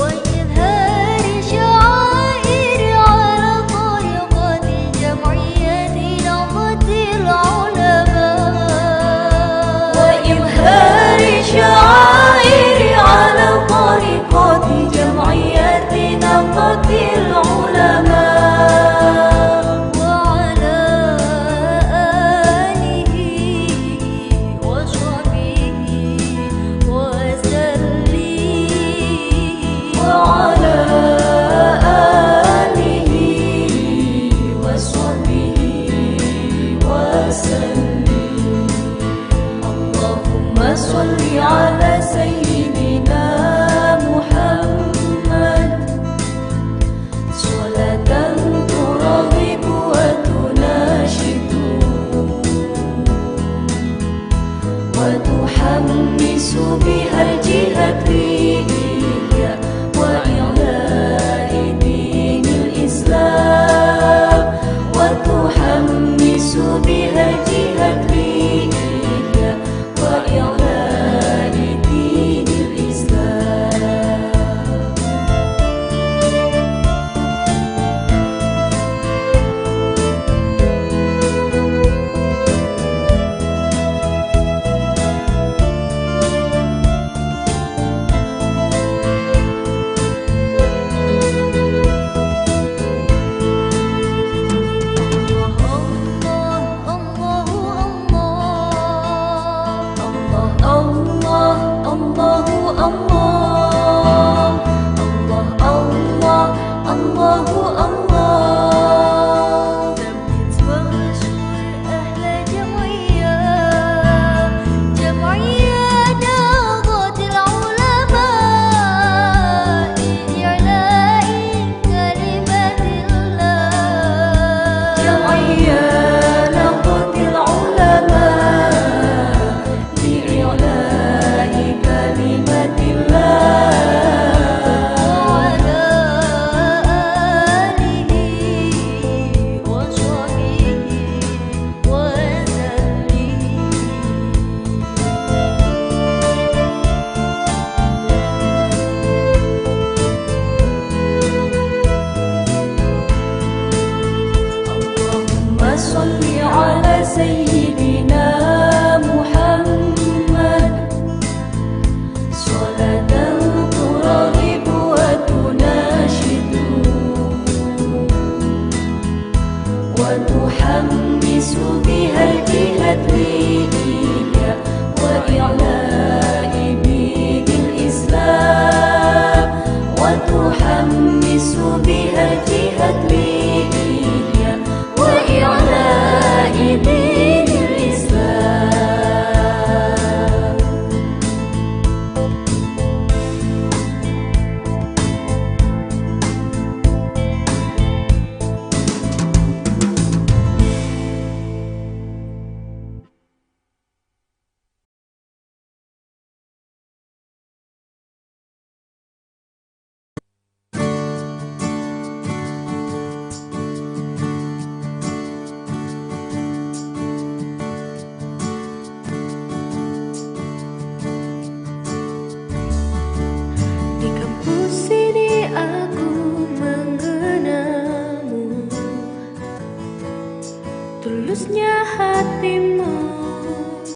وإظهار شعائر على طريقة جمعية نهضة العلماء وإظهار شعائر على طريقة جمعية نهضة العلماء وعلى آله وصحبه وسلم وعلى آله وصحبه وسلم اللهم صل على سيدنا محمد صلاة ترغب وتناشد وتحمس بها الجهادية وإعلاء دين الإسلام وتحمس بها الجهادية وإعلاء دين الإسلام صل على سيدنا محمد صلاة ترغب وتناشد وتحمس بها الجهادية وإعلاء دين الإسلام وتحمس بها الجهادية وإعلاء دين الإسلام tulusnya hatimu.